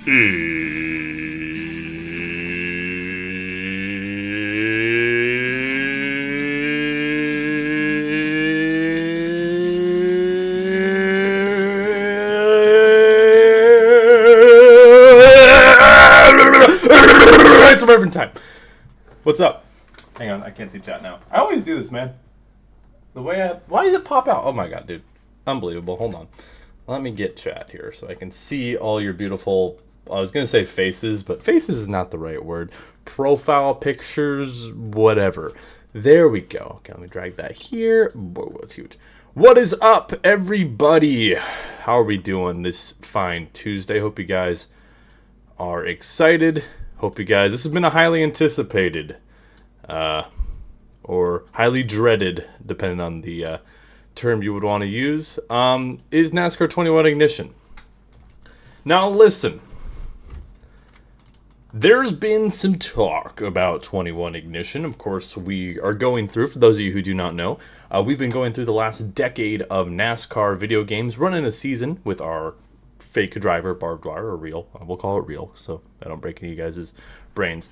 It's Reverend time. What's up? Hang on, I can't see chat now. I always do this, man. Why did it pop out? Oh my god, dude. Unbelievable. Hold on. Let me get chat here so I can see all your beautiful, I was going to say faces, but faces is not the right word. Profile pictures, whatever. There we go. Okay, let me drag that here. Whoa, that's huge. What is up, everybody? How are we doing this fine Tuesday? Hope you guys are excited. Hope you guys, this has been a highly anticipated, or highly dreaded, depending on the term you would want to use, is NASCAR 21 Ignition. Now listen, there's been some talk about 21 Ignition. Of course, we are going through, for those of you who do not know, we've been going through the last decade of NASCAR video games, running a season with our fake driver, Barb Dwyer, or real. We'll call it real, so I don't break any of you guys' brains.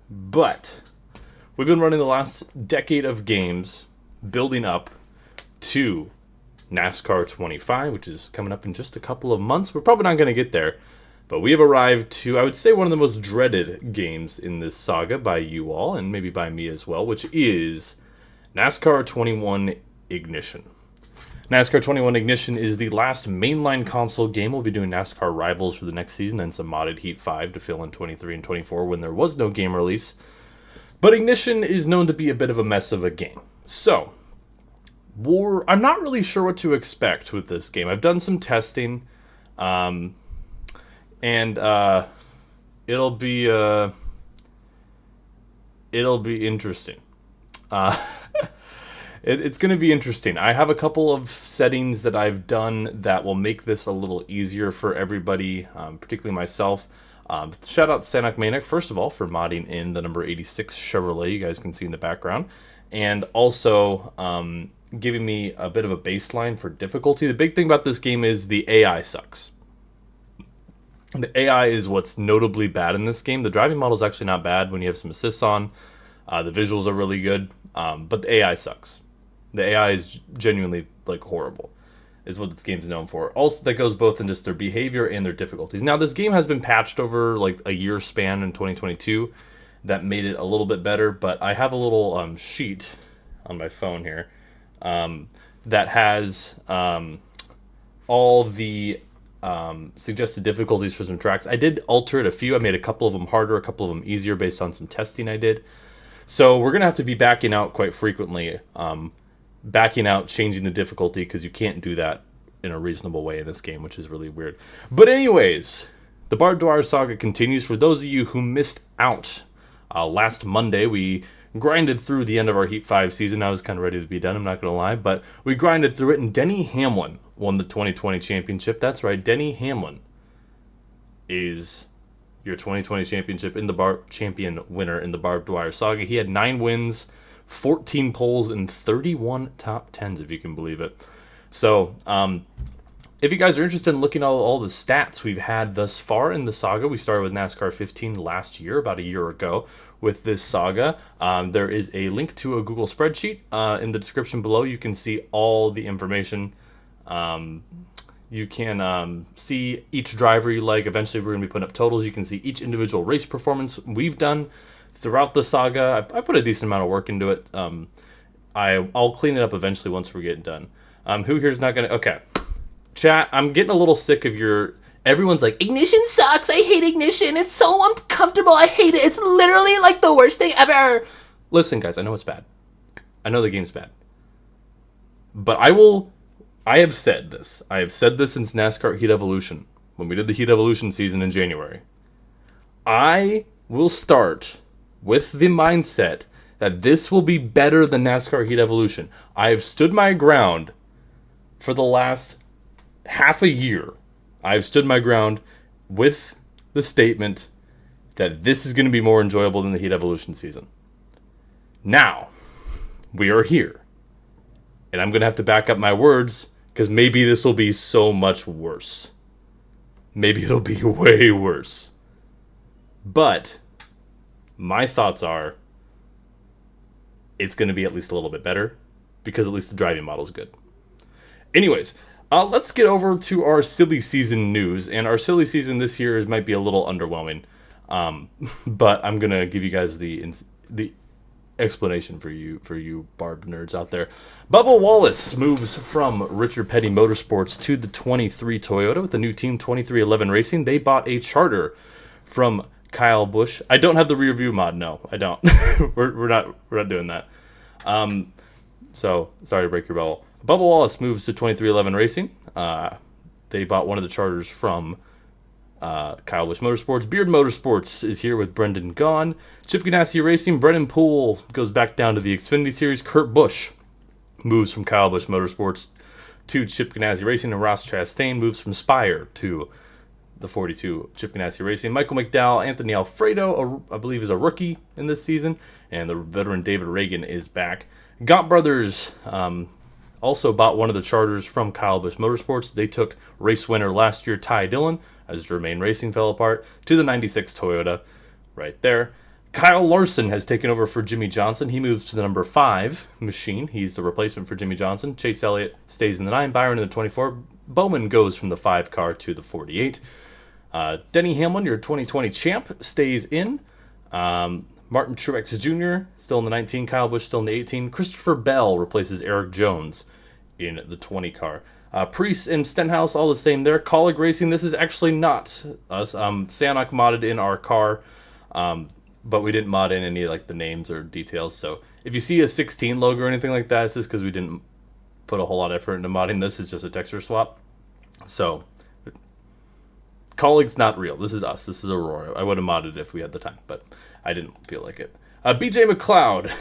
But we've been running the last decade of games, building up to NASCAR 25, which is coming up in just a couple of months. We're probably not going to get there, but we have arrived to, I would say, one of the most dreaded games in this saga by you all, and maybe by me as well, which is NASCAR 21 Ignition. NASCAR 21 Ignition is the last mainline console game. We'll be doing NASCAR Rivals for the next season, then some modded Heat 5 to fill in 23 and 24 when there was no game release. But Ignition is known to be a bit of a mess of a game. So, I'm not really sure what to expect with this game. I've done some testing, and it'll be interesting. It's going to be interesting. I have a couple of settings that I've done that will make this a little easier for everybody, particularly myself. Shout out to Sanak Manic, first of all, for modding in the number 86 Chevrolet you guys can see in the background. And also giving me a bit of a baseline for difficulty. The big thing about this game is the AI sucks. The AI is what's notably bad in this game. The driving model is actually not bad when you have some assists on. The visuals are really good, but the AI sucks. The AI is genuinely, horrible, is what this game's known for. Also, that goes both in just their behavior and their difficulties. Now, this game has been patched over, a year span in 2022 that made it a little bit better, but I have a little sheet on my phone here that has all the suggested difficulties for some tracks. I did alter it a few. I made a couple of them harder, a couple of them easier based on some testing I did. So we're going to have to be backing out quite frequently, changing the difficulty, because you can't do that in a reasonable way in this game, which is really weird. But anyways, the Barb Dwyer saga continues. For those of you who missed out, last Monday we grinded through the end of our Heat 5 season. I was kind of ready to be done, I'm not going to lie, but we grinded through it, and Denny Hamlin won the 2020 championship. That's right, Denny Hamlin is your 2020 championship in the champion winner in the Barb Dwyer saga. He had 9 wins, 14 poles, and 31 top 10s, if you can believe it. So, if you guys are interested in looking at all the stats we've had thus far in the saga, we started with NASCAR 15 last year, about a year ago, with this saga. There is a link to a Google spreadsheet in the description below. You can see all the information. You can see each driver you like. Eventually, we're going to be putting up totals. You can see each individual race performance we've done throughout the saga. I put a decent amount of work into it. I'll clean it up eventually once we're getting done. Who here's not going to... Okay. Chat, I'm getting a little sick of your... Everyone's like, Ignition sucks. I hate Ignition. It's so uncomfortable. I hate it. It's literally the worst thing ever. Listen, guys, I know it's bad. I know the game's bad. But I have said this. I have said this since NASCAR Heat Evolution, when we did the Heat Evolution season in January. I will start with the mindset that this will be better than NASCAR Heat Evolution. I have stood my ground for the last half a year. I've stood my ground with the statement that this is going to be more enjoyable than the Heat Evolution season. Now, we are here. And I'm going to have to back up my words, because maybe this will be so much worse. Maybe it'll be way worse. But my thoughts are it's going to be at least a little bit better because at least the driving model is good. Anyways, let's get over to our silly season news. And our silly season this year might be a little underwhelming. But I'm going to give you guys the explanation for you Barb nerds out there. Bubba Wallace moves from Richard Petty Motorsports to the 23 Toyota with the new team 2311 Racing. They bought a charter from Kyle Busch. I don't have the rear view mod. No, I don't. we're not doing that. So sorry to break your bubble. Bubba Wallace moves to 2311 Racing. They bought one of the charters from Kyle Busch Motorsports. Beard Motorsports is here with Brendan Gaughan. Chip Ganassi Racing. Brennan Poole goes back down to the Xfinity Series. Kurt Busch moves from Kyle Busch Motorsports to Chip Ganassi Racing. And Ross Chastain moves from Spire to the 42 Chip Ganassi Racing. Michael McDowell, Anthony Alfredo, I believe, is a rookie in this season. And the veteran David Reagan is back. Gaunt Brothers also bought one of the charters from Kyle Busch Motorsports. They took race winner last year, Ty Dillon, as Germain Racing fell apart, to the 96 Toyota right there. Kyle Larson has taken over for Jimmy Johnson. He moves to the number 5 machine. He's the replacement for Jimmy Johnson. Chase Elliott stays in the 9, Byron in the 24. Bowman goes from the 5 car to the 48. Denny Hamlin, your 2020 champ, stays in. Martin Truex Jr. still in the 19. Kyle Busch still in the 18. Christopher Bell replaces Eric Jones in the 20 car. Priest and Stenhouse, all the same there. Colleague Racing, this is actually not us. Sanok modded in our car, but we didn't mod in any like the names or details. So if you see a 16 logo or anything like that, it's just because we didn't put a whole lot of effort into modding. This is just a texture swap. So Colleague's not real. This is us. This is Aurora. I would have modded it if we had the time, but I didn't feel like it. BJ McLeod,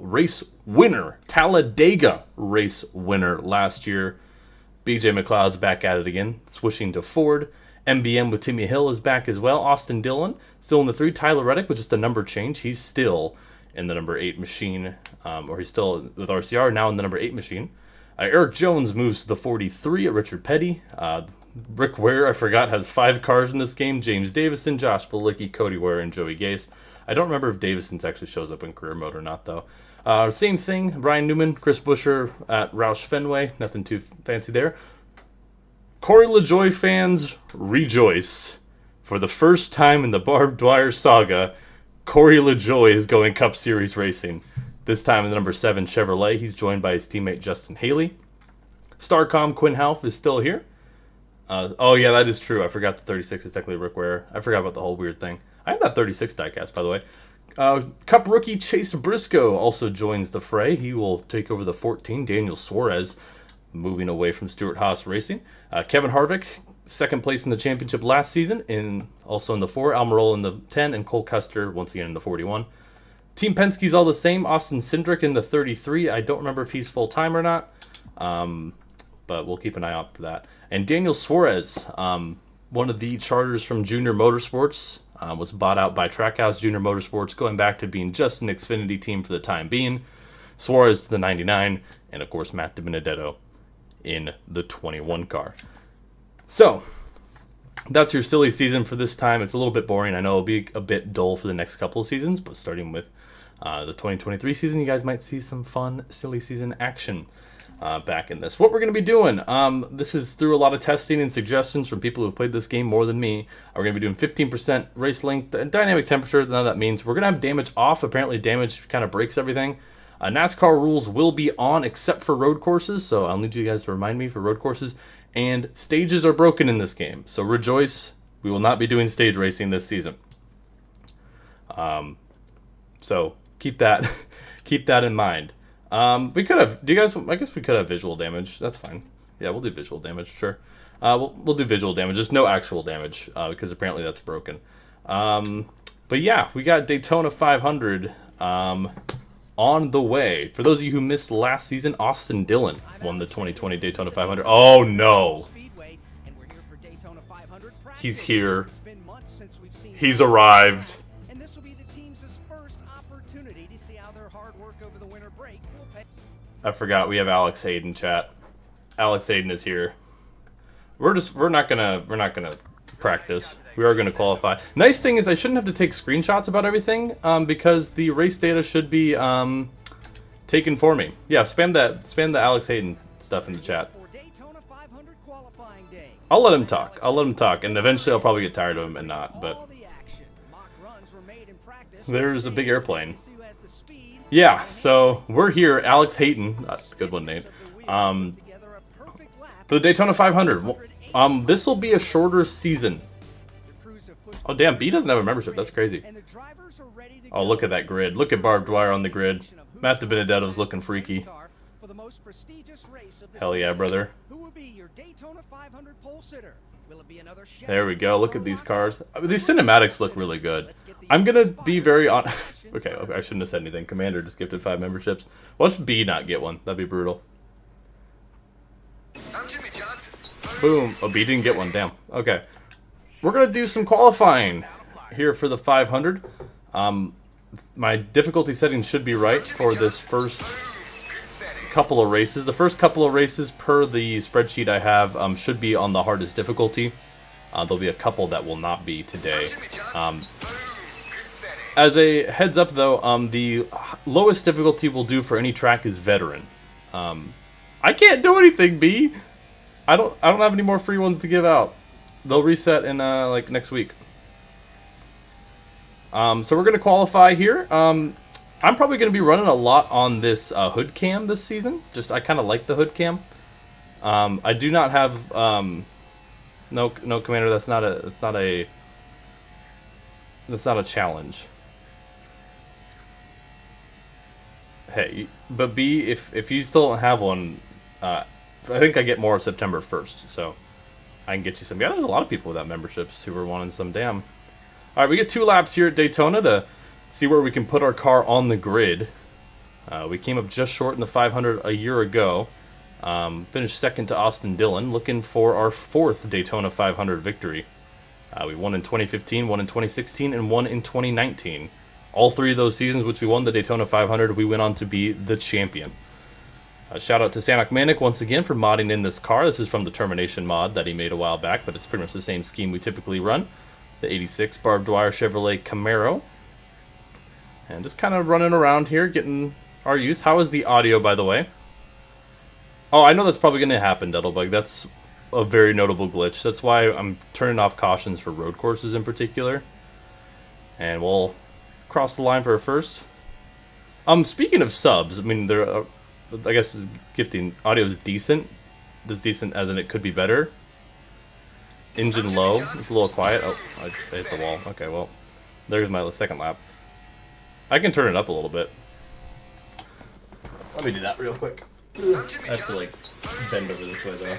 race winner, Talladega race winner last year. BJ McLeod's back at it again, switching to Ford. MBM with Timmy Hill is back as well. Austin Dillon still in the 3. Tyler Reddick with just a number change. He's still in the number 8 machine, or he's still with RCR, now in the number 8 machine. Eric Jones moves to the 43 at Richard Petty. Rick Ware, I forgot, has 5 cars in this game. James Davison, Josh Bilicki, Cody Ware, and Joey Gase. I don't remember if Davison's actually shows up in career mode or not, though. Same thing, Ryan Newman, Chris Buescher at Roush Fenway. Nothing too fancy there. Corey LaJoie fans, rejoice. For the first time in the Barb Dwyer saga, Corey LaJoie is going Cup Series racing. This time in the number 7 Chevrolet. He's joined by his teammate Justin Haley. Starcom Quinn Half is still here. Oh, yeah, that is true. I forgot the 36 is technically Rick Ware. I forgot about the whole weird thing. I have that 36 diecast, by the way. Cup rookie Chase Briscoe also joins the fray. He will take over the 14. Daniel Suarez moving away from Stuart Haas Racing. Kevin Harvick, second place in the championship last season, also in the 4. Almirola in the 10, and Cole Custer once again in the 41. Team Penske's all the same. Austin Cindric in the 33. I don't remember if he's full-time or not, but we'll keep an eye out for that. And Daniel Suarez, one of the charters from Junior Motorsports, was bought out by Trackhouse Junior Motorsports, going back to being just an Xfinity team for the time being. Suarez to the 99, and of course Matt DiBenedetto in the 21 car. So, that's your silly season for this time. It's a little bit boring. I know it'll be a bit dull for the next couple of seasons, but starting with the 2023 season, you guys might see some fun silly season action back in this. What we're going to be doing, this is through a lot of testing and suggestions from people who have played this game more than me. We're going to be doing 15% race length and dynamic temperature. None of that means we're going to have damage off. Apparently damage kind of breaks everything. NASCAR rules will be on except for road courses, so I'll need you guys to remind me for road courses. And stages are broken in this game, so rejoice. We will not be doing stage racing this season. So keep that in mind. We could have. Do you guys? I guess we could have visual damage. That's fine. Yeah, we'll do visual damage. Sure. We'll do visual damage. Just no actual damage because apparently that's broken. But yeah, we got Daytona 500 on the way. For those of you who missed last season, Austin Dillon won the 2020 Daytona 500. Oh no! He's here. He's arrived. I forgot we have Alex Hayden chat. Alex Hayden is here. We're not gonna practice. We are gonna qualify. Nice thing is I shouldn't have to take screenshots about everything because the race data should be taken for me. Yeah, spam the Alex Hayden stuff in the chat. I'll let him talk. And eventually I'll probably get tired of him and not. But there's a big airplane. Yeah, so we're here. Alex Hayden, that's a good one, Nate. For the Daytona 500. This will be a shorter season. Oh, damn, B doesn't have a membership. That's crazy. Oh, look at that grid. Look at Barb Dwyer on the grid. Matt DiBenedetto's looking freaky. Hell yeah, brother. There we go. Look at these cars. I mean, these cinematics look really good. I'm going to be very honest. Okay, I shouldn't have said anything. Commander just gifted 5 memberships. Watch B not get one. That'd be brutal. Boom. Oh, B didn't get one. Damn. Okay. We're going to do some qualifying here for the 500. My difficulty settings should be right for this first couple of races. The first couple of races per the spreadsheet I have should be on the hardest difficulty. There'll be a couple that will not be today. As a heads up though, the lowest difficulty we'll do for any track is veteran. I can't do anything, B. I don't have any more free ones to give out. They'll reset in like next week. So we're gonna qualify here. I'm probably gonna be running a lot on this hood cam this season. I kind of like the hood cam. I do not have no commander. That's not a challenge. Hey, but B, if you still don't have one, I think I get more September 1st, so I can get you some. Yeah, there's a lot of people without memberships who are wanting some. Damn. All right, we get 2 laps here at Daytona to see where we can put our car on the grid. We came up just short in the 500 a year ago. Finished second to Austin Dillon, looking for our 4th Daytona 500 victory. We won in 2015, won in 2016, and won in 2019. All 3 of those seasons which we won the Daytona 500, we went on to be the champion. Shout out to Sanak Manic once again for modding in this car. This is from the Termination mod that he made a while back, but it's pretty much the same scheme we typically run. The 86 Barb Dwyer Chevrolet Camaro. And just kind of running around here, getting our use. How is the audio, by the way? Oh, I know that's probably going to happen, Dettlebug. That's a very notable glitch. That's why I'm turning off cautions for road courses in particular. And we'll cross the line for a first. Speaking of subs, I mean, I guess gifting audio is decent. This decent as in it could be better. Engine low. It's a little quiet. Oh, I hit the wall. Okay, well, there's my second lap. I can turn it up a little bit. Let me do that real quick. I have to like bend over this way though.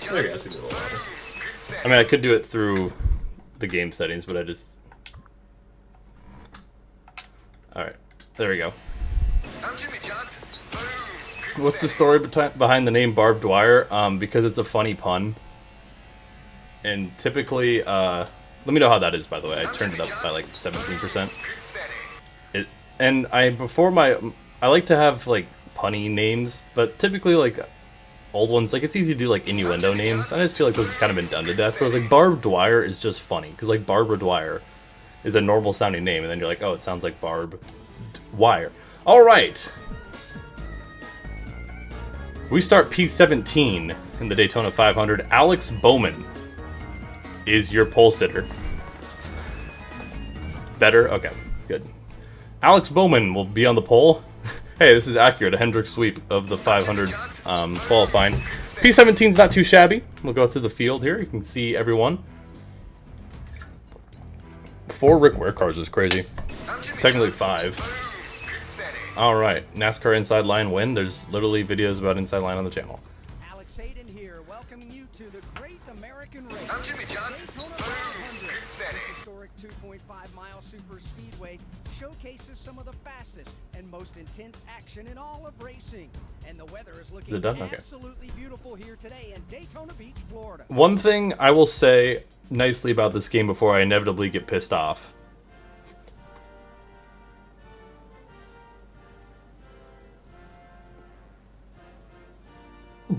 There you go. That should be a little louder. I mean, I could do it through the game settings, but I just... Alright, there we go. What's the story behind the name Barb Dwyer? Because it's a funny pun. And typically, let me know how that is, by the way. I turned it up by like 17%. I like to have like punny names, but typically like old ones, like it's easy to do like innuendo names. I just feel like those have kind of been done to death. But I was like, Barb Dwyer is just funny because like Barbara Dwyer is a normal sounding name, and then you're like, oh, it sounds like Barb Dwyer. All right, we start P17 in the Daytona 500. Alex Bowman is your pole sitter. Better? Okay, good. Alex Bowman will be on the pole. Hey, this is accurate. A Hendrick sweep of the 500 qualifying. P17 is not too shabby. We'll go through the field here. You can see everyone. 4 Rick Ware cars is crazy. Technically 5. All right, NASCAR Inside Line win. There's literally videos about Inside Line on the channel. Alex Hayden here, welcoming you to the Great American Race. I'm Jimmy Johnson. Daytona 500. This historic 2.5-mile super speedway showcases some of the fastest and most intense action in all of racing. And the weather is looking absolutely beautiful here today in Daytona Beach, Florida. One thing I will say nicely about this game before I inevitably get pissed off.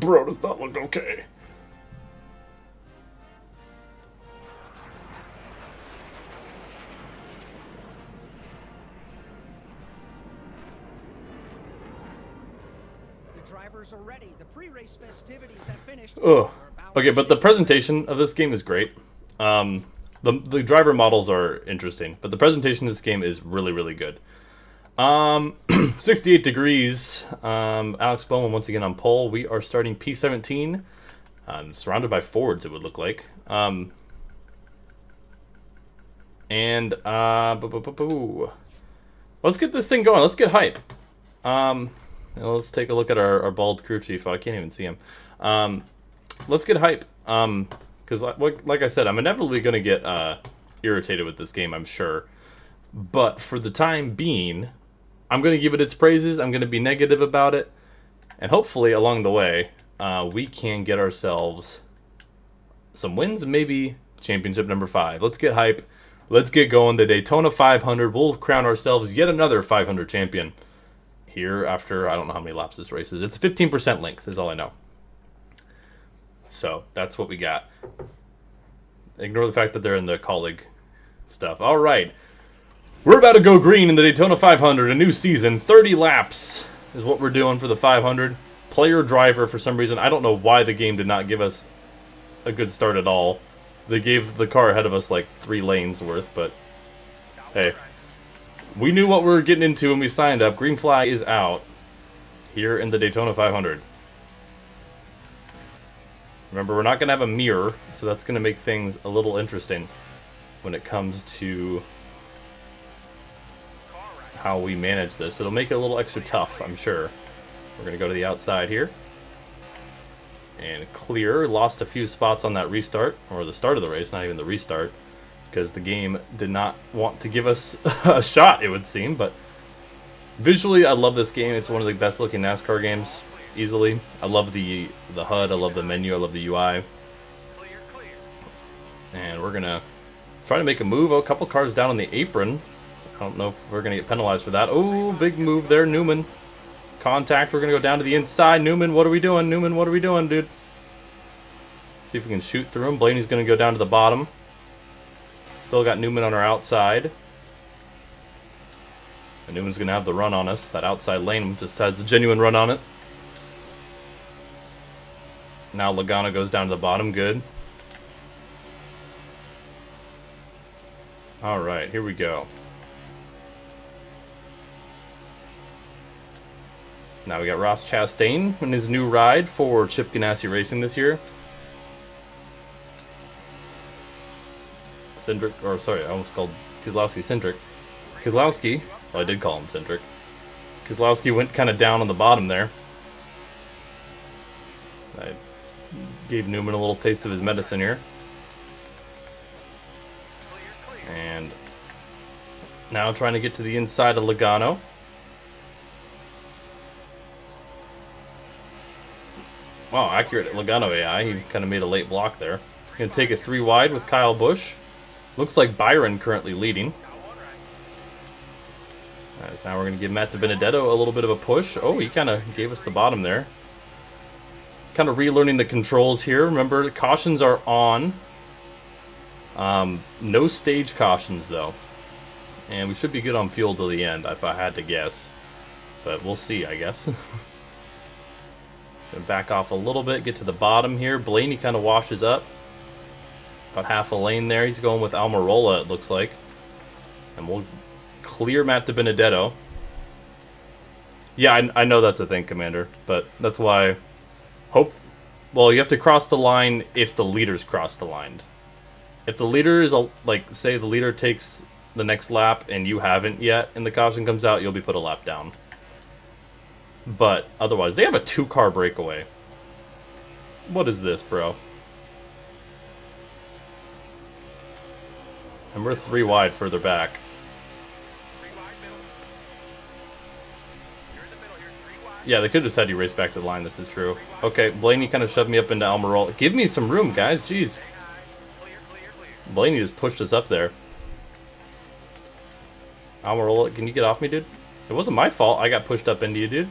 bro does not look okay. The drivers are ready. The pre-race festivities have finished. Ugh. Okay, but the presentation of this game is great. The driver models are interesting, but the presentation of this game is really, really good. 68 degrees. Alex Bowman once again on pole. We are starting P17. Surrounded by Fords, it would look like. Let's get this thing going. Let's get hype. Let's take a look at our bald crew chief. Oh, I can't even see him. Let's get hype. Because, like I said, I'm inevitably going to get irritated with this game, I'm sure. But for the time being, I'm going to give it its praises. I'm going to be negative about it. And hopefully, along the way, we can get ourselves some wins and maybe championship number 5. Let's get hype. Let's get going. The Daytona 500. We'll crown ourselves yet another 500 champion here after, I don't know how many laps this race is. It's 15% length is all I know. So, that's what we got. Ignore the fact that they're in the colleague stuff. All right. We're about to go green in the Daytona 500. A new season. 30 laps is what we're doing for the 500. Player driver, for some reason. I don't know why the game did not give us a good start at all. They gave the car ahead of us like 3 lanes worth, but hey. We knew what we were getting into when we signed up. Green flag is out here in the Daytona 500. Remember, we're not going to have a mirror, so that's going to make things a little interesting when it comes to how we manage this. It'll make it a little extra tough, I'm sure. We're going to go to the outside here. And clear. Lost a few spots on that restart, or the start of the race, not even the restart, because the game did not want to give us a shot, it would seem. But visually, I love this game. It's one of the best looking NASCAR games. Easily. I love the HUD, I love the menu, I love the UI. And we're gonna try to make a move. Oh, a couple cars down on the apron. I don't know if we're gonna get penalized for that. Oh, big move there, Newman. Contact, we're gonna go down to the inside. Newman, what are we doing? Newman, what are we doing, dude? See if we can shoot through him. Blaney's gonna go down to the bottom. Still got Newman on our outside. And Newman's gonna have the run on us. That outside lane just has the genuine run on it. Now Logano goes down to the bottom. Good. Alright, here we go. Now we got Ross Chastain in his new ride for Chip Ganassi Racing this year. Cindric, or sorry, I almost called Keselowski Cindric. Keselowski, well, I did call him Cindric. Keselowski went kind of down on the bottom there. I gave Newman a little taste of his medicine here. And now trying to get to the inside of Logano. Wow, accurate Logano AI. He kind of made a late block there. Going to take it 3 wide with Kyle Busch. Looks like Byron currently leading. Right, now we're going to give Matt DiBenedetto a little bit of a push. Oh, he kind of gave us the bottom there. Kind of relearning the controls here. Remember, the cautions are on. No stage cautions, though. And we should be good on fuel till the end, if I had to guess. But we'll see, I guess. Gonna back off a little bit, get to the bottom here. Blaney kind of washes up. About half a lane there. He's going with Almirola, it looks like. And we'll clear Matt DiBenedetto. Yeah, I know that's a thing, Commander. But that's why... Well, you have to cross the line if the leaders cross the line. If the leader is, like, say the leader takes the next lap and you haven't yet and the caution comes out, you'll be put a lap down. But otherwise, they have a 2-car breakaway. What is this, bro? And we're 3 wide further back. Yeah, they could have just had you race back to the line. This is true. Okay, Blaney kind of shoved me up into Almirola. Give me some room, guys. Jeez. Blaney just pushed us up there. Almirola, can you get off me, dude? It wasn't my fault. I got pushed up into you, dude.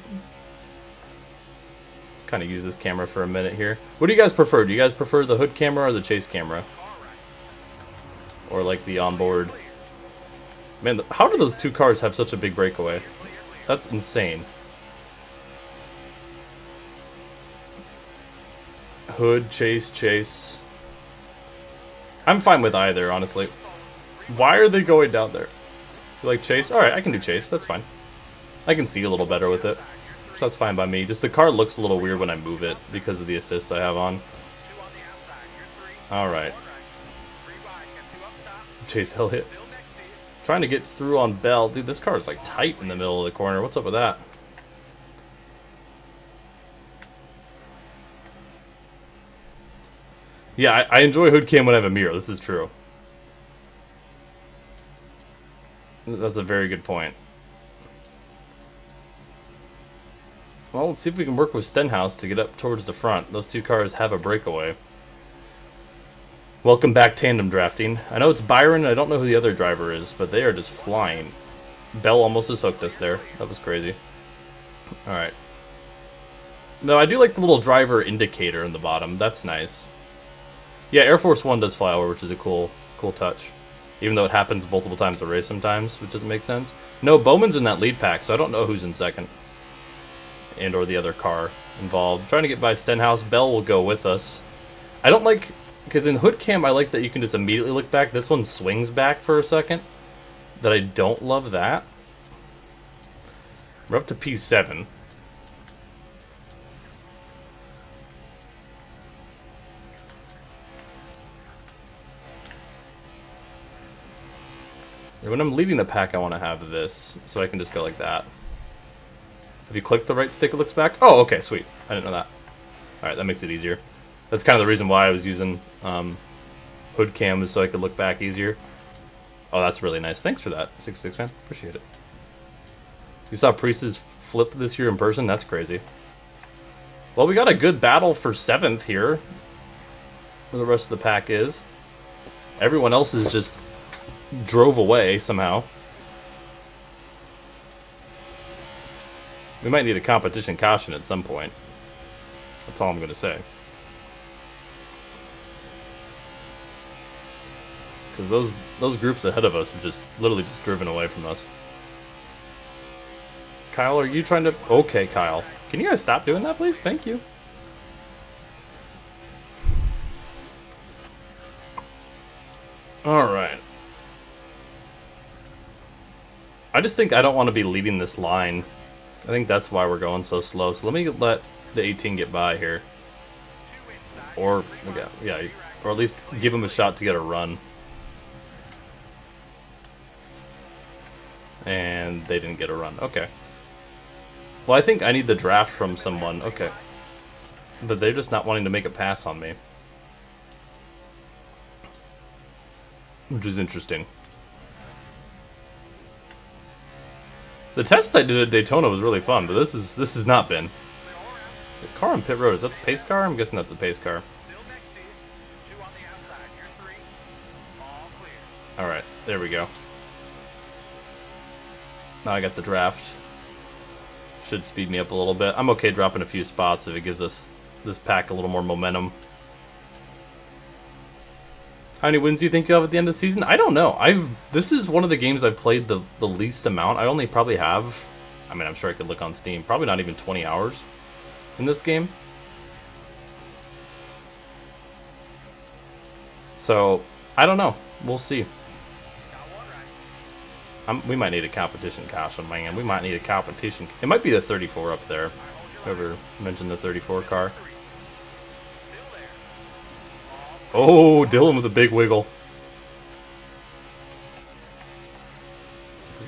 kind of use this camera for a minute here. What do you guys prefer? Do you guys prefer the hood camera or the chase camera? Or like the onboard? Man, how do those two cars have such a big breakaway? That's insane. Hood, chase, chase. I'm fine with either, honestly. Why are they going down there? You like chase? Alright, I can do chase. That's fine. I can see a little better with it. So that's fine by me. Just the car looks a little weird when I move it because of the assists I have on. Alright. Chase Elliott. Trying to get through on Bell. Dude, this car is like tight in the middle of the corner. What's up with that? Yeah, I enjoy hood cam when I have a mirror. This is true. That's a very good point. Well, let's see if we can work with Stenhouse to get up towards the front. Those two cars have a breakaway. Welcome back, tandem drafting. I know it's Byron, and I don't know who the other driver is, but they are just flying. Bell almost just hooked us there. That was crazy. Alright. No, I do like the little driver indicator in the bottom. That's nice. Yeah, Air Force One does fly over, which is a cool touch. Even though it happens multiple times a race sometimes, which doesn't make sense. No, Bowman's in that lead pack, so I don't know who's in second. And or the other car involved. Trying to get by Stenhouse. Bell will go with us. I don't like... Because in hood cam, I like that you can just immediately look back. This one swings back for a second. That I don't love that. We're up to P7. When I'm leading the pack, I want to have this, so I can just go like that. Have you clicked the right stick, it looks back? Oh, okay, sweet. I didn't know that. Alright, that makes it easier. That's kind of the reason why I was using hood cam, is so I could look back easier. Oh, that's really nice. Thanks for that, 66 fan. Appreciate it. You saw Priest's flip this year in person? That's crazy. Well, we got a good battle for 7th here. Where the rest of the pack is. Everyone else is just... drove away somehow. We might need a competition caution at some point. That's all I'm going to say. Because those groups ahead of us have just literally just driven away from us. Kyle, are you trying to... Okay, Kyle. Can you guys stop doing that, please? Thank you. Alright. I just think I don't want to be leading this line. I think that's why we're going so slow. So let me let the 18 get by here. Or, yeah, or at least give him a shot to get a run. And they didn't get a run. Okay. Well, I think I need the draft from someone. Okay. But they're just not wanting to make a pass on me. Which is interesting. The test I did at Daytona was really fun, but this has not been. The car on pit road, is that the pace car? I'm guessing that's the pace car. Alright, there we go. Now I got the draft. Should speed me up a little bit. I'm okay dropping a few spots if it gives us this pack a little more momentum. How many wins do you think you'll have at the end of the season? I don't know. This is one of the games I've played the least amount. I only probably have, I mean, I'm sure I could look on Steam, probably not even 20 hours in this game. So, I don't know. We'll see. We might need a competition caution, man. We might need a competition. It might be the 34 up there. Whoever mentioned the 34 car. Oh, Dylan with a big wiggle.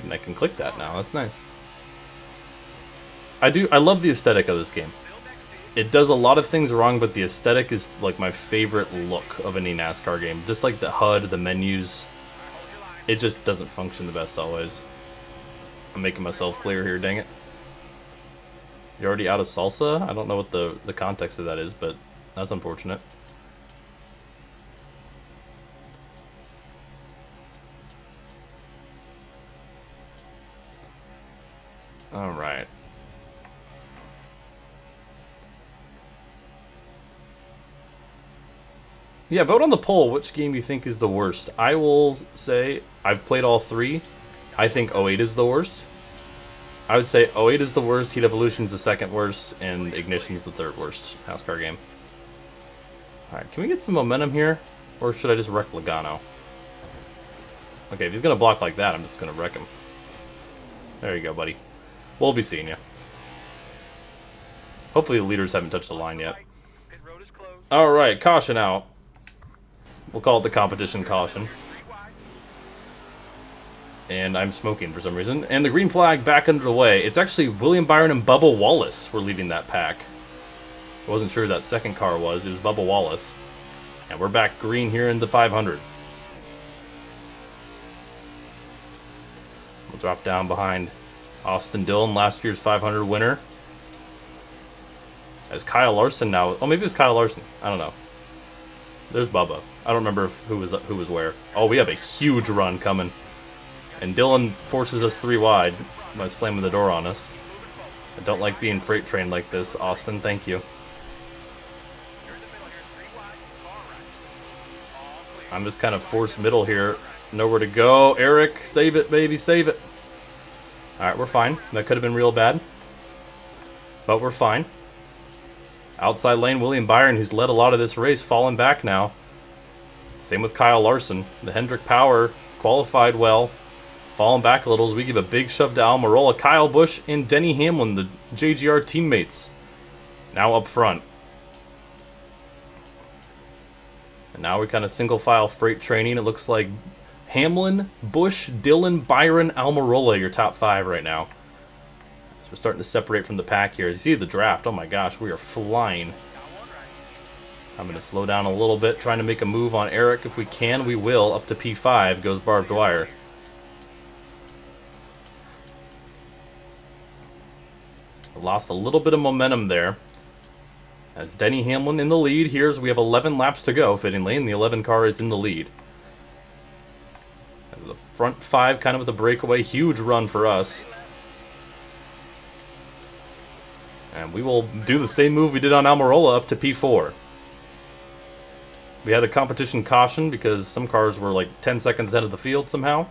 And I can click that now. That's nice. I love the aesthetic of this game. It does a lot of things wrong, but the aesthetic is like my favorite look of any NASCAR game. Just like the HUD, the menus. It just doesn't function the best always. I'm making myself clear here, dang it. You're already out of salsa? I don't know what the context of that is, but that's unfortunate. Alright. Yeah, vote on the poll which game you think is the worst. I will say I've played all three. I think 08 is the worst. I would say 08 is the worst, Heat Evolution is the second worst, and Ignition is the third worst NASCAR game. Alright, can we get some momentum here? Or should I just wreck Logano? Okay, if he's going to block like that, I'm just going to wreck him. There you go, buddy. We'll be seeing you. Hopefully the leaders haven't touched the line yet. Alright, caution out. We'll call it the competition caution. And I'm smoking for some reason. And the green flag back under the way. It's actually William Byron and Bubba Wallace were leading that pack. I wasn't sure who that second car was. It was Bubba Wallace. And we're back green here in the 500. We'll drop down behind Austin Dillon, last year's 500 winner. As Kyle Larson now... Oh, maybe it was Kyle Larson. I don't know. There's Bubba. I don't remember who was where. Oh, we have a huge run coming. And Dillon forces us 3 wide by slamming the door on us. I don't like being freight trained like this, Austin. Thank you. I'm just kind of forced middle here. Nowhere to go. Eric, save it, baby, save it. Alright, we're fine. That could have been real bad. But we're fine. Outside lane, William Byron, who's led a lot of this race, falling back now. Same with Kyle Larson. The Hendrick Power qualified well. Falling back a little as we give a big shove to Almirola. Kyle Busch and Denny Hamlin, the JGR teammates, now up front. And now we kind of single file freight training. It looks like Hamlin, Busch, Dillon, Byron, Almirola, your top 5 right now. So we're starting to separate from the pack here. As you see the draft, oh my gosh, we are flying. I'm going to slow down a little bit, trying to make a move on Eric. If we can, we will. Up to P5 goes Barb Dwyer. Lost a little bit of momentum there. As Denny Hamlin in the lead. Here's we have 11 laps to go, fittingly, and the 11 car is in the lead. As the front 5 kind of with a breakaway. Huge run for us. And we will do the same move we did on Almirola up to P4. We had a competition caution because some cars were like 10 seconds ahead of the field somehow.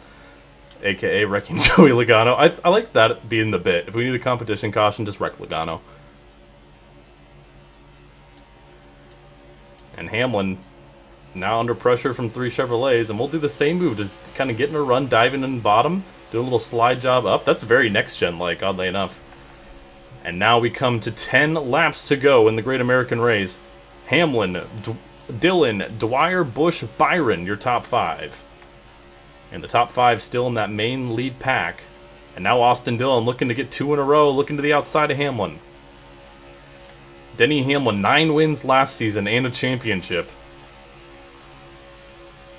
AKA wrecking Joey Logano. I like that being the bit. If we need a competition caution, just wreck Logano. And Hamlin now under pressure from 3 Chevrolets. And we'll do the same move. Just kind of getting a run, diving in the bottom. Doing a little slide job up. That's very next-gen-like, oddly enough. And now we come to 10 laps to go in the Great American Race. Hamlin, Dillon, Dwyer, Busch, Byron, your top 5. And the top 5 still in that main lead pack. And now Austin Dillon looking to get 2 in a row, looking to the outside of Hamlin. Denny Hamlin, 9 wins last season and a championship.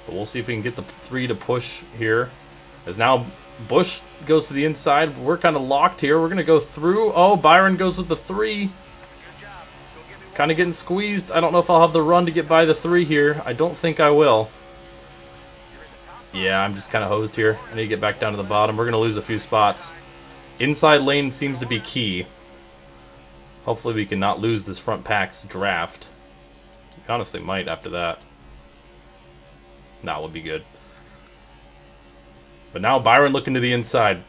But we'll see if we can get the 3 to push here. As now Busch goes to the inside. We're kind of locked here. We're going to go through. Oh, Byron goes with the 3. Kind of getting squeezed. I don't know if I'll have the run to get by the 3 here. I don't think I will. Yeah, I'm just kind of hosed here. I need to get back down to the bottom. We're going to lose a few spots. Inside lane seems to be key. Hopefully we can not lose this front pack's draft. We honestly might after that. Nah, we'll be good. But now Byron looking to the inside.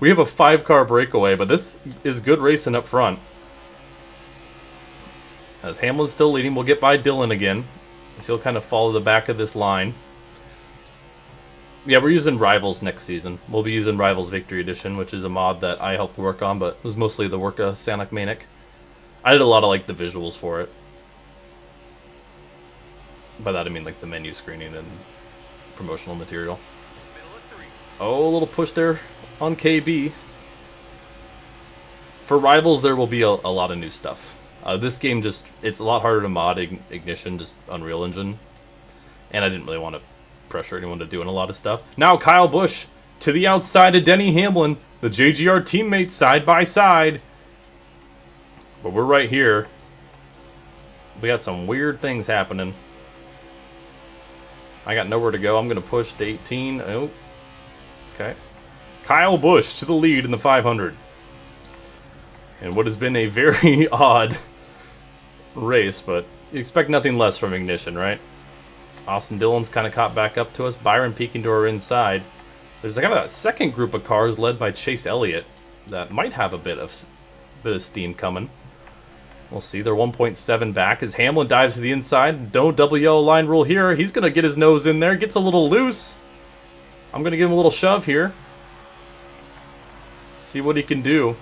We have a 5-car breakaway, but this is good racing up front. As Hamlin's still leading, we'll get by Dillon again. So he'll kind of follow the back of this line. Yeah, we're using Rivals next season. We'll be using Rivals Victory Edition, which is a mod that I helped work on, but it was mostly the work of Sonic Manic. I did a lot of like the visuals for it. By that I mean like the menu screening and promotional material. Oh, a little push there on KB. For Rivals, there will be a lot of new stuff. This game it's a lot harder to mod Ignition, just Unreal Engine. And I didn't really want to pressure anyone to doing a lot of stuff. Now Kyle Busch to the outside of Denny Hamlin. The JGR teammates side by side. But we're right here. We got some weird things happening. I got nowhere to go. I'm going to push to 18. Oh. Okay. Kyle Busch to the lead in the 500. And what has been a very odd race, but you expect nothing less from Ignition, right? Austin Dillon's kind of caught back up to us. Byron peeking to our inside. There's kind of that second group of cars led by Chase Elliott that might have a bit of steam coming. We'll see. They're 1.7 back as Hamlin dives to the inside. No double yellow line rule here. He's going to get his nose in there. Gets a little loose. I'm going to give him a little shove here. See what he can do.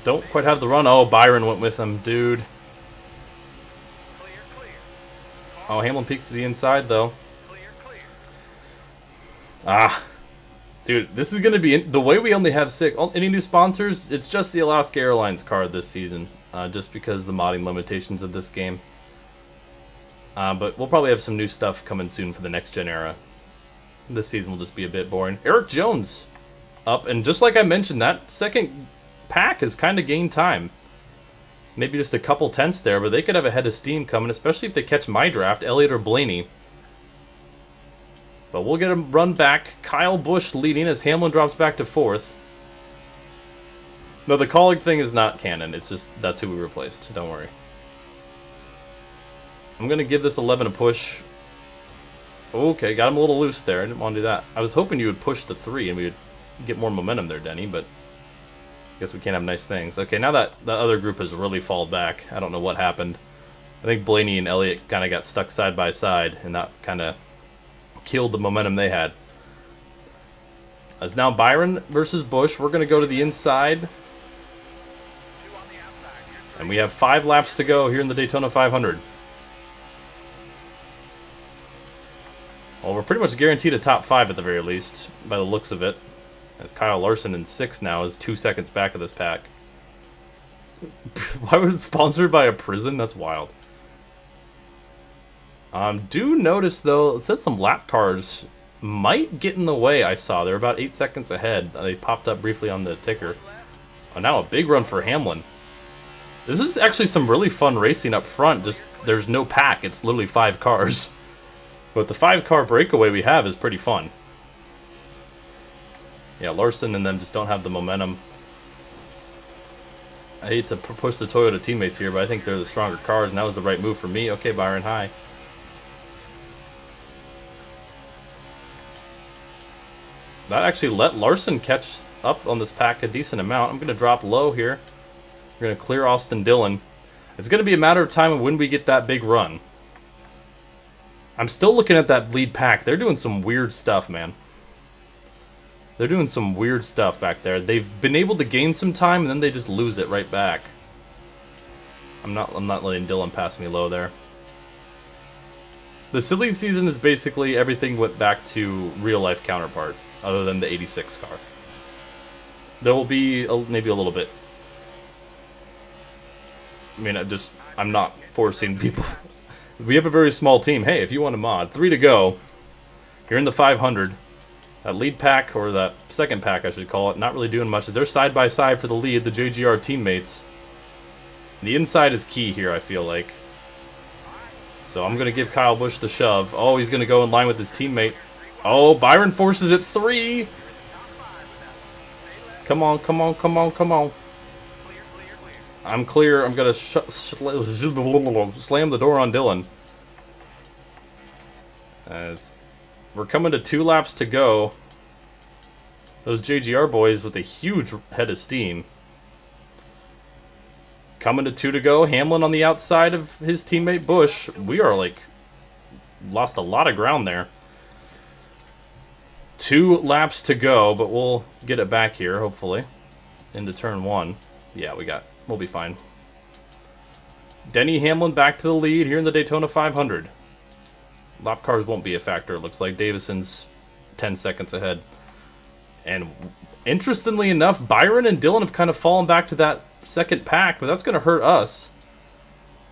Don't quite have the run. Oh, Byron went with him, dude. Oh, Hamlin peeks to the inside, though. Ah. Dude, this is going to be... the way we only have 6... any new sponsors? It's just the Alaska Airlines card this season. Just because the modding limitations of this game. But we'll probably have some new stuff coming soon for the next-gen era. This season will just be a bit boring. Eric Jones up. And just like I mentioned, that second pack has kind of gained time. Maybe just a couple tenths there, but they could have a head of steam coming, especially if they catch my draft, Elliott or Blaney. But we'll get him run back. Kyle Busch leading as Hamlin drops back to 4th. No, the colleague thing is not canon. It's just that's who we replaced. Don't worry. I'm going to give this 11 a push. Okay, got him a little loose there. I didn't want to do that. I was hoping you would push the 3 and we would get more momentum there, Denny, but I guess we can't have nice things. Okay, now that the other group has really fallen back. I don't know what happened. I think Blaney and Elliott kind of got stuck side by side, and that kind of killed the momentum they had. It's now Byron versus Busch. We're going to go to the inside. And we have 5 laps to go here in the Daytona 500. Well, we're pretty much guaranteed a top 5 at the very least, by the looks of it. As Kyle Larson in 6th now is 2 seconds back of this pack. Why was it sponsored by a prison? That's wild. Do notice, though, it said some lap cars might get in the way, I saw. They're about 8 seconds ahead. They popped up briefly on the ticker. Oh, now a big run for Hamlin. This is actually some really fun racing up front. Just there's no pack. It's literally 5 cars. But the 5-car breakaway we have is pretty fun. Yeah, Larson and them just don't have the momentum. I hate to push the Toyota teammates here, but I think they're the stronger cars, and that was the right move for me. Okay, Byron, hi. That actually let Larson catch up on this pack a decent amount. I'm going to drop low here. We're going to clear Austin Dillon. It's going to be a matter of time of when we get that big run. I'm still looking at that lead pack. They're doing some weird stuff, man. They're doing some weird stuff back there. They've been able to gain some time, and then they just lose it right back. I'm not letting Dillon pass me low there. The silly season is basically everything went back to real-life counterpart, other than the 86 car. There will be maybe a little bit. I mean, I'm not forcing people. We have a very small team. Hey, if you want a mod, 3 to go. You're in the 500. That lead pack, or that second pack I should call it, not really doing much. They're side by side for the lead, the JGR teammates. The inside is key here, I feel like. So I'm going to give Kyle Busch the shove. Oh, he's going to go in line with his teammate. Oh, Byron forces it 3. Come on, come on, come on, come on. I'm clear. I'm going to slam the door on Dillon. As we're coming to 2 laps to go. Those JGR boys with a huge head of steam. Coming to 2 to go. Hamlin on the outside of his teammate Busch. We are like lost a lot of ground there. 2 laps to go, but we'll get it back here, hopefully. Into turn 1. Yeah, we'll be fine. Denny Hamlin back to the lead here in the Daytona 500. Lap cars won't be a factor, it looks like. Davison's 10 seconds ahead. And interestingly enough, Byron and Dillon have kind of fallen back to that second pack, but that's going to hurt us.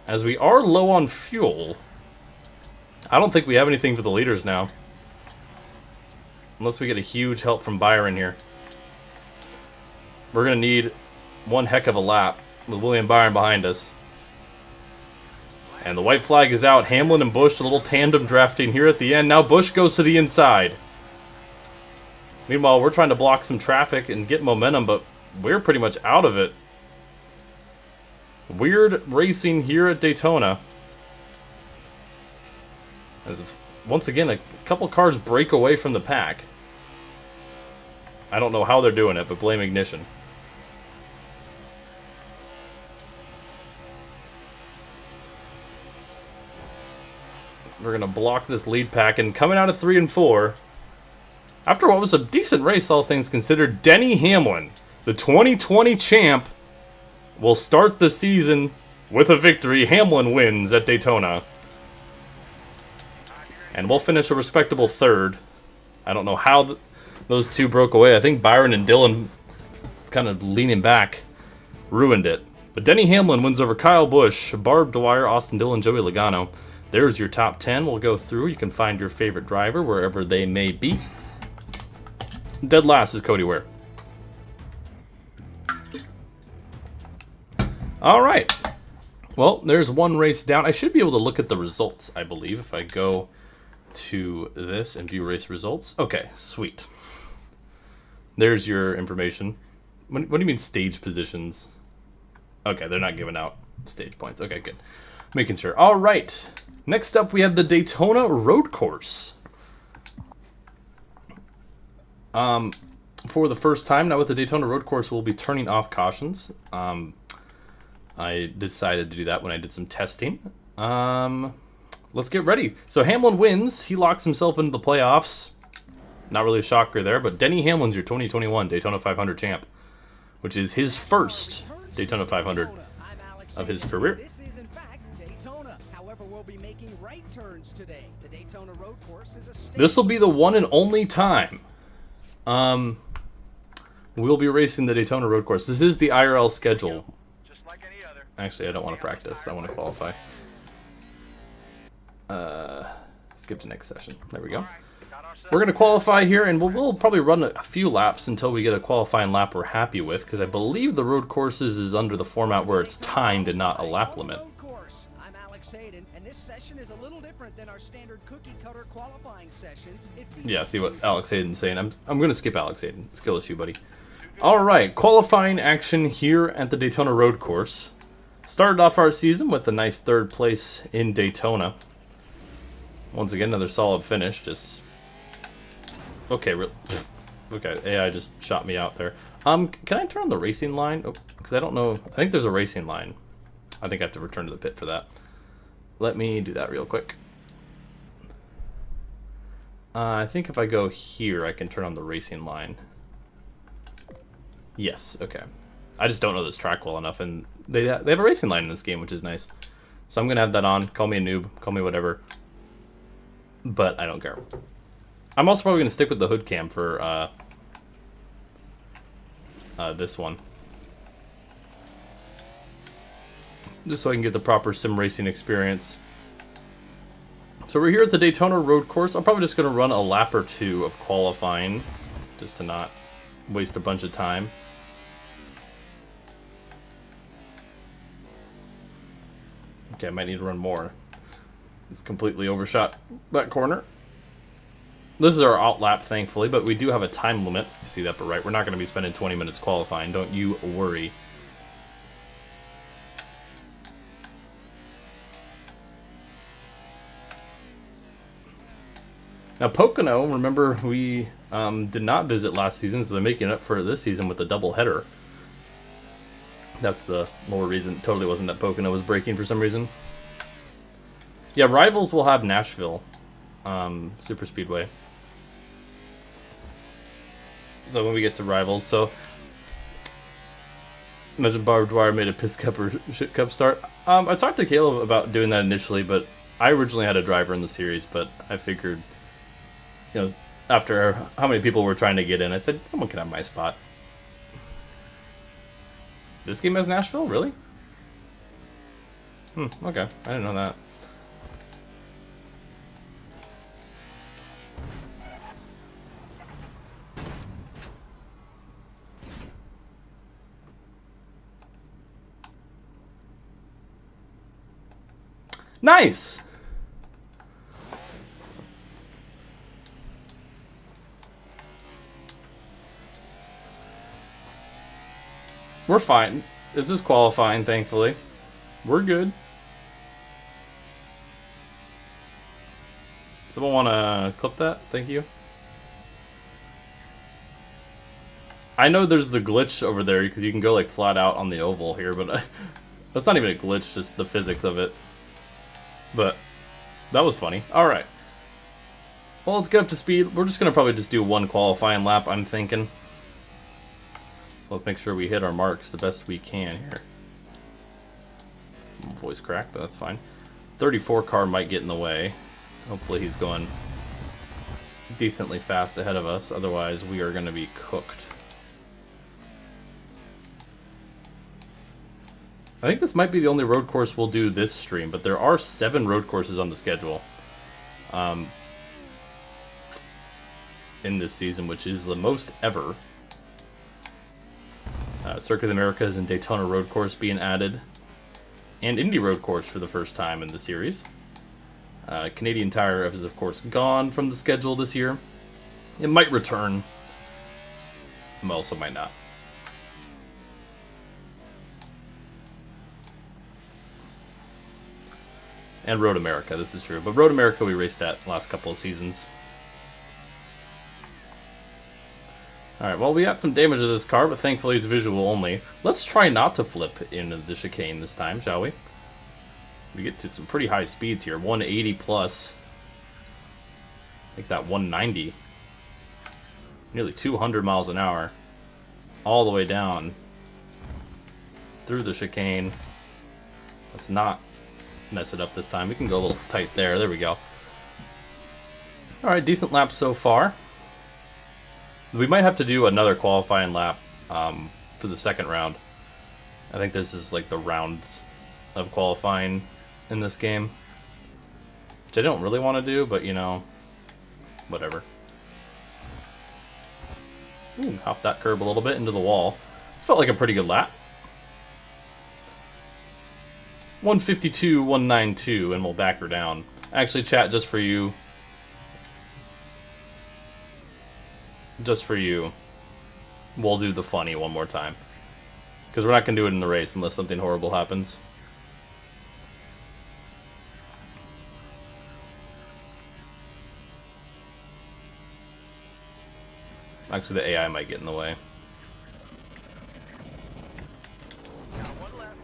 As we are low on fuel. I don't think we have anything for the leaders now. Unless we get a huge help from Byron here. We're going to need one heck of a lap with William Byron behind us. And the white flag is out. Hamlin and Busch, a little tandem drafting here at the end. Now Busch goes to the inside. Meanwhile, we're trying to block some traffic and get momentum, but we're pretty much out of it. Weird racing here at Daytona. As if, once again, a couple cars break away from the pack. I don't know how they're doing it, but blame ignition. We're going to block this lead pack, and coming out of 3 and 4, after what was a decent race, all things considered, Denny Hamlin, the 2020 champ, will start the season with a victory. Hamlin wins at Daytona. And we'll finish a respectable 3rd. I don't know how those two broke away. I think Byron and Dylan, kind of leaning back, ruined it. But Denny Hamlin wins over Kyle Busch, Barb Dwyer, Austin Dillon, Joey Logano. There's your top 10. We'll go through. You can find your favorite driver wherever they may be. Dead last is Cody Ware. All right. Well, there's one race down. I should be able to look at the results, I believe, if I go to this and view race results. Okay, sweet. There's your information. What do you mean stage positions? Okay, they're not giving out stage points. Okay, good. Making sure. All right. Next up, we have the Daytona Road Course. For the first time now with the Daytona Road Course, we'll be turning off cautions. I decided to do that when I did some testing. Let's get ready. So Hamlin wins. He locks himself into the playoffs. Not really a shocker there, but Denny Hamlin's your 2021 Daytona 500 champ, which is his first Daytona 500 of his career. This is in fact Daytona. However, we'll be making right turns today. The Daytona Road Course is a state. This will be the one and only time we'll be racing the Daytona Road Course. This is the IRL schedule. Just like any other. Actually, I don't want to practice. I want to qualify. Skip to next session. There we go. We're going to qualify here, and we'll probably run a few laps until we get a qualifying lap we're happy with, because I believe the road courses is under the format where it's timed and not a lap limit. I'm Alex Hayden, and this session is a little different than our standard cookie cutter qualifying sessions. Yeah, see what Alex Hayden's saying. I'm going to skip Alex Hayden. Skill issue, buddy. All right, qualifying action here at the Daytona Road Course. Started off our season with a nice 3rd place in Daytona. Once again, another solid finish. Just okay. Okay, AI just shot me out there. Can I turn on the racing line? Oh, because I don't know. I think there's a racing line. I think I have to return to the pit for that. Let me do that real quick. I think if I go here, I can turn on the racing line. Yes, okay. I just don't know this track well enough, and they have a racing line in this game, which is nice. So I'm going to have that on. Call me a noob. Call me whatever. But I don't care. I'm also probably going to stick with the hood cam for this one. Just so I can get the proper sim racing experience. So we're here at the Daytona Road Course. I'm probably just going to run a lap or 2 of qualifying, just to not waste a bunch of time. Okay, I might need to run more. It's completely overshot that corner. This is our out lap, thankfully, but we do have a time limit. You see the upper right. We're not going to be spending 20 minutes qualifying. Don't you worry. Now, Pocono, remember, we did not visit last season, so they're making up for this season with a double header. That's the more reason. Totally wasn't that Pocono was breaking for some reason. Yeah, Rivals will have Nashville Super Speedway. So when we get to Rivals, so imagine Barb Dwyer made a piss cup or shit cup start. I talked to Caleb about doing that initially, but I originally had a driver in the series, but I figured, you know, after how many people were trying to get in, I said, someone can have my spot. This game has Nashville? Really? Okay. I didn't know that. Nice! We're fine. This is qualifying, thankfully. We're good. Someone want to clip that? Thank you. I know there's the glitch over there because you can go like flat out on the oval here, but that's not even a glitch, just the physics of it. But that was funny. All right. Well, let's get up to speed. We're just going to probably just do one qualifying lap, I'm thinking. So let's make sure we hit our marks the best we can here. Voice crack, but that's fine. 34 car might get in the way. Hopefully he's going decently fast ahead of us. Otherwise, we are going to be cooked. I think this might be the only road course we'll do this stream, but there are 7 road courses on the schedule in this season, which is the most ever. Circuit of the Americas and Daytona road course being added, and Indy road course for the first time in the series. Canadian Tire is, of course, gone from the schedule this year. It might return. It also might not. And Road America, this is true. But Road America we raced at last couple of seasons. Alright, well, we got some damage to this car, but thankfully it's visual only. Let's try not to flip into the chicane this time, shall we? We get to some pretty high speeds here. 180 plus. I think that 190. Nearly 200 miles an hour. All the way down. Through the chicane. Let's not mess it up this time. We can go a little tight there. There we go. Alright, decent lap so far. We might have to do another qualifying lap for the second round. I think this is like the rounds of qualifying in this game, which I don't really want to do, but you know, whatever. Ooh, hop that curb a little bit into the wall. This felt like a pretty good lap. 152, 192, and we'll back her down. Actually, chat, just for you. Just for you. We'll do the funny one more time. Because we're not going to do it in the race unless something horrible happens. Actually, the AI might get in the way. Got one left.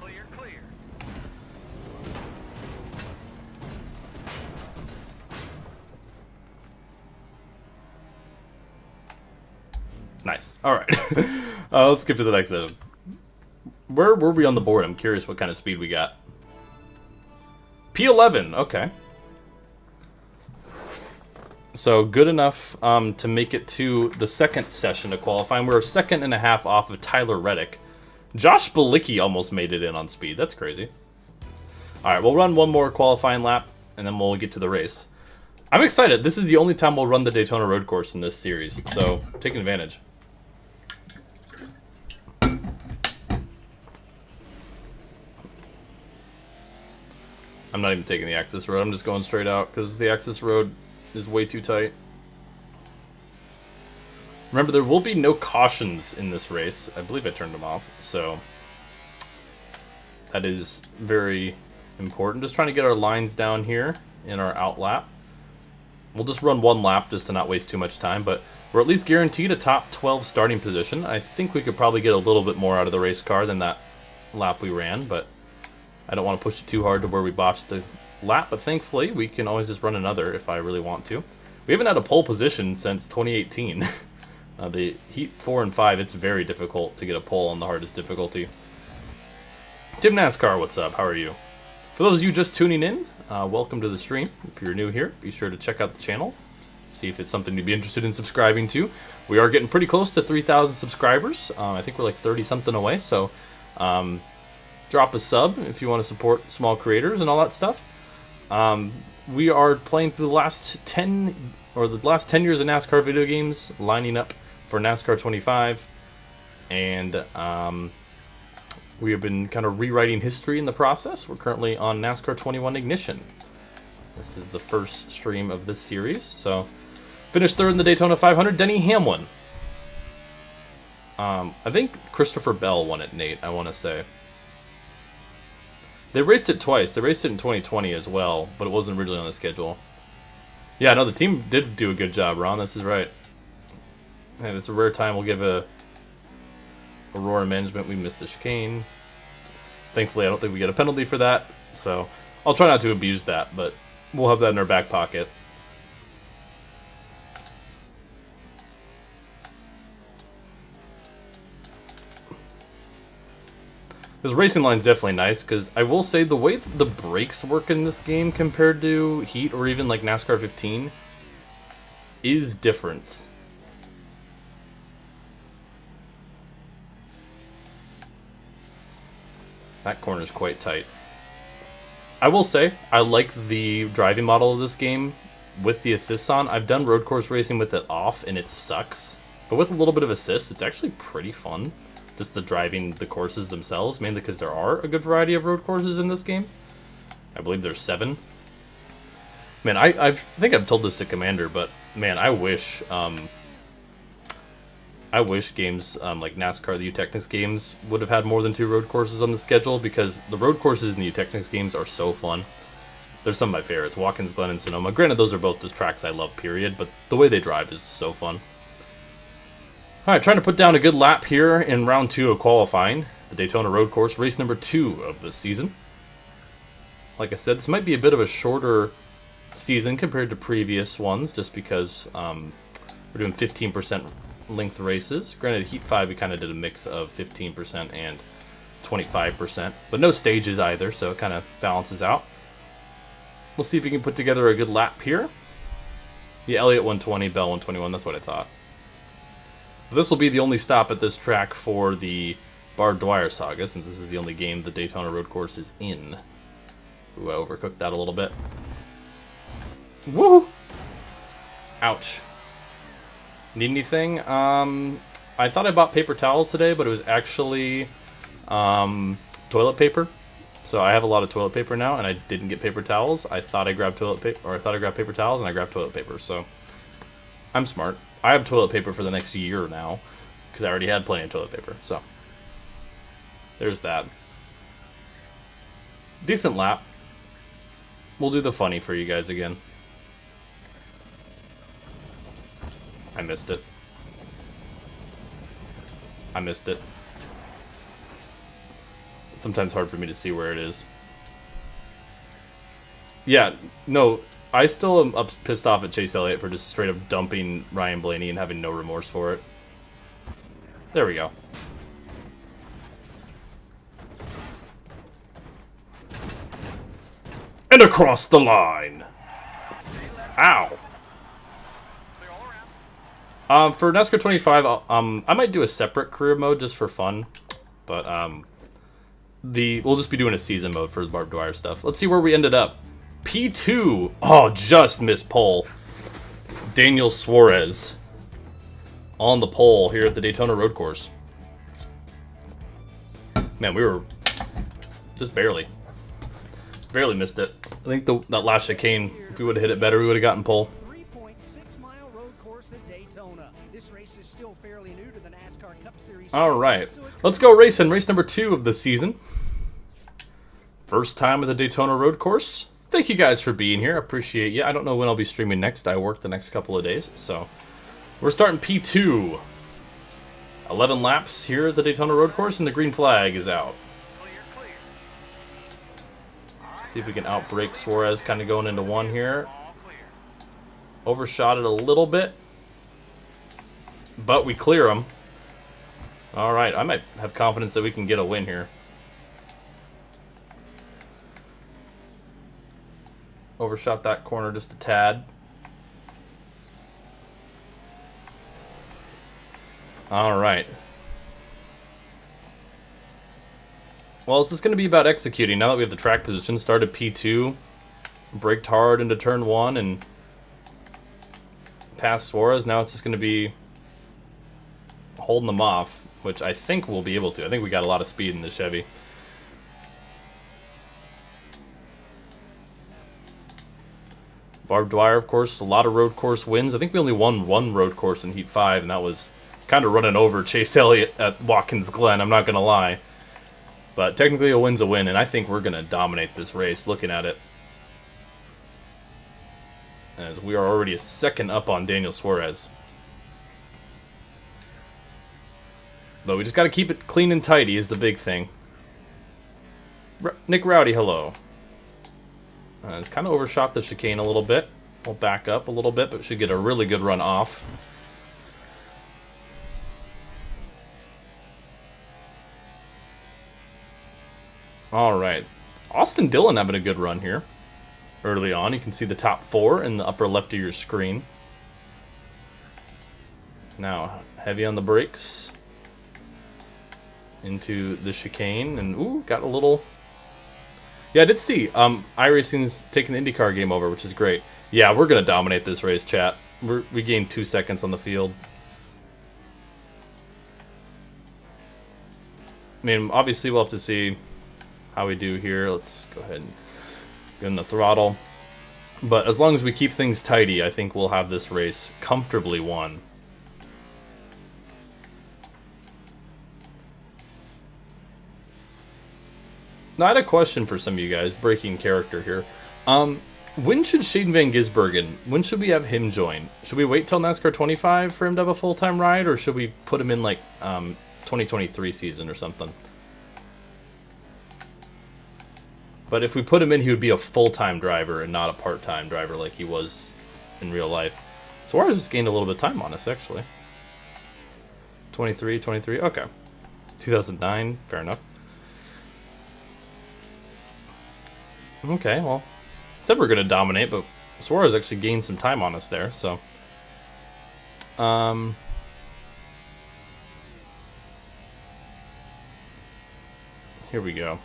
Clear, clear. Nice. Alright. Let's skip to the next zone. Where were we on the board? I'm curious what kind of speed we got. P11. Okay. So good enough to make it to the second session of qualifying. We're a second and a half off of Tyler Reddick. Josh Balicki almost made it in on speed. That's crazy. Alright, we'll run one more qualifying lap, and then we'll get to the race. I'm excited. This is the only time we'll run the Daytona road course in this series, so taking advantage. I'm not even taking the access road. I'm just going straight out because the access road is way too tight. Remember, there will be no cautions in this race. I believe I turned them off, so that is very important. Just trying to get our lines down here in our out lap. We'll just run one lap just to not waste too much time, but we're at least guaranteed a top 12 starting position. I think we could probably get a little bit more out of the race car than that lap we ran, but I don't want to push it too hard to where we botched the lap, but thankfully we can always just run another if I really want to. We haven't had a pole position since 2018. The Heat 4 and 5, it's very difficult to get a pole on the hardest difficulty. Tim NASCAR, what's up? How are you? For those of you just tuning in, welcome to the stream. If you're new here, be sure to check out the channel. See if it's something you'd be interested in subscribing to. We are getting pretty close to 3,000 subscribers. I think we're like 30-something away, so drop a sub if you want to support small creators and all that stuff. We are playing through the last 10 years of NASCAR video games, lining up for NASCAR 25, and we have been kind of rewriting history in the process. We're currently on NASCAR 21 Ignition. This is the first stream of this series, so finished third in the Daytona 500. Denny Hamlin. I think Christopher Bell won it, Nate, I want to say. They raced it twice. They raced it in 2020 as well, but it wasn't originally on the schedule. Yeah, no, the team did do a good job, Ron. This is right. And it's a rare time we'll give a Aurora management. We missed the chicane. Thankfully, I don't think we get a penalty for that, so I'll try not to abuse that, but we'll have that in our back pocket. This racing line's definitely nice, because I will say the way the brakes work in this game compared to Heat or even like NASCAR 15 is different. That corner's quite tight. I will say, I like the driving model of this game with the assists on. I've done road course racing with it off, and it sucks. But with a little bit of assist, it's actually pretty fun. Just the driving the courses themselves, mainly because there are a good variety of road courses in this game. I believe there's 7. Man, I think I've told this to Commander, but man, I wish games like NASCAR, the U-Technics games, would have had more than 2 road courses on the schedule, because the road courses in the U-Technics games are so fun. They're some of my favorites, Watkins Glen and Sonoma. Granted, those are both just tracks I love, period, but the way they drive is so fun. Alright, trying to put down a good lap here in round 2 of qualifying. The Daytona Road Course, race number 2 of this season. Like I said, this might be a bit of a shorter season compared to previous ones, just because we're doing 15% length races. Granted, Heat 5 we kind of did a mix of 15% and 25%, but no stages either, so it kind of balances out. We'll see if we can put together a good lap here. Yeah, Elliott 120, Bell 121, that's what I thought. This will be the only stop at this track for the Barb Dwyer saga, since this is the only game the Daytona Road Course is in. Ooh, I overcooked that a little bit. Woo! Ouch. Need anything? I thought I bought paper towels today, but it was actually toilet paper. So I have a lot of toilet paper now, and I didn't get paper towels. I thought I grabbed toilet paper, or I thought I grabbed paper towels, and I grabbed toilet paper. So I'm smart. I have toilet paper for the next year now, because I already had plenty of toilet paper. So there's that. Decent lap. We'll do the funny for you guys again. I missed it. I missed it. It's sometimes hard for me to see where it is. Yeah, no, I still am pissed off at Chase Elliott for just straight up dumping Ryan Blaney and having no remorse for it. There we go. And across the line. Ow. For NASCAR 25, I might do a separate career mode just for fun, but we'll just be doing a season mode for the Barb Dwyer stuff. Let's see where we ended up. P2. Oh, just missed pole. Daniel Suarez on the pole here at the Daytona Road Course. Man, we were just barely missed it. I think that last chicane, if we would have hit it better, we would have gotten pole. 3.6-mile road course at Daytona. This race is still fairly new to the NASCAR Cup Series. All right, let's go racing. Race number 2 of the season. First time at the Daytona Road Course. Thank you guys for being here. I appreciate you. I don't know when I'll be streaming next. I work the next couple of days, so we're starting P2. 11 laps here at the Daytona Road Course, and the green flag is out. See if we can outbrake Suarez, kind of going into 1 here. Overshot it a little bit, but we clear him. All right, I might have confidence that we can get a win here. Overshot that corner just a tad. All right. Well, this is going to be about executing. Now that we have the track position, started P2, braked hard into turn 1, and passed Suarez. Now it's just going to be holding them off, which I think we'll be able to. I think we got a lot of speed in the Chevy. Barb Dwyer, of course, a lot of road course wins. I think we only won 1 road course in Heat 5, and that was kind of running over Chase Elliott at Watkins Glen, I'm not going to lie. But technically a win's a win, and I think we're going to dominate this race looking at it. As we are already a second up on Daniel Suarez. But we just got to keep it clean and tidy is the big thing. Nick Rowdy, hello. It's kind of overshot the chicane a little bit. We'll back up a little bit, but should get a really good run off. Alright. Austin Dillon having a good run here. Early on, you can see the top 4 in the upper left of your screen. Now, heavy on the brakes. Into the chicane, and ooh, got a little... Yeah, I did see iRacing's taking the IndyCar game over, which is great. Yeah, we're going to dominate this race, chat. We gained 2 seconds on the field. I mean, obviously we'll have to see how we do here. Let's go ahead and get in the throttle. But as long as we keep things tidy, I think we'll have this race comfortably won. Now, I had a question for some of you guys, breaking character here. When should Shane Van Gisbergen, when should we have him join? Should we wait till NASCAR 25 for him to have a full-time ride, or should we put him in, like, 2023 season or something? But if we put him in, he would be a full-time driver and not a part-time driver like he was in real life. Suarez just gained a little bit of time on us, actually. 23, okay. 2009, fair enough. Okay, well, said we're going to dominate, but Suarez actually gained some time on us there, so. Here we go.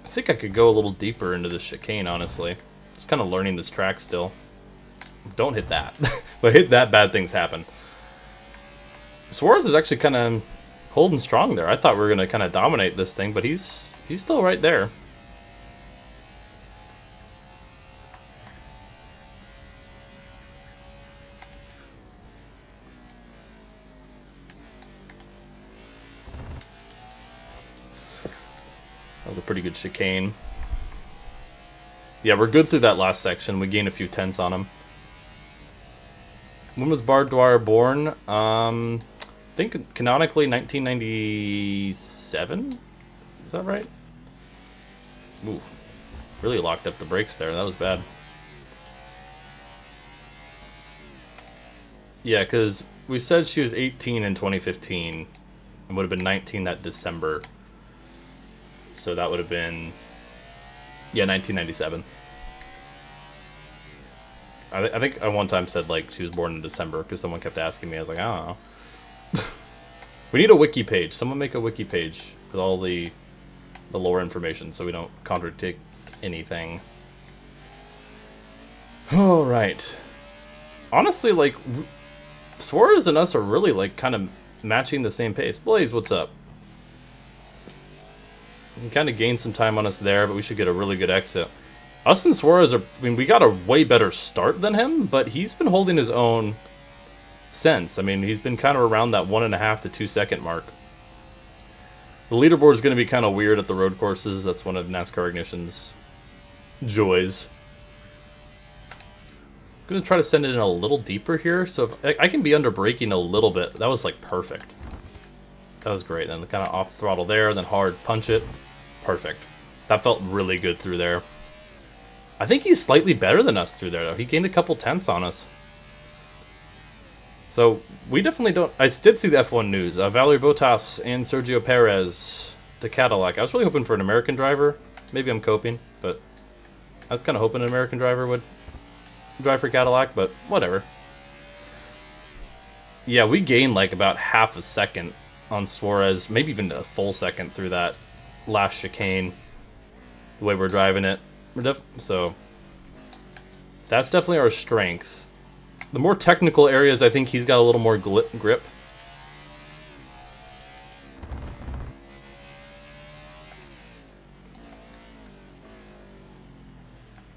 I think I could go a little deeper into this chicane, honestly. Just kind of learning this track still. Don't hit that. But hit that, bad things happen. Suarez is actually kind of holding strong there. I thought we were going to kind of dominate this thing, but he's still right there. That was a pretty good chicane. Yeah, we're good through that last section. We gained a few tenths on him. When was Barb Dwyer born? I think canonically 1997? Is that right? Ooh, really locked up the brakes there. That was bad. Yeah, because we said she was 18 in 2015 and would have been 19 that December. So that would have been, yeah, 1997. I think I one time said, like, she was born in December because someone kept asking me. I was like, I don't know. We need a wiki page. Someone make a wiki page with all the lore information so we don't contradict anything. All right. Honestly, like, Suarez and us are really, like, kind of matching the same pace. Blaze, what's up? He kind of gained some time on us there, but we should get a really good exit. Us and Suarez are, I mean, we got a way better start than him, but he's been holding his own since. I mean, he's been kind of around that 1.5 to 2 second mark. The leaderboard is going to be kind of weird at the road courses. That's one of NASCAR Ignition's joys. I'm going to try to send it in a little deeper here. So if I can be under braking a little bit. That was like perfect. That was great. Then kind of off throttle there, then hard punch it. Perfect. That felt really good through there. I think he's slightly better than us through there, though. He gained a couple tenths on us. So, we definitely don't... I did see the F1 news. Valerie Bottas and Sergio Perez to Cadillac. I was really hoping for an American driver. Maybe I'm coping, but I was kind of hoping an American driver would drive for Cadillac, but whatever. Yeah, we gained like about half a second on Suarez. Maybe even a full second through that last chicane. The way we're driving it. So, that's definitely our strength. The more technical areas, I think he's got a little more grip.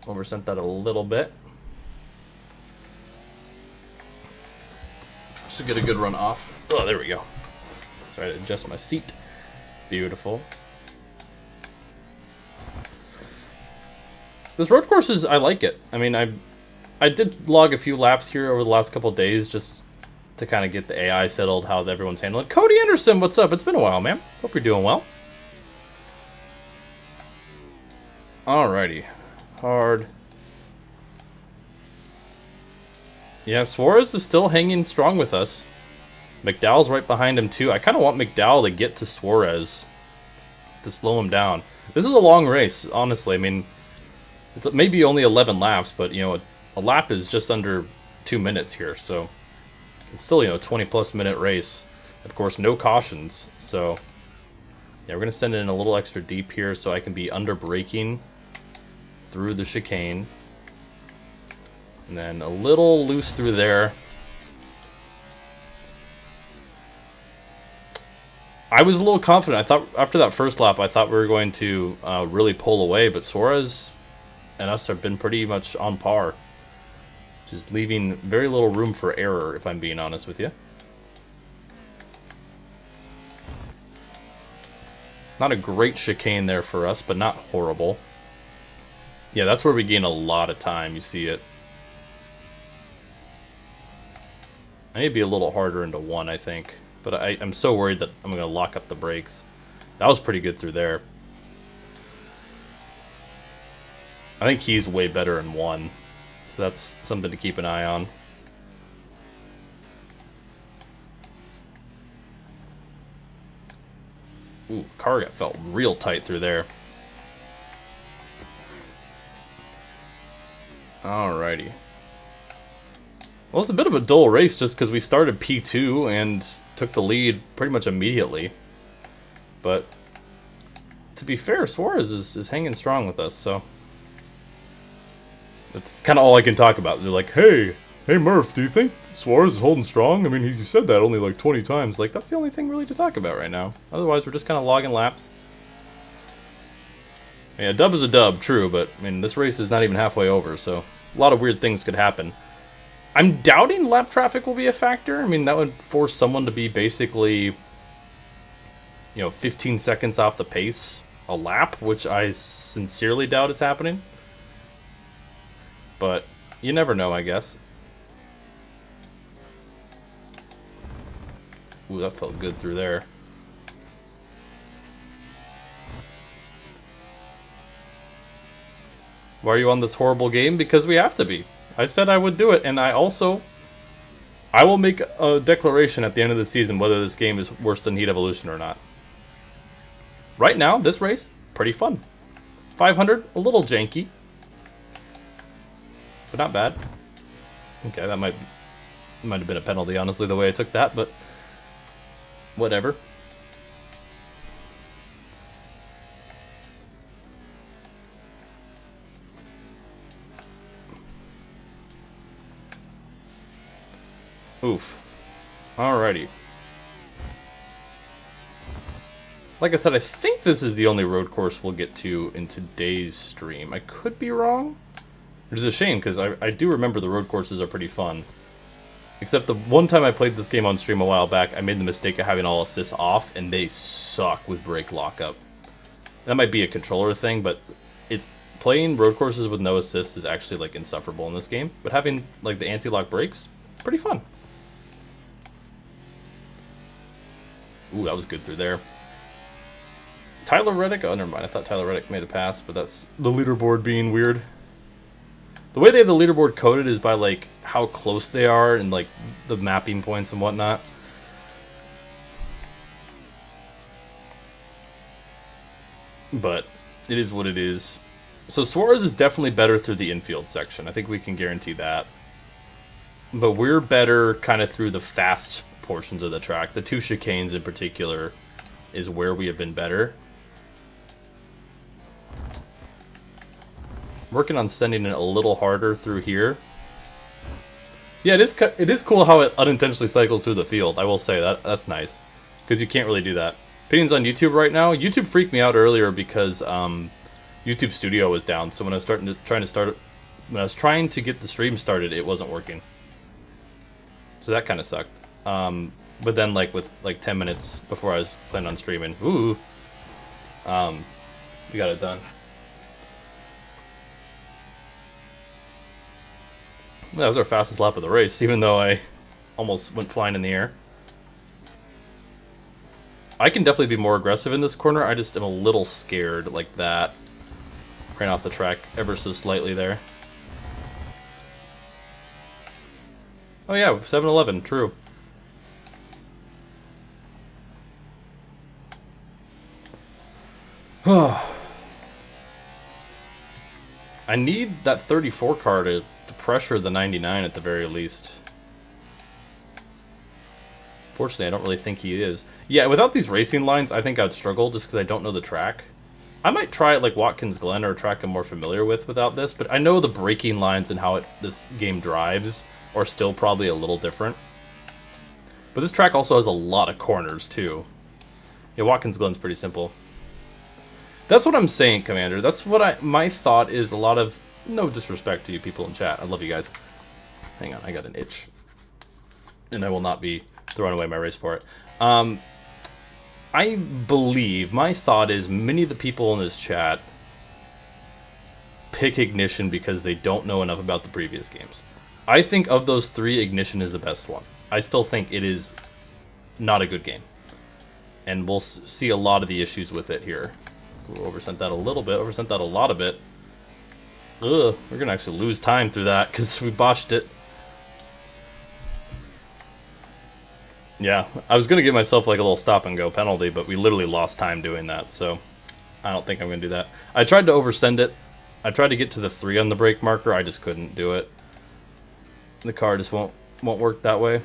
Oversent that a little bit. to get a good run off. Oh, there we go. Sorry to adjust my seat. Beautiful. This road course is, I like it. I mean, I did log a few laps here over the last couple of days just to kind of get the AI settled, how everyone's handling it. Cody Anderson, what's up? It's been a while, man. Hope you're doing well. Alrighty. Hard. Yeah, Suarez is still hanging strong with us. McDowell's right behind him, too. I kind of want McDowell to get to Suarez to slow him down. This is a long race, honestly. I mean, it's maybe only 11 laps, but, you know, a lap is just under 2 minutes here, so it's still, you know, a 20-plus minute race. Of course, no cautions, so yeah, we're going to send in a little extra deep here so I can be under braking through the chicane. And then a little loose through there. I was a little confident. I thought after that first lap, I thought we were going to really pull away, but Suarez and us have been pretty much on par. Just leaving very little room for error, if I'm being honest with you. Not a great chicane there for us, but not horrible. Yeah, that's where we gain a lot of time. You see it. I need to be a little harder into one, I think. But I'm so worried that I'm going to lock up the brakes. That was pretty good through there. I think he's way better in one. So that's something to keep an eye on. Ooh, car felt real tight through there. Alrighty. Well, it's a bit of a dull race just because we started P2 and took the lead pretty much immediately. But to be fair, Suarez is hanging strong with us, so that's kind of all I can talk about. They're like, hey Murph, do you think Suarez is holding strong? I mean, you said that only like 20 times. Like, that's the only thing really to talk about right now. Otherwise, we're just kind of logging laps. Yeah, a dub is a dub, true, but I mean, this race is not even halfway over, so a lot of weird things could happen. I'm doubting lap traffic will be a factor. I mean, that would force someone to be basically, you know, 15 seconds off the pace a lap, which I sincerely doubt is happening. But you never know, I guess. Ooh, that felt good through there. Why are you on this horrible game? Because we have to be. I said I would do it, and I will make a declaration at the end of the season whether this game is worse than Heat Evolution or not. Right now, this race, pretty fun. 500, a little janky, but not bad. Okay, that might have been a penalty, honestly, the way I took that, but whatever. Oof. Alrighty. Like I said, I think this is the only road course we'll get to in today's stream. I could be wrong. Which is a shame, because I do remember the road courses are pretty fun. Except the one time I played this game on stream a while back, I made the mistake of having all assists off, and they suck with brake lockup. That might be a controller thing, but it's playing road courses with no assists is actually like insufferable in this game. But having like the anti-lock brakes, pretty fun. Ooh, that was good through there. Tyler Reddick? Oh, never mind. I thought Tyler Reddick made a pass, but that's the leaderboard being weird. The way they have the leaderboard coded is by, like, how close they are and, like, the mapping points and whatnot. But it is what it is. So Suarez is definitely better through the infield section. I think we can guarantee that. But we're better kind of through the fast portions of the track. The two chicanes in particular is where we have been better. Working on sending it a little harder through here. Yeah, it is cool how it unintentionally cycles through the field. I will say that's nice, because you can't really do that. Opinions on YouTube right now. YouTube freaked me out earlier because YouTube Studio was down. So when I was trying to get the stream started, it wasn't working. So that kind of sucked. But then, like, with, like, 10 minutes before I was planning on streaming, we got it done. That was our fastest lap of the race, even though I almost went flying in the air. I can definitely be more aggressive in this corner. I just am a little scared like that. Ran off the track ever so slightly there. Oh yeah, 7-Eleven, true. I need that 34 car to pressure the 99 at the very least. Fortunately, I don't really think he is. Yeah, without these racing lines, I think I'd struggle just because I don't know the track. I might try it like Watkins Glen or a track I'm more familiar with without this, but I know the braking lines and how this game drives are still probably a little different. But this track also has a lot of corners, too. Yeah, Watkins Glen's pretty simple. That's what I'm saying, Commander. That's what my thought is. A lot of... No disrespect to you people in chat. I love you guys. Hang on, I got an itch. And I will not be throwing away my race for it. I believe, my thought is, many of the people in this chat pick Ignition because they don't know enough about the previous games. I think of those three, Ignition is the best one. I still think it is not a good game. And we'll see a lot of the issues with it here. Ooh, oversent that a little bit, oversent that a lot of it. Ugh, we're going to actually lose time through that because we botched it. Yeah, I was going to give myself like a little stop and go penalty, but we literally lost time doing that, so I don't think I'm going to do that. I tried to oversend it. I tried to get to the 3 on the brake marker. I just couldn't do it. The car just won't work that way.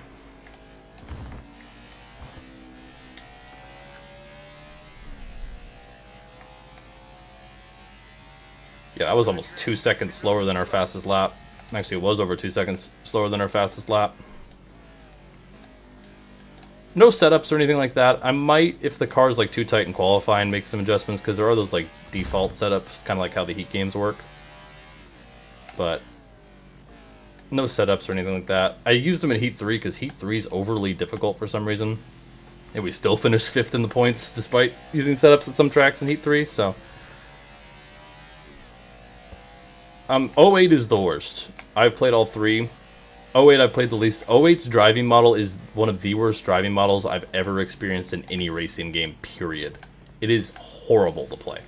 Yeah, that was almost 2 seconds slower than our fastest lap. Actually, it was over 2 seconds slower than our fastest lap. No setups or anything like that. I might, if the car's like too tight in qualifying, make some adjustments because there are those like default setups, kind of like how the heat games work. But no setups or anything like that. I used them in Heat 3 because Heat 3 is overly difficult for some reason. And we still finished 5th in the points despite using setups at some tracks in Heat 3, so... 08 is the worst. I've played all 3. 08 I played the least. 08's driving model is one of the worst driving models I've ever experienced in any racing game, period. It is horrible to play.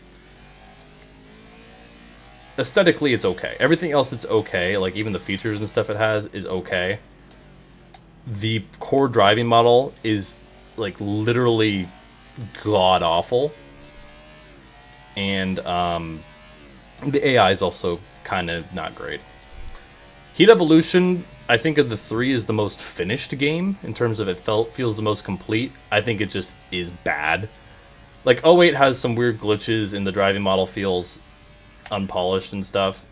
Aesthetically, it's okay. Everything else, it's okay. Like, even the features and stuff it has is okay. The core driving model is, like, literally god-awful. And, the AI is also kind of not great. Heat Evolution, I think of the 3 is the most finished game in terms of it feels the most complete. I think it just is bad. Like 08 has some weird glitches and the driving model feels unpolished and stuff.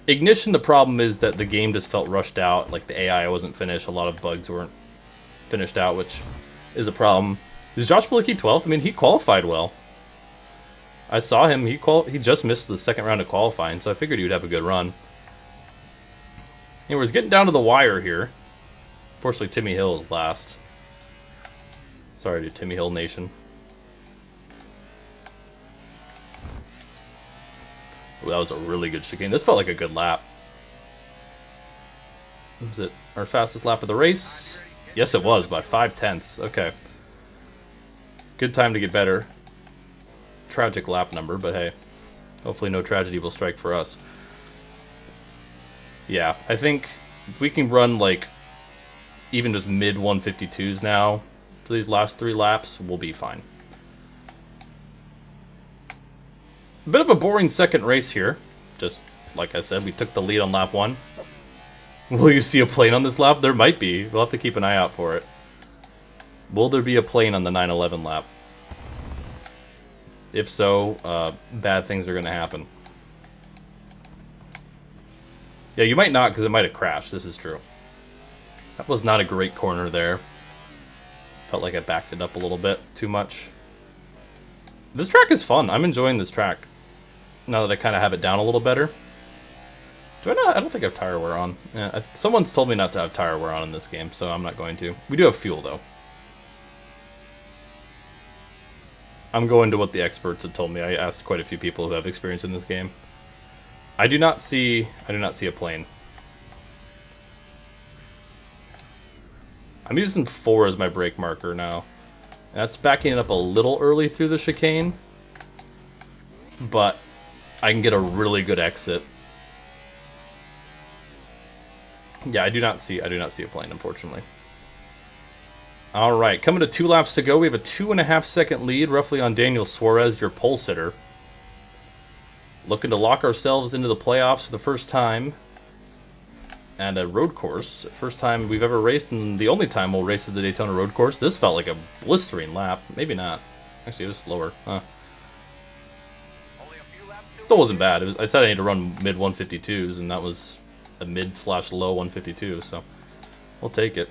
Ignition, the problem is that the game just felt rushed out. Like the AI wasn't finished. A lot of bugs weren't finished out, which is a problem. Is Josh Bilicki 12th? I mean, he qualified well. I saw him. He just missed the second round of qualifying, so I figured he would have a good run. Anyways, getting down to the wire here. Unfortunately, Timmy Hill is last. Sorry to Timmy Hill Nation. Ooh, that was a really good chicane. This felt like a good lap. Was it our fastest lap of the race? Yes, it was, by 5/10. Okay. Good time to get better. Tragic lap number, but hey. Hopefully no tragedy will strike for us. Yeah, I think if we can run, like, even just mid-152s now for these last 3 laps, we'll be fine. A bit of a boring second race here. Just, like I said, we took the lead on lap 1. Will you see a plane on this lap? There might be. We'll have to keep an eye out for it. Will there be a plane on the 9/11 lap? If so, bad things are going to happen. Yeah, you might not because it might have crashed. This is true. That was not a great corner there. Felt like I backed it up a little bit too much. This track is fun. I'm enjoying this track. Now that I kind of have it down a little better. Do I not? I don't think I have tire wear on. Yeah, someone's told me not to have tire wear on in this game, so I'm not going to. We do have fuel, though. I'm going to what the experts had told me. I asked quite a few people who have experience in this game. I do not see a plane. I'm using 4 as my brake marker now. That's backing it up a little early through the chicane, but I can get a really good exit. Yeah, I do not see a plane, unfortunately. All right, coming to 2 laps to go. We have a 2.5 second lead, roughly, on Daniel Suarez, your pole sitter. Looking to lock ourselves into the playoffs for the first time. And a road course. First time we've ever raced, and the only time we'll race at the Daytona road course. This felt like a blistering lap. Maybe not. Actually, it was slower. Huh. Still wasn't bad. I said I need to run mid 152s, and that was a mid/low 152, so we'll take it.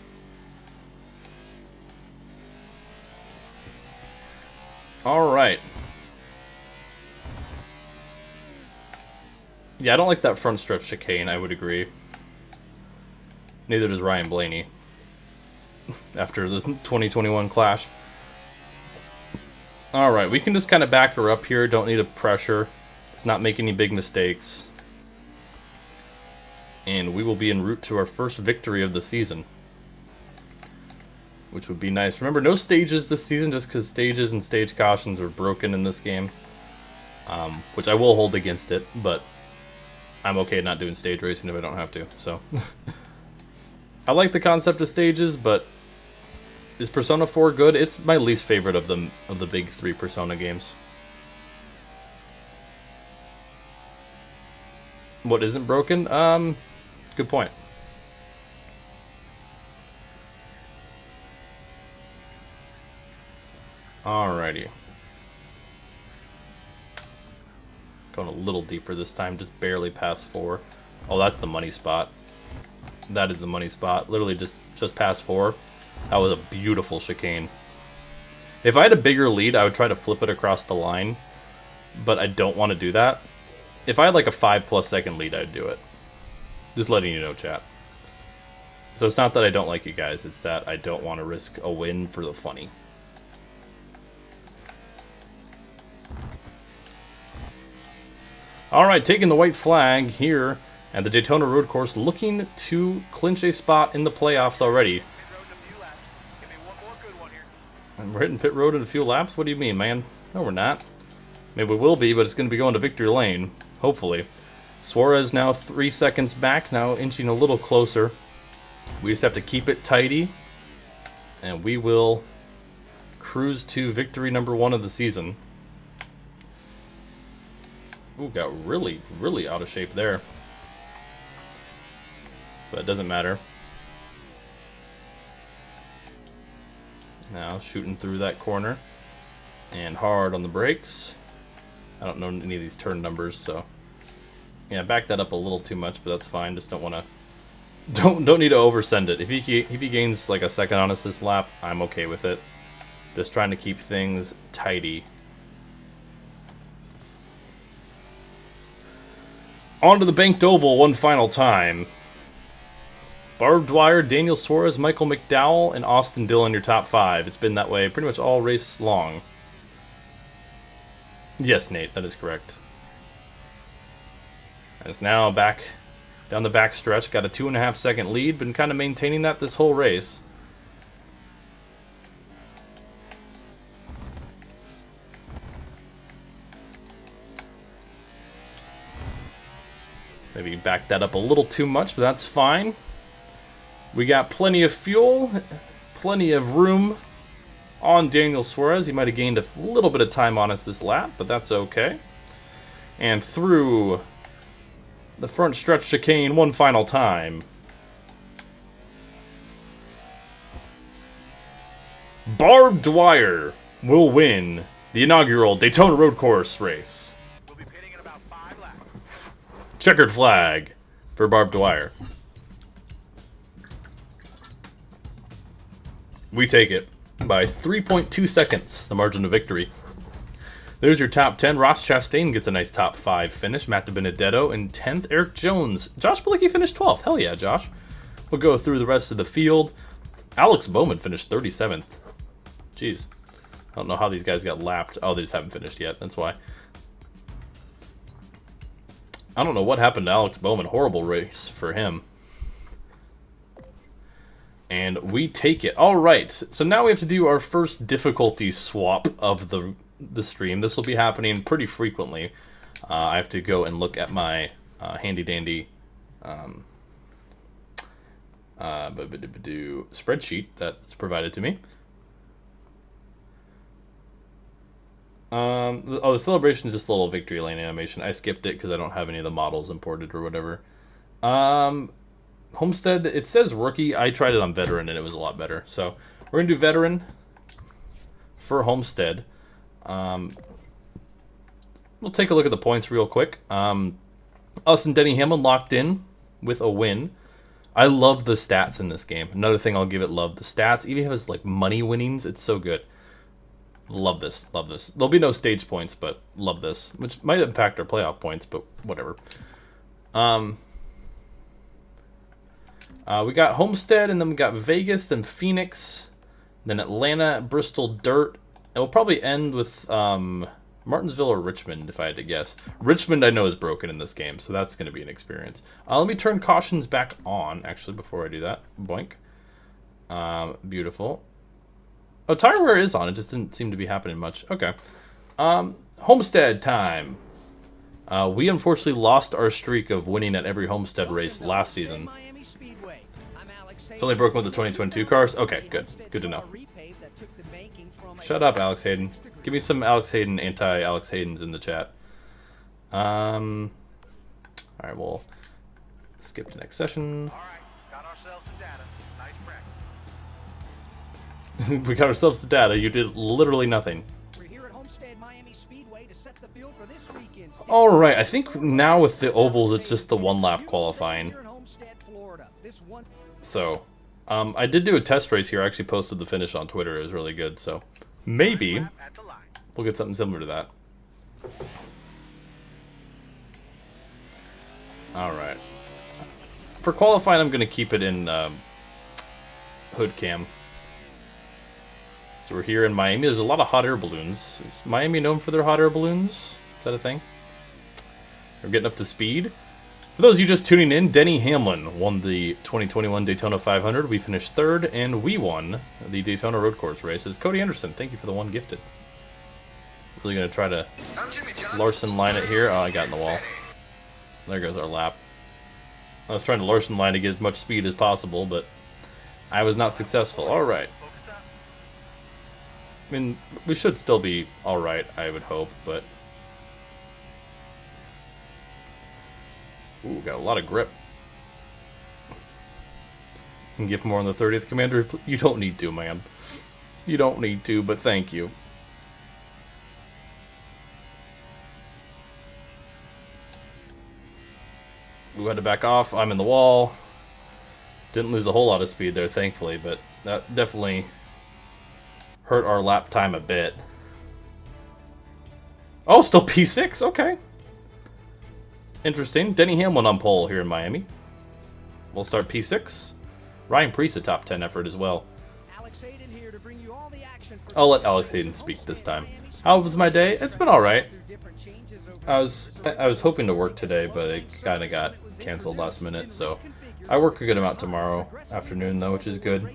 All right. Yeah, I don't like that front stretch chicane, I would agree. Neither does Ryan Blaney. After the 2021 clash. Alright, we can just kind of back her up here. Don't need a pressure. Let's not make any big mistakes. And we will be en route to our first victory of the season. Which would be nice. Remember, no stages this season, just because stages and stage cautions are broken in this game. Which I will hold against it, but I'm okay not doing stage racing if I don't have to, so. I like the concept of stages, but is Persona 4 good? It's my least favorite of the big 3 Persona games. What isn't broken? Good point. Alrighty. Going a little deeper this time, just barely past 4. Oh, that's the money spot. That is the money spot. Literally just past 4. That was a beautiful chicane. If I had a bigger lead, I would try to flip it across the line, but I don't want to do that. If I had like a 5+ second lead, I'd do it. Just letting you know, chat. So it's not that I don't like you guys, it's that I don't want to risk a win for the funny. Alright, taking the white flag here at the Daytona Road Course, looking to clinch a spot in the playoffs already. And we're hitting pit road in a few laps? What do you mean, man? No, we're not. Maybe we will be, but it's going to be going to victory lane. Hopefully. Suarez now 3 seconds back, now inching a little closer. We just have to keep it tidy, and we will cruise to victory number 1 of the season. Ooh, got really, really out of shape there. But it doesn't matter. Now shooting through that corner. And hard on the brakes. I don't know any of these turn numbers, so... Yeah, back that up a little too much, but that's fine. Just don't want to... Don't need to oversend it. If he gains like a second on us this lap, I'm okay with it. Just trying to keep things tidy. On to the banked oval one final time. Barb Dwyer, Daniel Suarez, Michael McDowell, and Austin Dillon, your top 5. It's been that way pretty much all race long. Yes, Nate, that is correct. It's now back down the back stretch. Got a 2.5 second lead. Been kind of maintaining that this whole race. Maybe back that up a little too much, but that's fine. We got plenty of fuel, plenty of room on Daniel Suarez. He might have gained a little bit of time on us this lap, but that's okay. And through the front stretch chicane one final time. Barb Dwyer will win the inaugural Daytona Road Course race. We'll be pitting in about 5 laps. Checkered flag for Barb Dwyer. We take it by 3.2 seconds, the margin of victory. There's your top 10. Ross Chastain gets a nice top 5 finish. Matt DiBenedetto in 10th. Eric Jones. Josh Bilicki finished 12th. Hell yeah, Josh. We'll go through the rest of the field. Alex Bowman finished 37th. Jeez. I don't know how these guys got lapped. Oh, they just haven't finished yet. That's why. I don't know what happened to Alex Bowman. Horrible race for him. And we take it. All right. So now we have to do our first difficulty swap of the stream. This will be happening pretty frequently. I have to go and look at my handy dandy spreadsheet that's provided to me. The celebration is just a little victory lane animation. I skipped it because I don't have any of the models imported or whatever. Homestead, it says rookie. I tried it on veteran and it was a lot better. So we're gonna do veteran for Homestead. We'll take a look at the points real quick. Us and Denny Hamlin locked in with a win. I love the stats in this game. Another thing I'll give it, love the stats. Even if it's like money winnings, it's so good. Love this, love this. There'll be no stage points, but love this, which might impact our playoff points, but whatever. We got Homestead, and then we got Vegas, then Phoenix, then Atlanta, Bristol, Dirt. And we'll probably end with Martinsville or Richmond, if I had to guess. Richmond, I know, is broken in this game, so that's going to be an experience. Let me turn cautions back on, actually, before I do that. Boink. Beautiful. Oh, tire wear is on. It just didn't seem to be happening much. Okay. Homestead time. We unfortunately lost our streak of winning at every Homestead race last season. It's only broken with the 2022 cars? Okay, good. Good to know. Shut up, Alex Hayden. Give me some Alex Hayden, anti-Alex Haydens in the chat. Alright, we'll skip to next session. We got ourselves the data. You did literally nothing. Alright, I think now with the ovals, it's just the one lap qualifying. So, I did do a test race here. I actually posted the finish on Twitter. It was really good, so maybe we'll get something similar to that. Alright. For qualifying, I'm going to keep it in hood cam. So we're here in Miami. There's a lot of hot air balloons. Is Miami known for their hot air balloons? Is that a thing? We're getting up to speed. For those of you just tuning in, Denny Hamlin won the 2021 Daytona 500. We finished third, and we won the Daytona Road Course races. Cody Anderson, thank you for the one gifted. Really going to try to Larson line it here. Oh, I got in the wall. There goes our lap. I was trying to Larson line to get as much speed as possible, but I was not successful. All right. I mean, we should still be all right, I would hope, but... Ooh, got a lot of grip. Can give more on the 30th, Commander? You don't need to, man. You don't need to, but thank you. We had to back off. I'm in the wall. Didn't lose a whole lot of speed there, thankfully, but that definitely hurt our lap time a bit. Oh, still P6? Okay. Interesting. Denny Hamlin on pole here in Miami. We'll start P6. Ryan Preece a top 10 effort as well. I'll let Alex Hayden speak this time. How was my day? It's been alright. I was hoping to work today, but it kind of got canceled last minute, so I work a good amount tomorrow afternoon, though, which is good.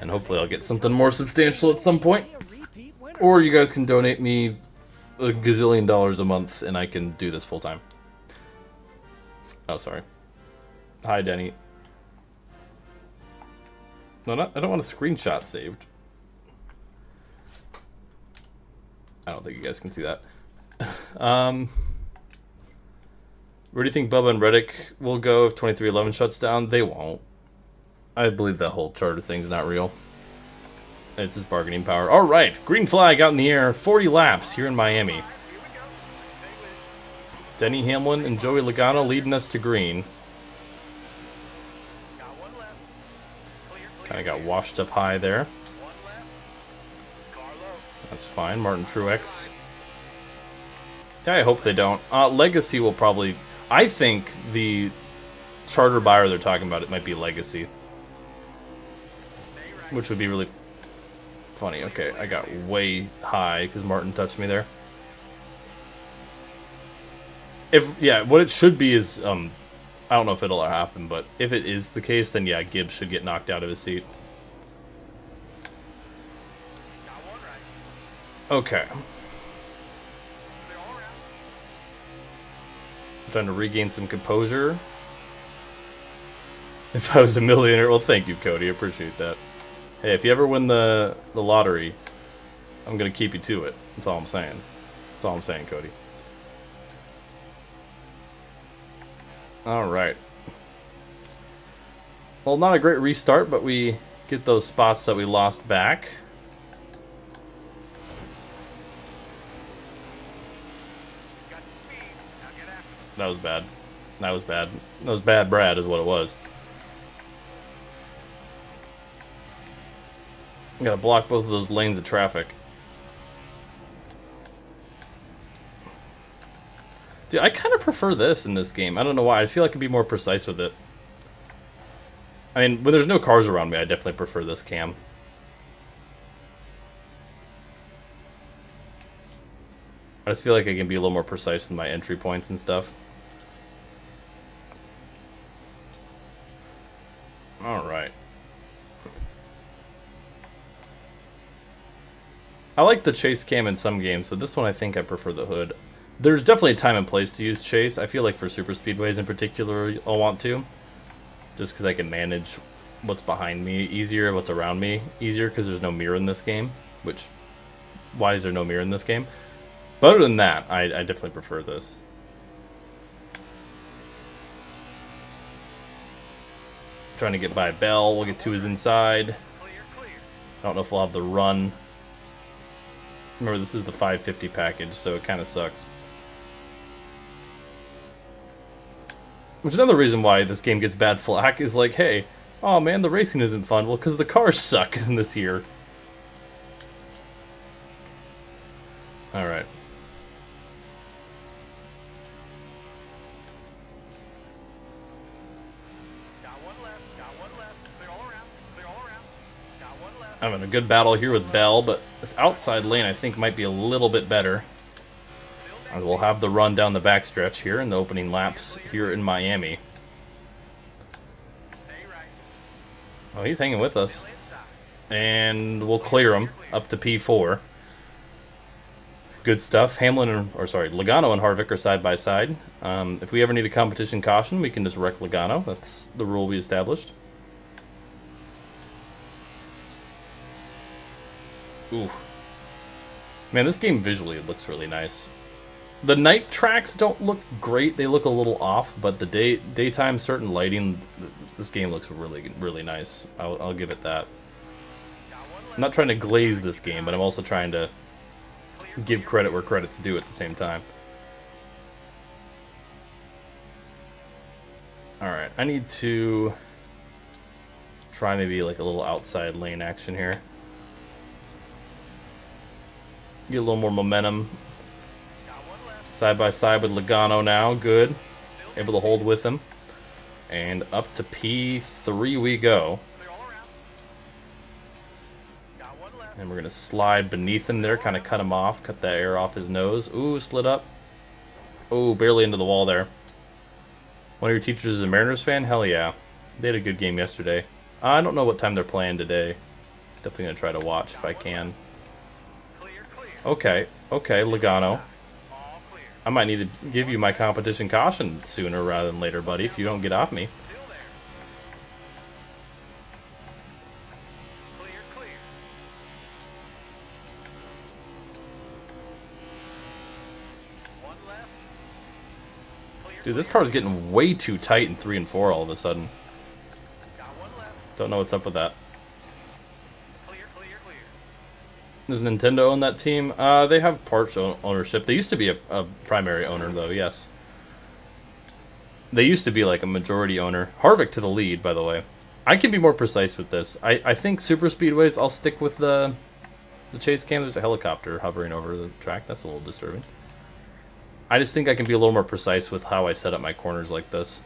And hopefully I'll get something more substantial at some point. Or you guys can donate me a gazillion dollars a month and I can do this full time. Oh, sorry. Hi, Denny. No, I don't want a screenshot saved. I don't think you guys can see that. Where do you think Bubba and Reddick will go if 2311 shuts down? They won't. I believe that whole charter thing's not real. It's his bargaining power. Alright, green flag out in the air. 40 laps here in Miami. Denny Hamlin and Joey Logano leading us to green. Kind of got washed up high there. That's fine. Martin Truex. Yeah, I hope they don't. Legacy will probably... I think the charter buyer they're talking about, it might be Legacy. Which would be really funny. Okay, I got way high because Martin touched me there. Yeah, what it should be is... I don't know if it'll happen, but if it is the case, then yeah, Gibbs should get knocked out of his seat. Okay. I'm trying to regain some composure. If I was a millionaire, well, thank you, Cody. I appreciate that. Hey, if you ever win the lottery, I'm gonna keep you to it. That's all I'm saying. That's all I'm saying, Cody. All right. Well, not a great restart, but we get those spots that we lost back. That was bad. That was bad. That was bad Brad is what it was. Gotta block both of those lanes of traffic. Dude, I kind of prefer this in this game. I don't know why. I feel like I can be more precise with it. I mean, when there's no cars around me, I definitely prefer this cam. I just feel like I can be a little more precise with my entry points and stuff. Alright. I like the chase cam in some games, but this one I think I prefer the hood. There's definitely a time and place to use chase. I feel like for super speedways in particular, I'll want to. Just because I can manage what's behind me easier, what's around me easier, because there's no mirror in this game. Which, why is there no mirror in this game? But other than that, I definitely prefer this. Trying to get by Bell. We'll get to his inside. I don't know if we'll have the run. Remember, this is the 550 package, so it kind of sucks. Which is another reason why this game gets bad flack is like, hey, oh man, the racing isn't fun. Well, because the cars suck in this year. Alright. I'm in a good battle here with Bell, but this outside lane I think might be a little bit better. As we'll have the run down the backstretch here in the opening laps here in Miami. Oh, he's hanging with us. And we'll clear him up to P4. Good stuff. Logano and Harvick are side by side. If we ever need a competition caution, we can just wreck Logano. That's the rule we established. Ooh. Man, this game visually looks really nice. The night tracks don't look great. They look a little off, but the daytime certain lighting, this game looks really, really nice. I'll give it that. I'm not trying to glaze this game, but I'm also trying to give credit where credit's due at the same time. Alright, I need to try maybe like a little outside lane action here. Get a little more momentum. Side by side with Logano now. Good. Able to hold with him. And up to P3 we go. And we're going to slide beneath him there. Kind of cut him off. Cut that air off his nose. Ooh, slid up. Ooh, barely into the wall there. One of your teachers is a Mariners fan? Hell yeah. They had a good game yesterday. I don't know what time they're playing today. Definitely going to try to watch if I can. Okay, Logano. I might need to give you my competition caution sooner rather than later, buddy, if you don't get off me. Dude, this car's getting way too tight in 3 and 4 all of a sudden. Don't know what's up with that. Does Nintendo own that team? They have partial ownership. They used to be a primary owner, though, yes. They used to be like a majority owner. Harvick to the lead, by the way. I can be more precise with this. I think super speedways, I'll stick with the the chase cam. There's a helicopter hovering over the track. That's a little disturbing. I just think I can be a little more precise with how I set up my corners like this.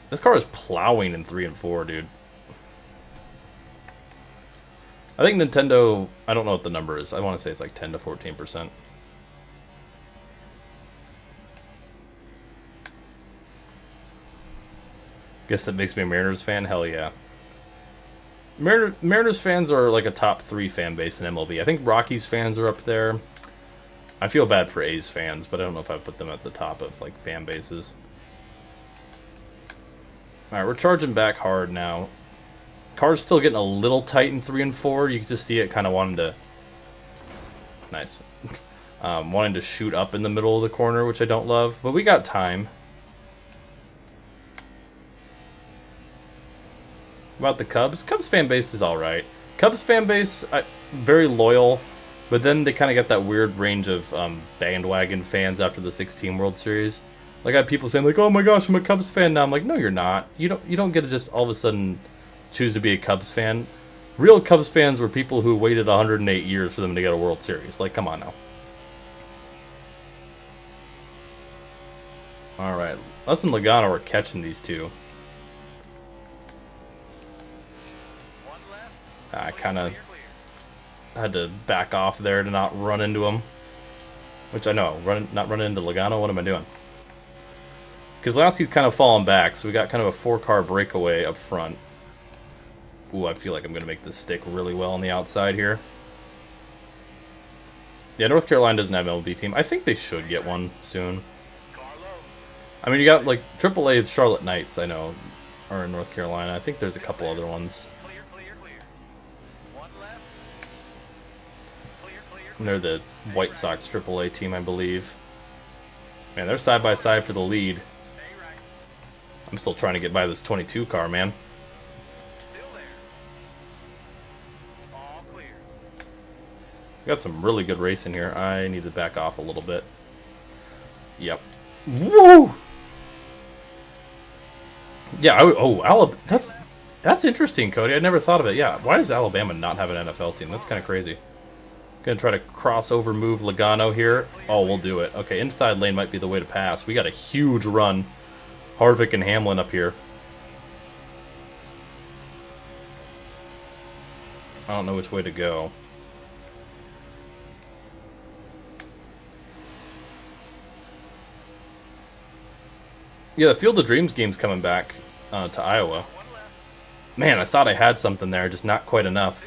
This car is plowing in 3 and 4, dude. I think Nintendo, I don't know what the number is. I want to say it's like 10 to 14%. Guess that makes me a Mariners fan? Hell yeah. Mariners fans are like a top 3 fan base in MLB. I think Rockies fans are up there. I feel bad for A's fans, but I don't know if I put them at the top of like fan bases. Alright, we're charging back hard now. Car's still getting a little tight in 3 and 4. You can just see it kind of wanting to... Nice. Wanting to shoot up in the middle of the corner, which I don't love. But we got time. About the Cubs? Cubs fan base is alright. Cubs fan base, very loyal. But then they kind of got that weird range of bandwagon fans after the 16 World Series. Like I had people saying like, "Oh my gosh, I'm a Cubs fan now." I'm like, "No, you're not. You don't get to just all of a sudden choose to be a Cubs fan. Real Cubs fans were people who waited 108 years for them to get a World Series. Like, come on now." All right, us and Logano are catching these two. I kind of had to back off there to not run into him. Which I know, not running into Logano. What am I doing? Keselowski's kind of falling back, so we got kind of a 4-car breakaway up front. Ooh, I feel like I'm going to make this stick really well on the outside here. Yeah, North Carolina doesn't have an MLB team. I think they should get one soon. I mean, you got like AAA Charlotte Knights, I know, are in North Carolina. I think there's a couple other ones. And they're the White Sox AAA team, I believe. Man, they're side by side for the lead. I'm still trying to get by this 22 car, man. Got some really good racing here. I need to back off a little bit. Yep. Woo! Yeah, Alabama. That's interesting, Cody. I never thought of it. Yeah, why does Alabama not have an NFL team? That's kind of crazy. Gonna try to crossover move Logano here. Oh, we'll do it. Okay, inside lane might be the way to pass. We got a huge run. Harvick and Hamlin up here. I don't know which way to go. Yeah, the Field of Dreams game's coming back to Iowa. Man, I thought I had something there, just not quite enough.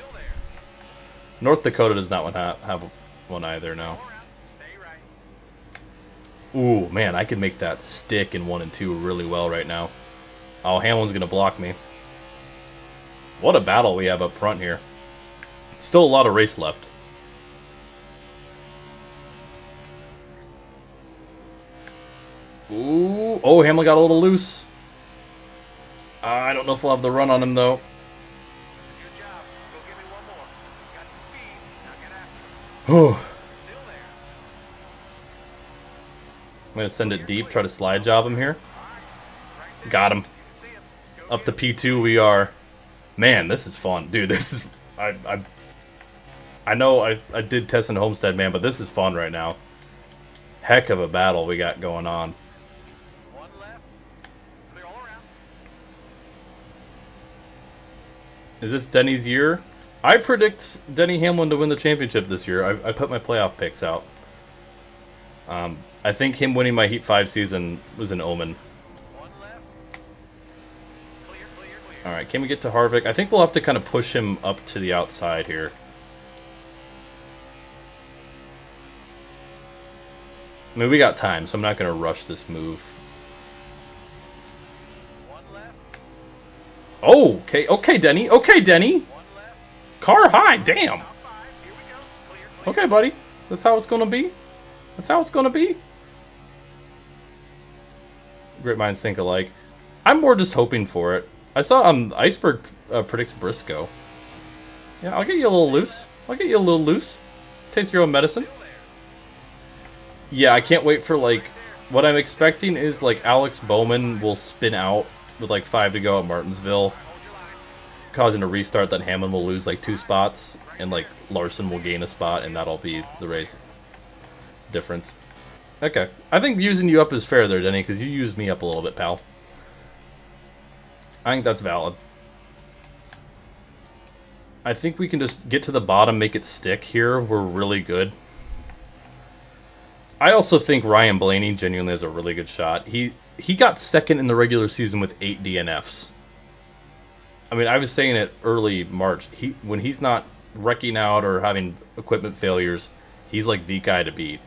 North Dakota does not have one either, no. Ooh, man, I can make that stick in 1 and 2 really well right now. Oh, Hamlin's going to block me. What a battle we have up front here. Still a lot of race left. Ooh, oh, Hamlin got a little loose. I don't know if we'll have the run on him, though. I'm going to send it deep, try to slide job him here. Got him. Up to P2 we are. Man, this is fun. Dude, this is... I know I did test in Homestead, man, but this is fun right now. Heck of a battle we got going on. Is this Denny's year? I predict Denny Hamlin to win the championship this year. I put my playoff picks out. I think him winning my Heat 5 season was an omen. Alright, can we get to Harvick? I think we'll have to kind of push him up to the outside here. I mean, we got time, so I'm not going to rush this move. Oh, okay, okay, Denny. Okay, Denny. Car high, damn. Okay, buddy. That's how it's going to be. That's how it's going to be. Great minds think alike. I'm more just hoping for it. I saw Iceberg predicts Briscoe. Yeah, I'll get you a little loose. I'll get you a little loose. Taste your own medicine. Yeah, I can't wait for, like, what I'm expecting is, like, Alex Bowman will spin out with, like, 5 to go at Martinsville. causing a restart that Hamlin will lose like 2 spots, and like Larson will gain a spot, and that'll be the race difference. Okay, I think using you up is fair there, Denny, because you used me up a little bit, pal. I think that's valid. I think we can just get to the bottom, make it stick here. We're really good. I also think Ryan Blaney genuinely has a really good shot. He got second in the regular season with 8 DNFs. I mean, I was saying it early March. When he's not wrecking out or having equipment failures, he's like the guy to beat.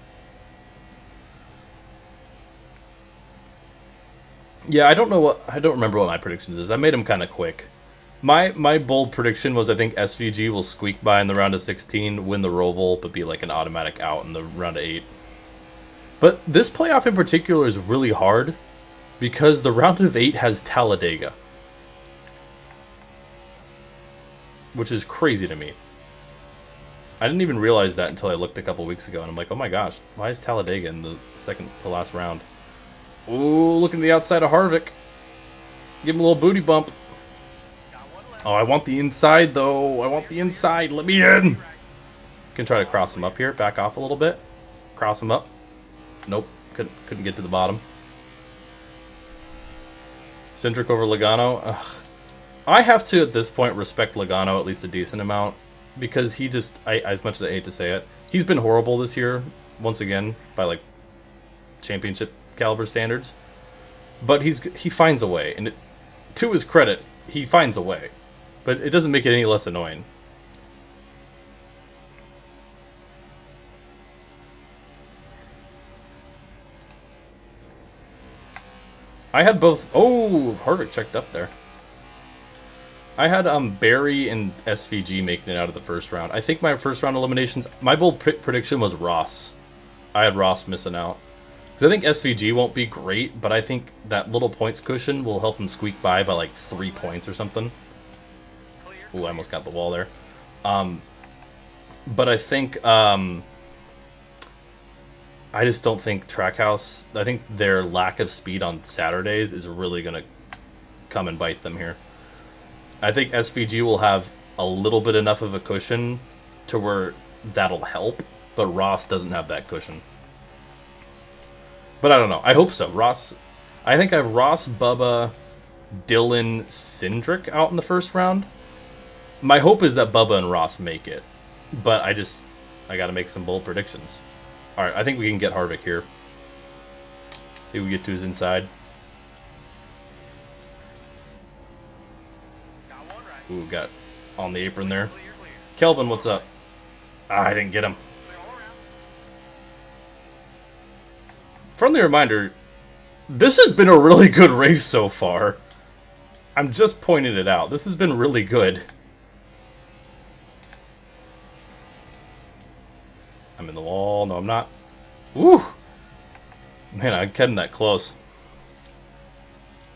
Yeah, I don't remember what my predictions is. I made them kind of quick. My bold prediction was I think SVG will squeak by in the round of 16, win the Roval, but be like an automatic out in the round of 8. But this playoff in particular is really hard because the round of 8 has Talladega, which is crazy to me. I didn't even realize that until I looked a couple weeks ago, and I'm like, oh my gosh, why is Talladega in the second to last round? Ooh, looking to the outside of Harvick. Give him a little booty bump. Oh, I want the inside, though. I want the inside. Let me in. Can try to cross him up here. Back off a little bit. Cross him up. Nope. Couldn't get to the bottom. Cindric over Logano. Ugh. I have to, at this point, respect Logano at least a decent amount. Because he just, as much as I hate to say it, he's been horrible this year. Once again, by like championship caliber standards. But he finds a way. And to his credit, he finds a way. But it doesn't make it any less annoying. I had both. Oh, Harvick checked up there. I had Barry and SVG making it out of the first round. I think my first round eliminations, my bold prediction was Ross. I had Ross missing out. Because I think SVG won't be great, but I think that little points cushion will help him squeak by like 3 points or something. Ooh, I almost got the wall there. But I think I just don't think Trackhouse, I think their lack of speed on Saturdays is really going to come and bite them here. I think SVG will have a little bit enough of a cushion to where that'll help, but Ross doesn't have that cushion. But I don't know. I hope so. Ross, I think I have Ross, Bubba, Dylan, Cindric out in the first round. My hope is that Bubba and Ross make it, but I got to make some bold predictions. All right, I think we can get Harvick here. See if we get to his inside. Ooh, got on the apron there. Kelvin, what's up? I didn't get him. Friendly reminder, this has been a really good race so far. I'm just pointing it out. This has been really good. I'm in the wall. No, I'm not. Woo! Man, I'm getting that close.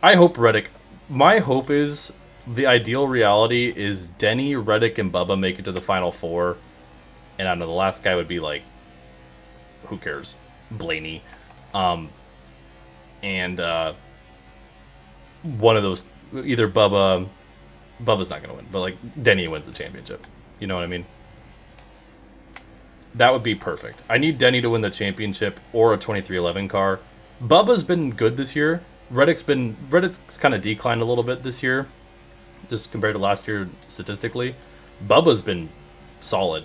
I hope Reddick... My hope is... The ideal reality is Denny, Reddick, and Bubba make it to the Final Four. And I don't know, the last guy would be like... Who cares? Blaney. One of those... Either Bubba... Bubba's not going to win, but like Denny wins the championship. You know what I mean? That would be perfect. I need Denny to win the championship or a 2311 car. Bubba's been good this year. Reddick's kind of declined a little bit this year, just compared to last year statistically. Bubba's been solid.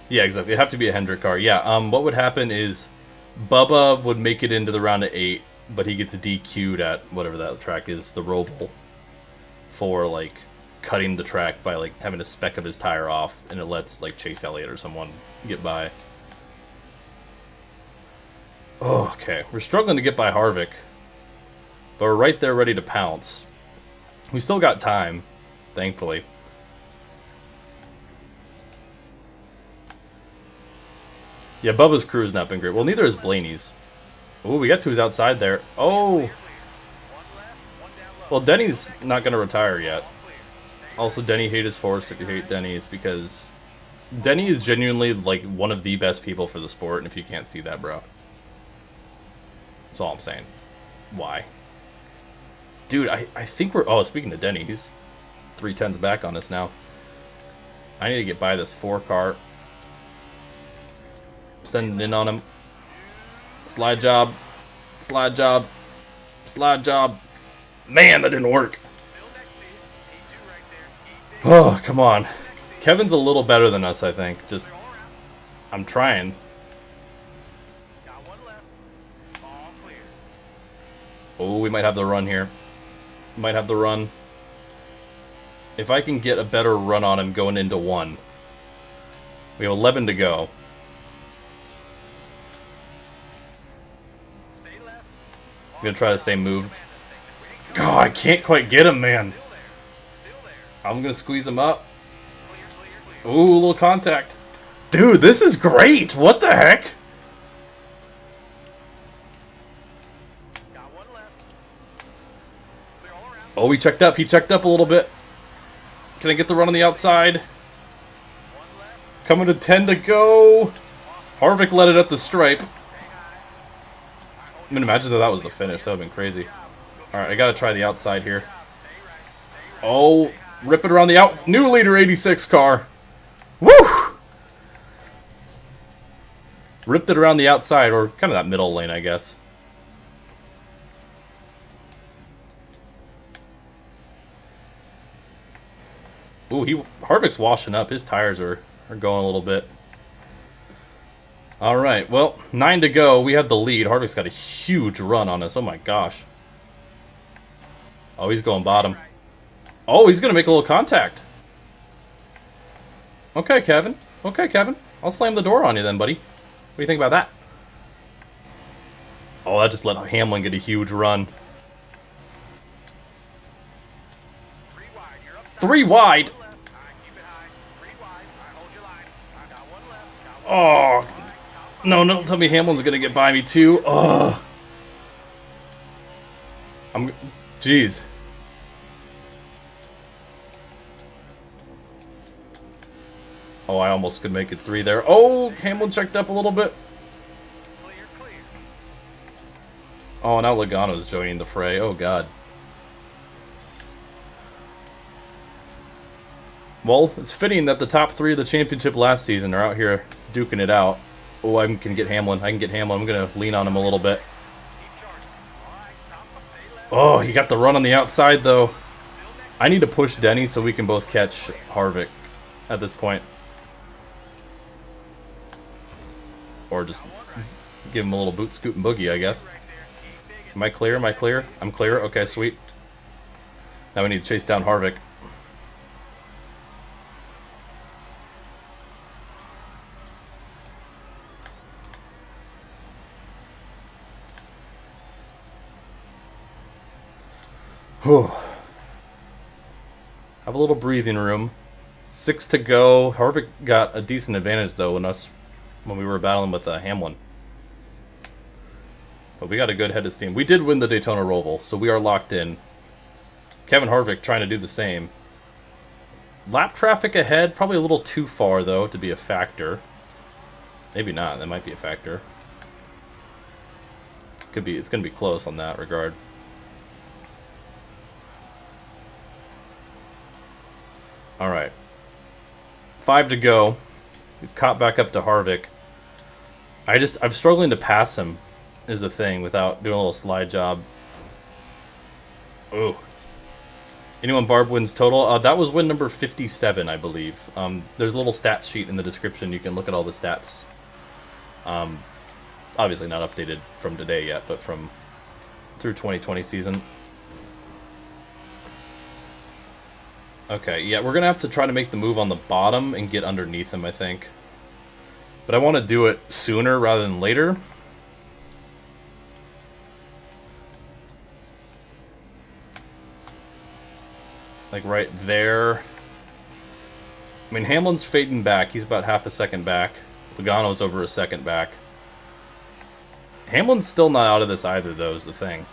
Yeah, exactly. It'd have to be a Hendrick car. Yeah, what would happen is Bubba would make it into the round of 8, but he gets DQ'd at whatever that track is, the Roval, for like cutting the track by like having a speck of his tire off, and it lets like Chase Elliott or someone get by. Oh, okay, we're struggling to get by Harvick, but we're right there ready to pounce. We still got time, thankfully. Yeah, Bubba's crew's not been great. Well, neither is Blaney's. Oh, we got to his outside there. Oh! Well, Denny's not going to retire yet. Also, Denny hate is forced. If you hate Denny, it's because Denny is genuinely like one of the best people for the sport, and if you can't see that, bro. That's all I'm saying. Why? Dude, I think we're... Oh, speaking of Denny, he's 3/10 back on us now. I need to get by this 4 car. Sending in on him. Slide job. Slide job. Slide job. Man, that didn't work. Oh, come on. Kevin's a little better than us, I think. Just, I'm trying. Oh, we might have the run here. Might have the run. If I can get a better run on him going into 1. We have 11 to go. I'm going to try to stay moved. God, I can't quite get him, man. I'm going to squeeze him up. Ooh, a little contact. Dude, this is great. What the heck? Oh, he checked up. He checked up a little bit. Can I get the run on the outside? Coming to 10 to go. Harvick led it at the stripe. I mean, imagine that was the finish. That would have been crazy. Alright, I gotta try the outside here. Oh, rip it around the out. New leader 86 car. Woo! Ripped it around the outside, or kind of that middle lane, I guess. Ooh, Harvick's washing up. His tires are going a little bit. Alright, well, 9 to go. We have the lead. Harvick's got a huge run on us. Oh my gosh. Oh, he's going bottom. Oh, he's going to make a little contact. Okay, Kevin. Okay, Kevin. I'll slam the door on you then, buddy. What do you think about that? Oh, that just let Hamlin get a huge run. 3 wide. Oh, no, don't tell me Hamlin's going to get by me too. Oh. Jeez. Oh, I almost could make it 3 there. Oh, Hamlin checked up a little bit. Oh, now Logano's joining the fray. Oh, God. Well, it's fitting that the top 3 of the championship last season are out here duking it out. Oh, I can get Hamlin. I can get Hamlin. I'm going to lean on him a little bit. Oh, he got the run on the outside, though. I need to push Denny so we can both catch Harvick at this point. Or just give him a little boot, scoot, and boogie, I guess. Am I clear? Am I clear? I'm clear? Okay, sweet. Now we need to chase down Harvick. Whew. Have a little breathing room. 6 to go. Harvick got a decent advantage, though, when we were battling with Hamlin. But we got a good head of steam. We did win the Daytona Roval, so we are locked in. Kevin Harvick trying to do the same. Lap traffic ahead, probably a little too far, though, to be a factor. Maybe not. That might be a factor. Could be. It's going to be close on that regard. All right. 5 to go. We've caught back up to Harvick. I'm struggling to pass him, is the thing, without doing a little slide job. Ooh. Anyone Barb wins total? That was win number 57, I believe. There's a little stats sheet in the description. You can look at all the stats. Obviously not updated from today yet, but from through 2020 season. Okay, yeah, we're going to have to try to make the move on the bottom and get underneath him, I think. But I want to do it sooner rather than later. Like right there. I mean, Hamlin's fading back. He's about half a second back. Logano's over a second back. Hamlin's still not out of this either, though, is the thing.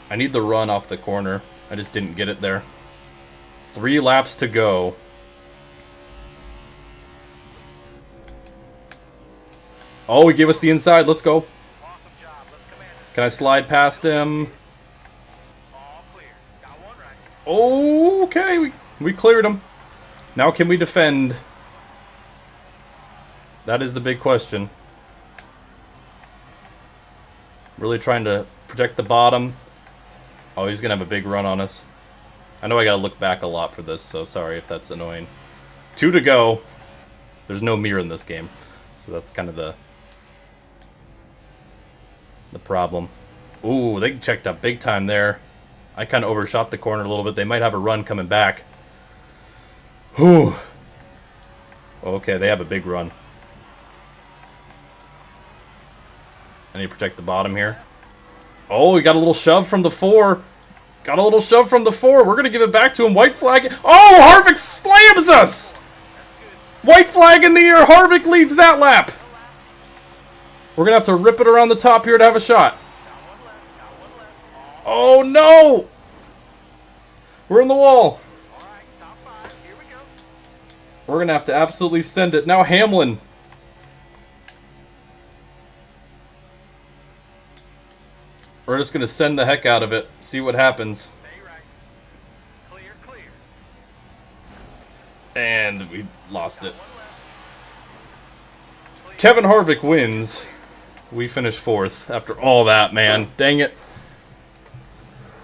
I need the run off the corner. I just didn't get it there. 3 laps to go. Oh, he gave us the inside. Let's go. Awesome job. Let's command it. Can I slide past him? All clear. Got one right. Okay, we cleared him. Now can we defend? That is the big question. Really trying to protect the bottom. Oh, he's gonna have a big run on us. I know I gotta look back a lot for this, so sorry if that's annoying. 2 to go. There's no mirror in this game, so that's kind of the problem. Ooh, they checked up big time there. I kind of overshot the corner a little bit. They might have a run coming back. Whew. Okay, they have a big run. I need to protect the bottom here. Oh, we got a little shove from the 4. Got a little shove from the 4. We're going to give it back to him. White flag. Oh, Harvick slams us! White flag in the air. Harvick leads that lap. We're going to have to rip it around the top here to have a shot. Oh, no! We're in the wall. We're going to have to absolutely send it. Now Hamlin. We're just going to send the heck out of it. See what happens. Clear, clear. And we lost it. Kevin Harvick wins. We finish 4th after all that, man. Dang it.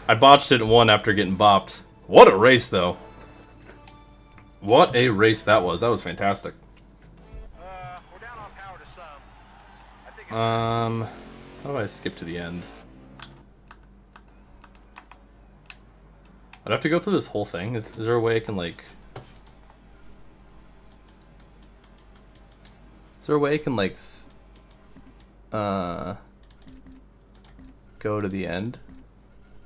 I botched it in 1 after getting bopped. What a race, though. What a race that was. That was fantastic. We're down on power to some. I think How do I skip to the end? I'd have to go through this whole thing. Is there a way I can, like... Is there a way I can, like... go to the end?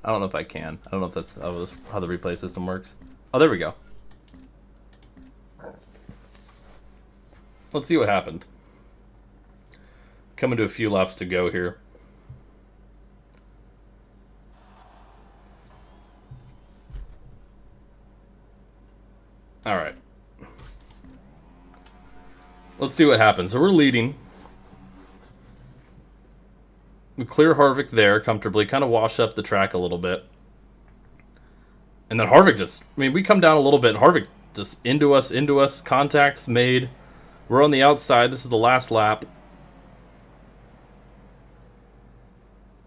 I don't know if I can. I don't know if that's how the replay system works. Oh, there we go. Let's see what happened. Coming to a few laps to go here. Alright. Let's see what happens. So we're leading. We clear Harvick there comfortably. Kind of wash up the track a little bit. And then Harvick just... I mean, we come down a little bit and Harvick just into us. Contacts made. We're on the outside. This is the last lap.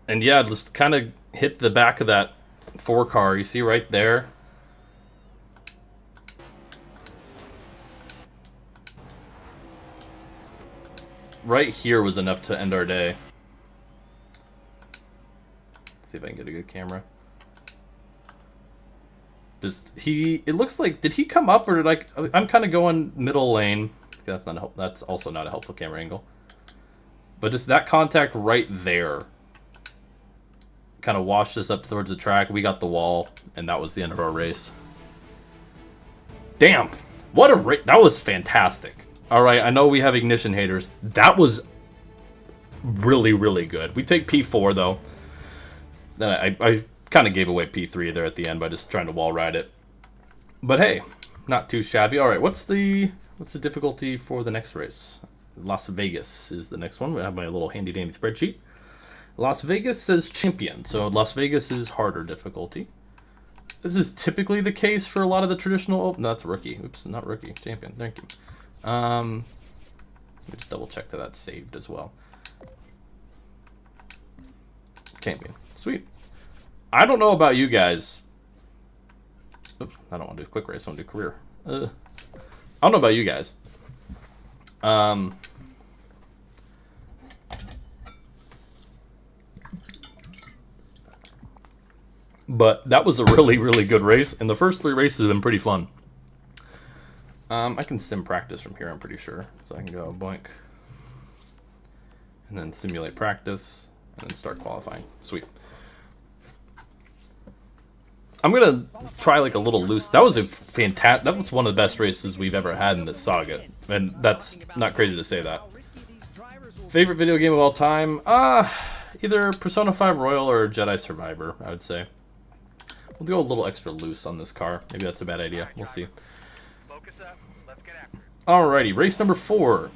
And yeah, just kind of hit the back of that 4 car. You see right there? Right here was enough to end our day. Let's see if I can get a good camera. It looks like, did he come up or did I'm kind of going middle lane. That's also not a helpful camera angle. But just that contact right there kind of washed us up towards the track. We got the wall, and that was the end of our race. Damn, what a race. That was fantastic. All right, I know we have ignition haters. That was really, really good. We take P4, though. Then I kind of gave away P3 there at the end by just trying to wall ride it. But hey, not too shabby. All right, what's the difficulty for the next race? Las Vegas is the next one. We have my little handy-dandy spreadsheet. Las Vegas says champion, so Las Vegas is harder difficulty. This is typically the case for a lot of the traditional... Oh, no, that's rookie. Oops, not rookie. Champion. Thank you. Let me just double check that that's saved as well. Champion. Sweet. I don't know about you guys. Oops, I don't want to do quick race. I want to do career. I don't know about you guys. But that was a really, really good race, and the first 3 races have been pretty fun. I can sim practice from here, I'm pretty sure. So I can go boink. And then simulate practice, and then start qualifying. Sweet. I'm going to try like a little loose. That was that was one of the best races we've ever had in this saga. And that's not crazy to say that. Favorite video game of all time? Either Persona 5 Royal or Jedi Survivor, I would say. We'll go a little extra loose on this car. Maybe that's a bad idea. We'll see. Focus up. Let's get after it. Alrighty, race number 4.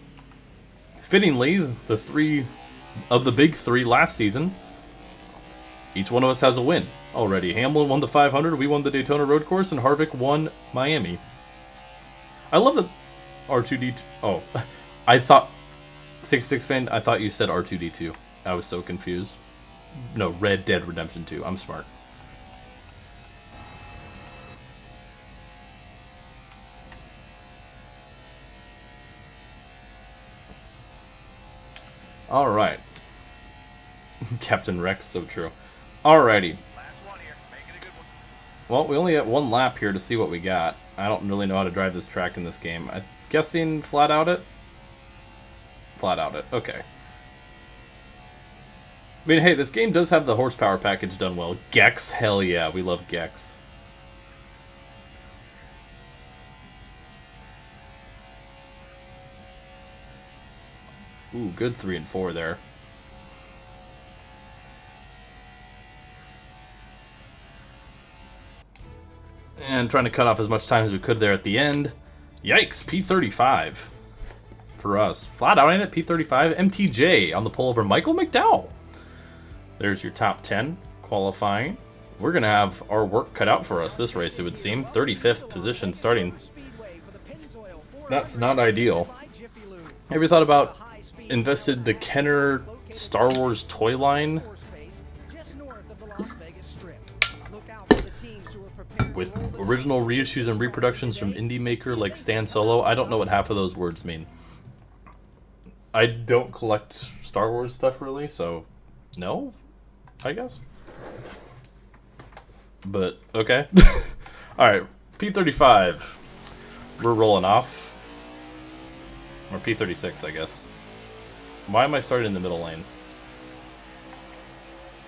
Fittingly, the three of the big three last season, each one of us has a win already. Hamlin won the 500, we won the Daytona Road Course, and Harvick won Miami. I love that R2D2. Oh, I thought 66 fan. I thought you said R2D2. I was so confused. No, Red Dead Redemption 2. I'm smart. All right. Captain Rex, so true. Alrighty. Well, we only got one lap here to see what we got. I don't really know how to drive this track in this game. I'm guessing flat out it? Flat out it. Okay. I mean, hey, this game does have the horsepower package done well. Gex? Hell yeah, we love Gex. Ooh, good 3 and 4 there. And trying to cut off as much time as we could there at the end. Yikes, P35 for us. Flat out in it, P35. MTJ on the pole over Michael McDowell. There's your top 10 qualifying. We're going to have our work cut out for us this race, it would seem. 35th position starting. That's not ideal. Ever thought about invested the Kenner Star Wars toy line with original reissues and reproductions from indie maker like Stan Solo? I don't know what half of those words mean. I don't collect Star Wars stuff really, so no, I guess. But okay. Alright, P35. We're rolling off. Or P36, I guess. Why am I starting in the middle lane?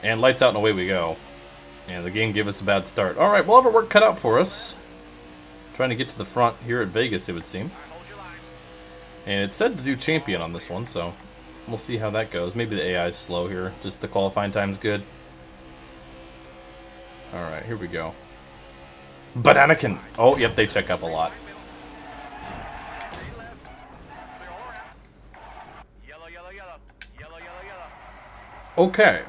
And lights out and away we go. And the game gave us a bad start. Alright, we'll have our work cut out for us. Trying to get to the front here at Vegas, it would seem. And it said to do champion on this one, so we'll see how that goes. Maybe the AI is slow here. Just the qualifying time's good. Alright, here we go. Bananakin! Oh, yep, they check up a lot. Okay.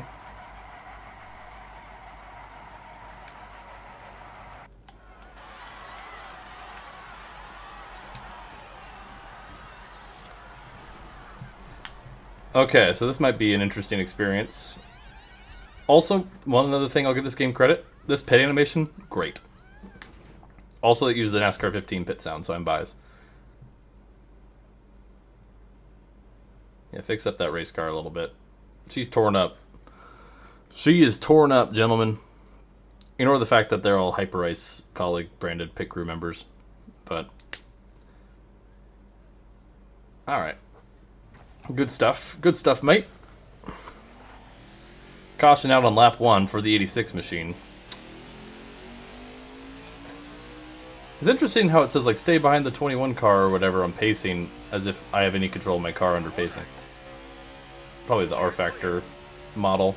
Okay, so this might be an interesting experience. Also, one other thing I'll give this game credit. This pit animation, great. Also, it used the NASCAR 15 pit sound, so I'm biased. Yeah, fix up that race car a little bit. She's torn up. She is torn up, gentlemen. Ignore the fact that they're all Hyper Ice colleague branded pit crew members. But alright. Good stuff. Good stuff, mate. Caution out on lap 1 for the 86 machine. It's interesting how it says, like, stay behind the 21 car or whatever on pacing, as if I have any control of my car under pacing. Probably the R-Factor model.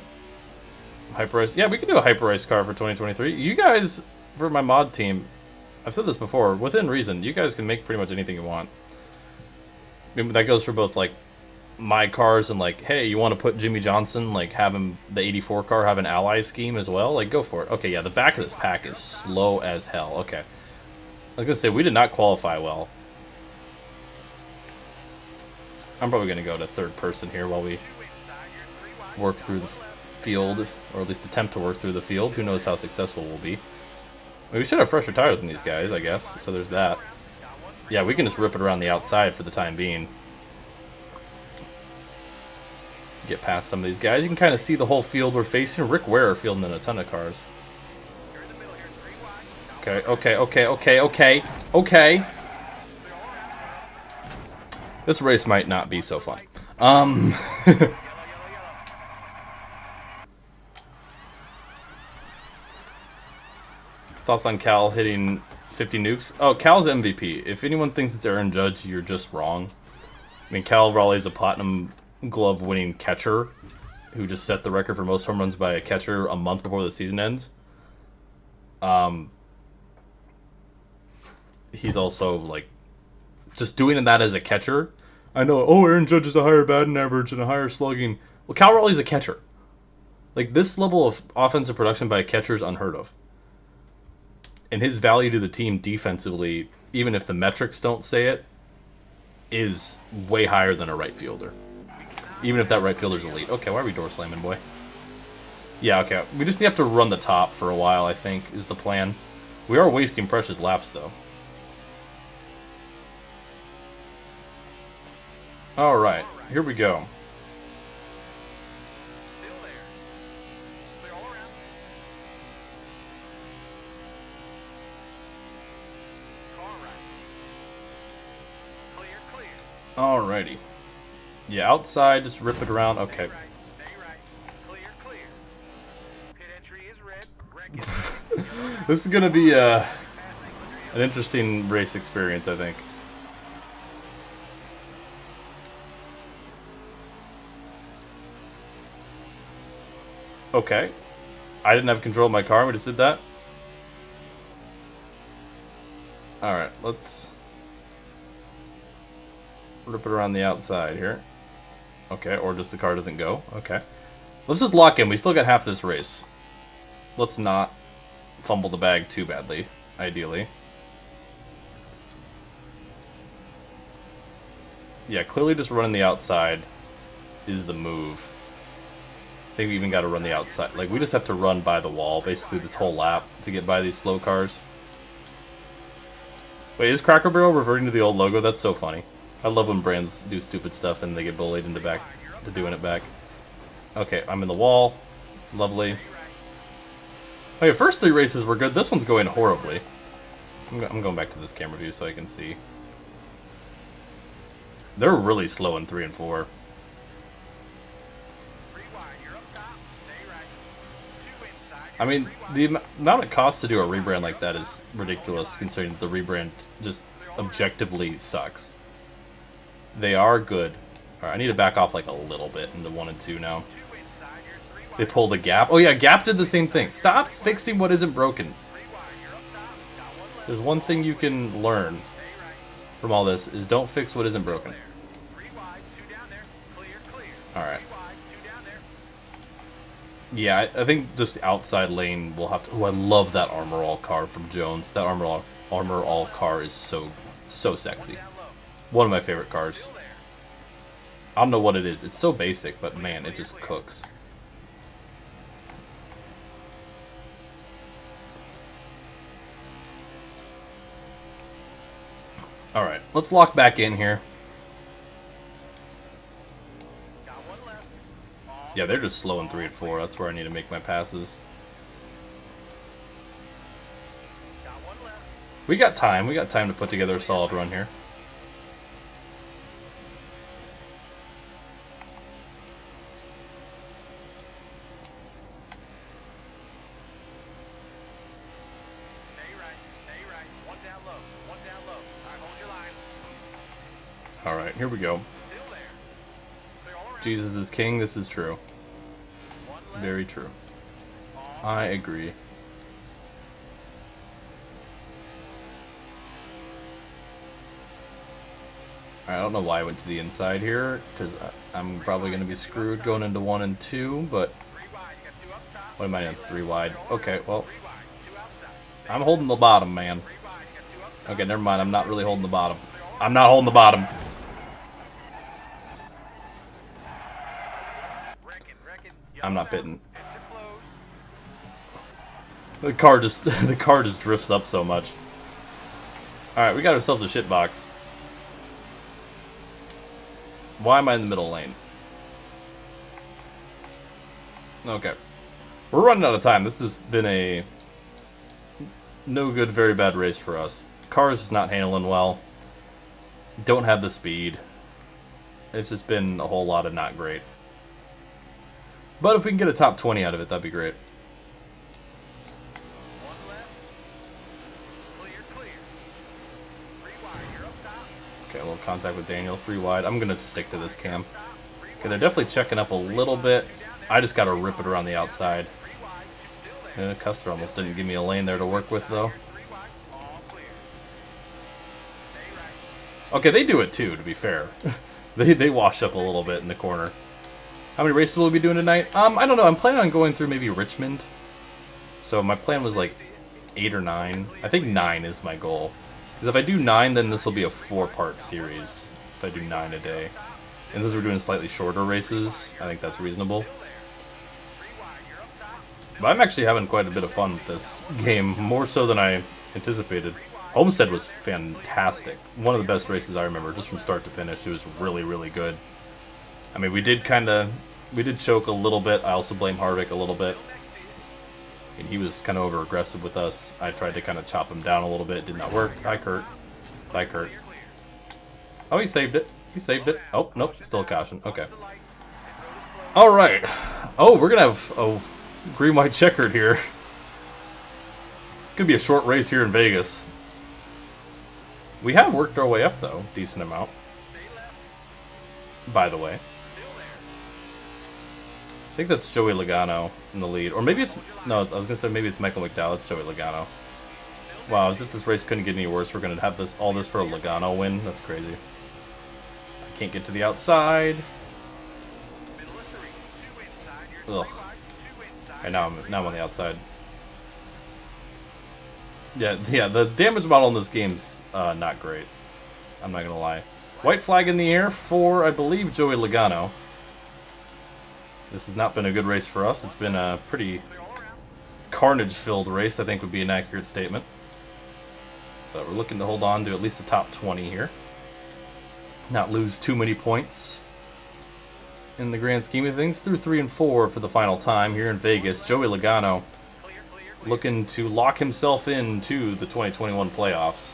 Hyperice. Yeah, we can do a Hyperice car for 2023. You guys, for my mod team, I've said this before, within reason, you guys can make pretty much anything you want. I mean, that goes for both, like, my cars and, like, hey, you want to put Jimmy Johnson, like, have him, the 84 car, have an ally scheme as well? Like, go for it. Okay, yeah, the back of this pack is slow as hell. Okay. I was going to say, we did not qualify well. I'm probably going to go to third person here while we work through the field, or at least attempt to work through the field. Who knows how successful we'll be. I mean, we should have fresher tires on these guys, I guess, so there's that. Yeah, we can just rip it around the outside for the time being. Get past some of these guys. You can kind of see the whole field we're facing. Rick Ware fielding in a ton of cars. Okay. This race might not be so fun. Thoughts on Cal hitting 50 nukes? Oh, Cal's MVP. If anyone thinks it's Aaron Judge, you're just wrong. I mean, Cal Raleigh's a platinum glove winning catcher who just set the record for most home runs by a catcher a month before the season ends. He's also, like, just doing that as a catcher. I know, oh, Aaron Judge is a higher batting average and a higher slugging. Well, Cal Raleigh's a catcher. Like, this level of offensive production by a catcher is unheard of. And his value to the team defensively, even if the metrics don't say it, is way higher than a right fielder. Even if that right fielder's elite. Okay, why are we door slamming, boy? Yeah, okay. We just have to run the top for a while, I think, is the plan. We are wasting precious laps, though. Alright, here we go. Still there. Clear all around. Car right. Clear, clear. Alrighty. Yeah, outside, just rip it around. Okay. Stay right. Clear, clear. Pit entry is red. Wreck it. This is going to be an interesting race experience, I think. Okay. I didn't have control of my car. We just did that. Alright, let's rip it around the outside here. Okay, or just the car doesn't go. Okay. Let's just lock in. We still got half this race. Let's not fumble the bag too badly, ideally. Yeah, clearly just running the outside is the move. I think we even got to run the outside. Like, we just have to run by the wall, basically, this whole lap to get by these slow cars. Wait, is Cracker Barrel reverting to the old logo? That's so funny. I love when brands do stupid stuff and they get bullied into back to doing it back. Okay, I'm in the wall. Lovely. Okay, first 3 races were good. This one's going horribly. I'm going back to this camera view so I can see. They're really slow in 3 and 4. I mean, the amount it costs to do a rebrand like that is ridiculous, considering that the rebrand just objectively sucks. They are good. Alright, I need to back off like a little bit into 1 and 2 now. They pull the gap. Oh yeah, Gap did the same thing. Stop fixing what isn't broken. There's one thing you can learn from all this, is don't fix what isn't broken. Alright. Yeah, I think just outside lane we'll have to... Oh, I love that Armor All car from Jones. That Armor All car is so sexy. One of my favorite cars. I don't know what it is. It's so basic, but man, it just cooks. Alright, let's lock back in here. Yeah, they're just slow in 3 and 4. That's where I need to make my passes. We got time. We got time to put together a solid run here. Alright, here we go. Jesus is king, this is true. Very true. I agree. I don't know why I went to the inside here, because I'm probably going to be screwed going into 1 and 2, but... What am I in? 3 wide. Okay, well... I'm holding the bottom, man. Okay, never mind, I'm not really holding the bottom. I'm not holding the bottom. I'm not pitting. The car just drifts up so much. Alright, we got ourselves a shit box. Why am I in the middle lane? Okay. We're running out of time. This has been a no good, very bad race for us. Car's just not handling well. Don't have the speed. It's just been a whole lot of not great. But if we can get a top 20 out of it, that'd be great. Okay, a little contact with Daniel. 3 wide. I'm going to stick to this cam. Okay, they're definitely checking up a little bit. I just got to rip it around the outside. Custer almost didn't give me a lane there to work with, though. Okay, they do it too, to be fair. They wash up a little bit in the corner. How many races will we be doing tonight? I don't know. I'm planning on going through maybe Richmond. So my plan was like 8 or 9. I think 9 is my goal. Because if I do 9, then this will be a 4-part series. If I do 9 a day. And since we're doing slightly shorter races, I think that's reasonable. But I'm actually having quite a bit of fun with this game, more so than I anticipated. Homestead was fantastic. One of the best races I remember, just from start to finish. It was really, really good. I mean, we did choke a little bit. I also blame Harvick a little bit. And he was kind of over-aggressive with us. I tried to kind of chop him down a little bit. Did not work. Hi, Kurt. Bye, Kurt. Oh, he saved it. He saved it. Oh, nope. Still a caution. Okay. All right. Oh, we're going to have a green-white checkered here. Could be a short race here in Vegas. We have worked our way up, though. Decent amount. By the way. I think that's Joey Logano in the lead. Or maybe it's... No, I was going to say maybe it's Michael McDowell. It's Joey Logano. Wow, as if this race couldn't get any worse. We're going to have all this for a Logano win. That's crazy. I can't get to the outside. Ugh. Okay, now I'm on the outside. Yeah, the damage model in this game's not great. I'm not going to lie. White flag in the air for, I believe, Joey Logano. This has not been a good race for us. It's been a pretty carnage-filled race, I think would be an accurate statement. But we're looking to hold on to at least the top 20 here. Not lose too many points in the grand scheme of things. Through 3 and 4 for the final time here in Vegas. Joey Logano looking to lock himself into the 2021 playoffs.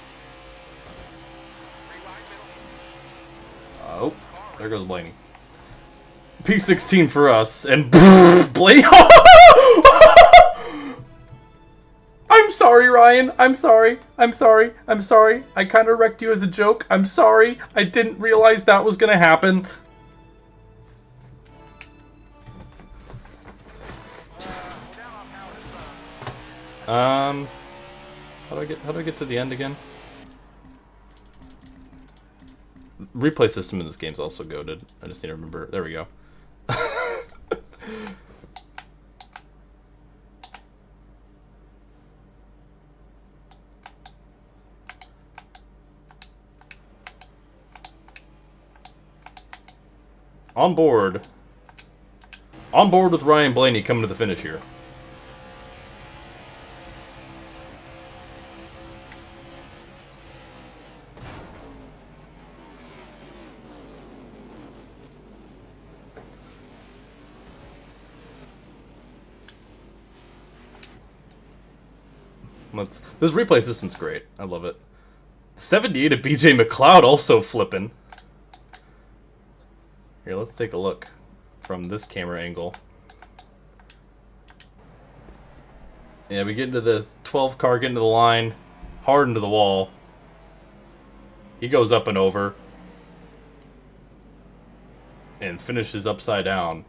Oh, there goes Blaney. P16 for us, and Blaney. I'm sorry, Ryan. I'm sorry. I'm sorry. I'm sorry. I kind of wrecked you as a joke. I'm sorry. I didn't realize that was gonna happen. How do I get to the end again? Replay system in this game's also goated. I just need to remember. There we go. On board. On board with Ryan Blaney coming to the finish here. This replay system's great. I love it. 78 at BJ McLeod also flipping. Here, let's take a look from this camera angle. Yeah, we get into the 12 car, get into the line, hard into the wall. He goes up and over. And finishes upside down.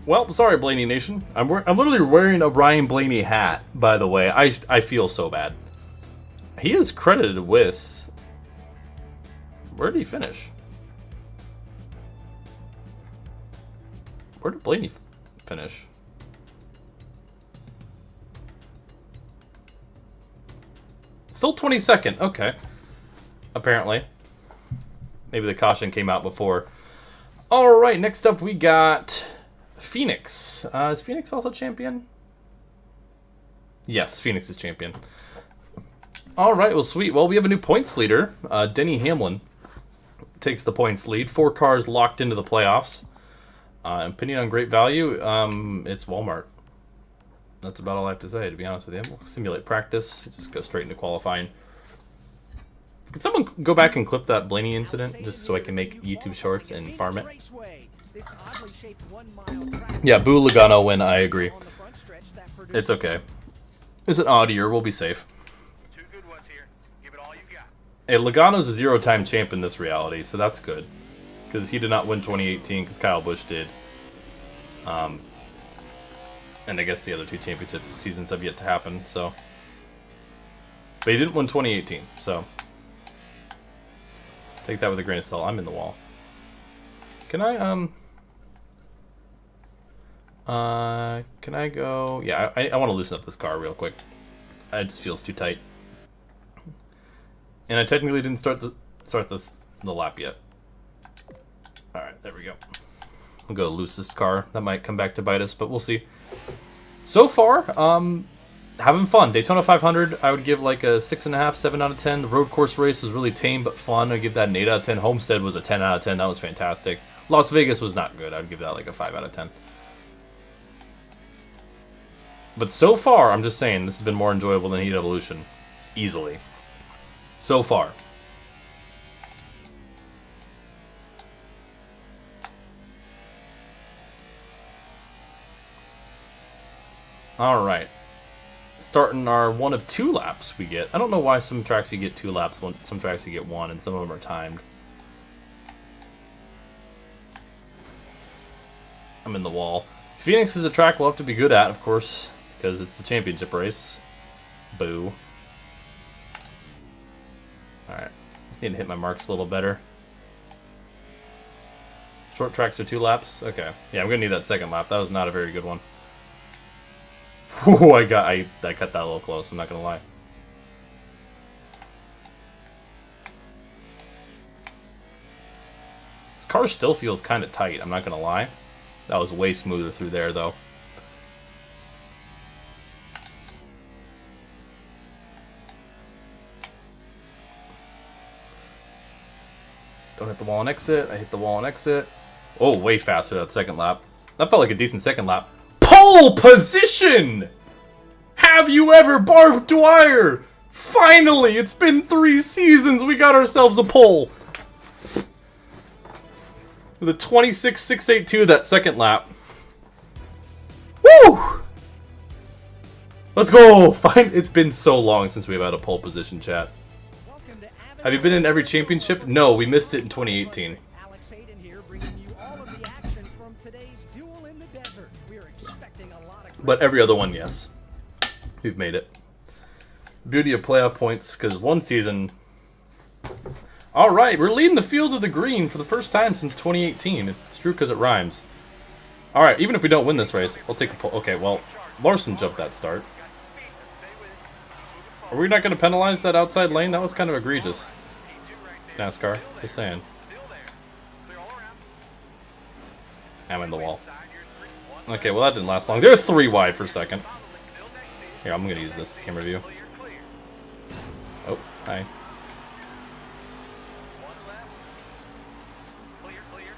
Well, sorry, Blaney Nation. I'm literally wearing a Ryan Blaney hat, by the way. I feel so bad. He is credited with... Where did he finish? Where did Blaney finish? Still 22nd. Okay. Apparently. Maybe the caution came out before. Alright, next up we got... Phoenix. Is Phoenix also champion? Yes, Phoenix is champion. Alright, well, sweet. Well, we have a new points leader. Denny Hamlin takes the points lead. 4 cars locked into the playoffs. And pinning on great value, it's Walmart. That's about all I have to say, to be honest with you. We'll simulate practice. Just go straight into qualifying. Could someone go back and clip that Blaney incident, just so I can make YouTube shorts and farm it? Yeah, boo Logano win, I agree. It's okay. It's an odd year, we'll be safe. Hey, Logano's a 0-time champ in this reality, so that's good. Because he did not win 2018, because Kyle Busch did. And I guess the other 2 championship seasons have yet to happen, so... But he didn't win 2018, so take that with a grain of salt. I'm in the wall. Can I go? Yeah, I want to loosen up this car real quick. It just feels too tight. And I technically didn't start the lap yet. All right, there we go. I'll go loosest car. That might come back to bite us, but we'll see. So far, having fun. Daytona 500, I would give like a 6.5, 7 out of 10. The road course race was really tame but fun. I'd give that an 8 out of 10. Homestead was a 10 out of 10. That was fantastic. Las Vegas was not good. I'd give that like a 5 out of 10. But so far, I'm just saying, this has been more enjoyable than Heat Evolution. Easily. So far. Alright. Starting our 1 of 2 laps we get. I don't know why some tracks you get 2 laps, some tracks you get 1, and some of them are timed. I'm in the wall. Phoenix is a track we'll have to be good at, of course, because it's the championship race. Boo. Alright. Just need to hit my marks a little better. Short tracks are 2 laps? Okay. Yeah, I'm going to need that second lap. That was not a very good one. Whew, I cut that a little close, I'm not going to lie. This car still feels kind of tight, I'm not going to lie. That was way smoother through there, though. Don't hit the wall and exit. I hit the wall and exit. Oh, way faster that second lap. That felt like a decent second lap. Pole position! Have you ever, Barb Dwyer? Finally! It's been 3 seasons. We got ourselves a pole. With a 26.682 that second lap. Woo! Let's go! Fine. It's been so long since we've had a pole position, chat. Have you been in every championship? No, we missed it in 2018. Alex Hayden here, bringing you all of the action from today's duel in the desert. We are expecting a lot of But every other one, yes. We've made it. Beauty of playoff points, because one season... Alright, we're leading the field of the green for the first time since 2018. It's true because it rhymes. Alright, even if we don't win this race, I'll take a pole. Okay, well, Larson jumped that start. Are we not going to penalize that outside lane? That was kind of egregious. NASCAR, just saying. I'm in the wall. Okay, well that didn't last long. They're 3 wide for a second. Here, I'm going to use this camera view. Oh, hi.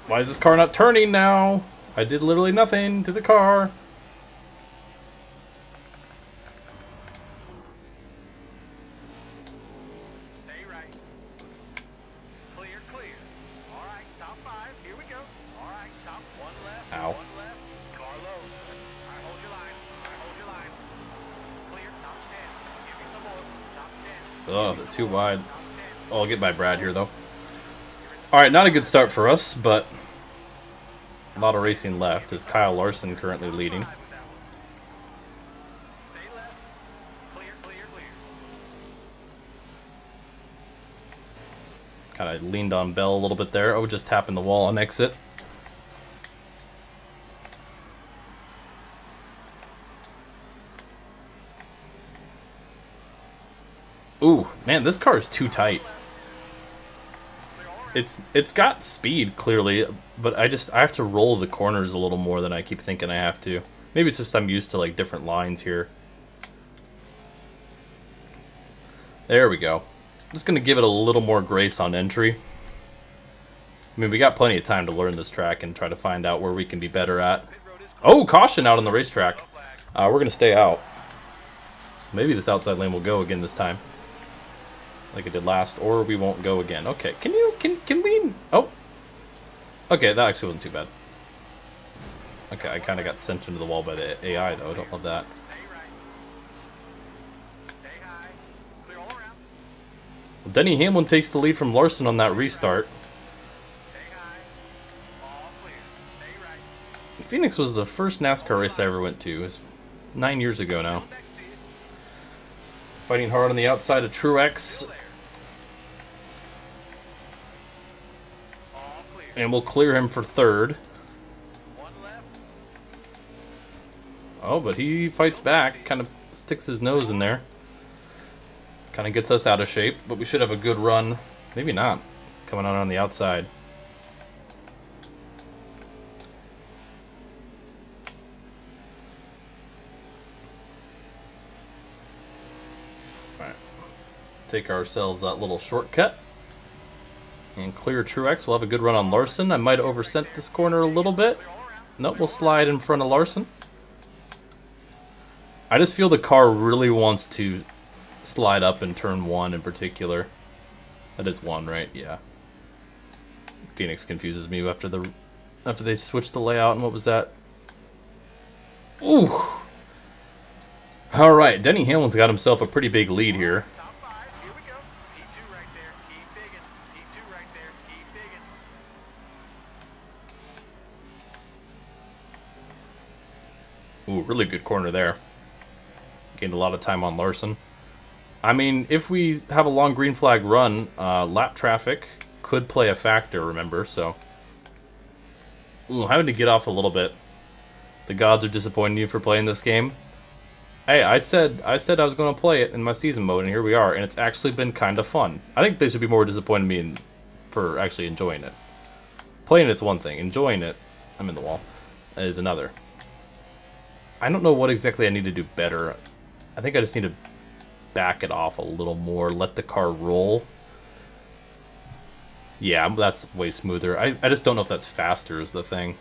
Why is this car not turning now? I did literally nothing to the car. Stay right. Clear, clear. All right, top 5. Here we go. All right, top 1 left. Ow. 1 left. Car low. All right, hold your line. All right, hold your line. Clear, top 10. Give me some more. Top 10. Oh, they're too wide. Oh, I'll get by Brad here, though. Alright, not a good start for us, but a lot of racing left, as Kyle Larson currently leading. Stay left. Clear, clear, clear. Kind of leaned on Bell a little bit there. Oh, just tapping the wall on exit. Ooh, man, this car is too tight. It's got speed, clearly, but I have to roll the corners a little more than I keep thinking I have to. Maybe it's just I'm used to, like, different lines here. There we go. I'm just going to give it a little more grace on entry. I mean, we got plenty of time to learn this track and try to find out where we can be better at. Oh, caution out on the racetrack. We're going to stay out. Maybe this outside lane will go again this time, like it did last, or we won't go again. Okay, can we? Oh, okay, that actually wasn't too bad. Okay, I kind of got sent into the wall by the AI though. I don't love that. Well, Denny Hamlin takes the lead from Larson on that restart. Phoenix was the first NASCAR race I ever went to. It was 9 years ago now. Fighting hard on the outside of Truex. All clear. And we'll clear him for third. One left. Oh, but he fights back. Kind of sticks his nose in there. Kind of gets us out of shape, but we should have a good run. Maybe not. Coming out on the outside. Alright. Take ourselves that little shortcut. And clear Truex. We'll have a good run on Larson. I might have oversent this corner a little bit. Nope, we'll slide in front of Larson. I just feel the car really wants to slide up in turn 1 in particular. That is 1, right? Yeah. Phoenix confuses me after they switched the layout. And what was that? Ooh. All right, Denny Hamlin's got himself a pretty big lead here. Top 5. Here we go. P2 right there. Keep digging. P2 right there. Keep digging. Ooh, really good corner there. Gained a lot of time on Larson. I mean, if we have a long green flag run, lap traffic could play a factor, remember, so. Ooh, having to get off a little bit. The gods are disappointing you for playing this game. Hey, I said I was going to play it in my season mode, and here we are, and it's actually been kind of fun. I think they should be more disappointed in me for actually enjoying it. Playing it's one thing. Enjoying it, I'm in the wall, is another. I don't know what exactly I need to do better. I think I just need to back it off a little more, let the car roll. Yeah, that's way smoother. I just don't know if that's faster is the thing.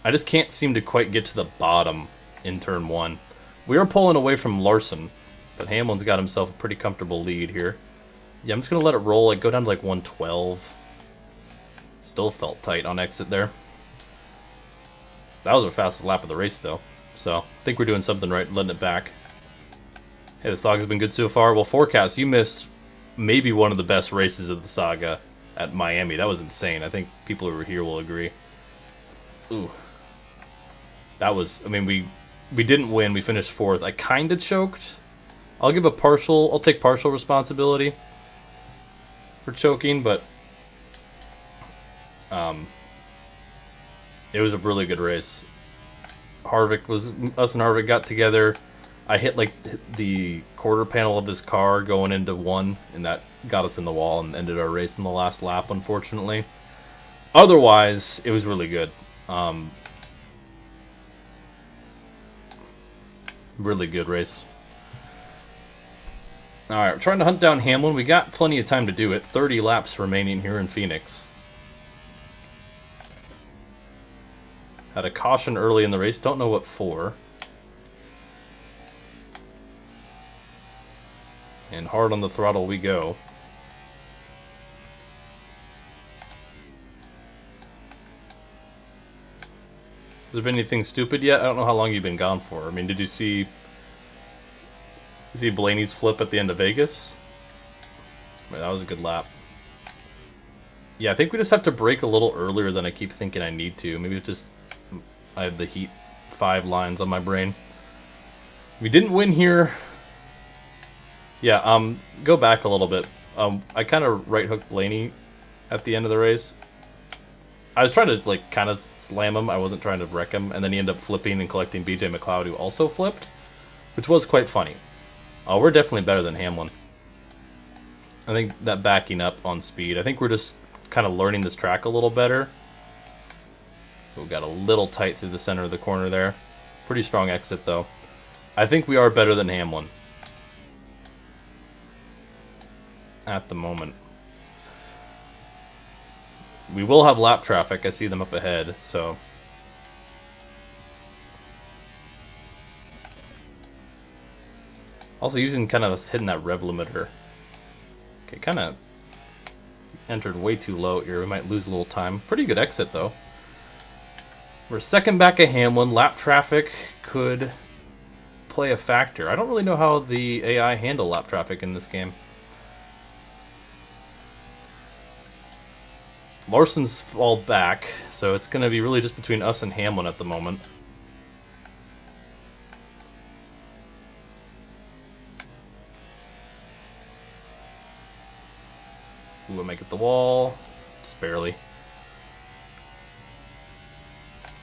I just can't seem to quite get to the bottom in turn 1. We are pulling away from Larson, but Hamlin's got himself a pretty comfortable lead here. Yeah, I'm just going to let it roll, like go down to like 112. Still felt tight on exit there. That was our fastest lap of the race, though. So, I think we're doing something right, letting it back. Hey, the Saga's been good so far. Well, Forecast, you missed maybe one of the best races of the Saga at Miami. That was insane. I think people who were here will agree. Ooh. That was, I mean, we didn't win. We finished 4th. I kind of choked. I'll take partial responsibility for choking, but it was a really good race. Us and Harvick got together. I hit like the quarter panel of his car going into 1, and that got us in the wall and ended our race in the last lap, unfortunately. Otherwise, it was really good. Really good race. Alright, we're trying to hunt down Hamlin. We got plenty of time to do it. 30 laps remaining here in Phoenix. Had a caution early in the race. Don't know what for. And hard on the throttle we go. Has there been anything stupid yet? I don't know how long you've been gone for. I mean, did you see Blaney's flip at the end of Vegas? Man, that was a good lap. Yeah, I think we just have to brake a little earlier than I keep thinking I need to. Maybe it's just I have the Heat 5 lines on my brain. We didn't win here. Yeah, go back a little bit. I kind of right-hooked Blaney at the end of the race. I was trying to, like, kind of slam him. I wasn't trying to wreck him. And then he ended up flipping and collecting BJ McLeod, who also flipped, which was quite funny. We're definitely better than Hamlin. I think that backing up on speed. I think we're just kind of learning this track a little better. We got a little tight through the center of the corner there. Pretty strong exit, though. I think we are better than Hamlin. At the moment. We will have lap traffic. I see them up ahead, so. Also using kind of hitting that rev limiter. Okay, kind of entered way too low here. We might lose a little time. Pretty good exit, though. We're second back at Hamlin. Lap traffic could play a factor. I don't really know how the AI handle lap traffic in this game. Larson's fall back, so it's going to be really just between us and Hamlin at the moment. Ooh, I might get the wall. Just barely.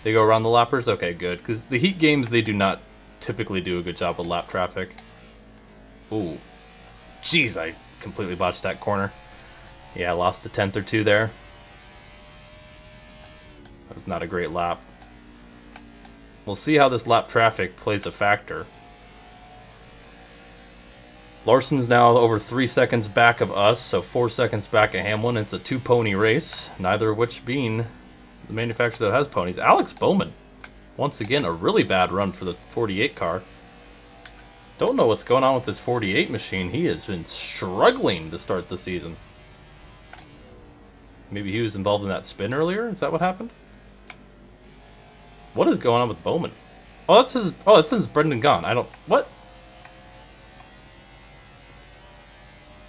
They go around the lappers? Okay, good. Because the heat games, they do not typically do a good job with lap traffic. Ooh. Jeez, I completely botched that corner. Yeah, I lost a tenth or two there. That was not a great lap. We'll see how this lap traffic plays a factor. Larson's now over 3 seconds back of us, so 4 seconds back of Hamlin. It's a two-pony race, neither of which being the manufacturer that has ponies. Alex Bowman, once again, a really bad run for the 48 car. Don't know what's going on with this 48 machine. He has been struggling to start the season. Maybe he was involved in that spin earlier? Is that what happened? What is going on with Bowman? Oh, that's his. Oh, that says Brendan Gaughan. I don't. What?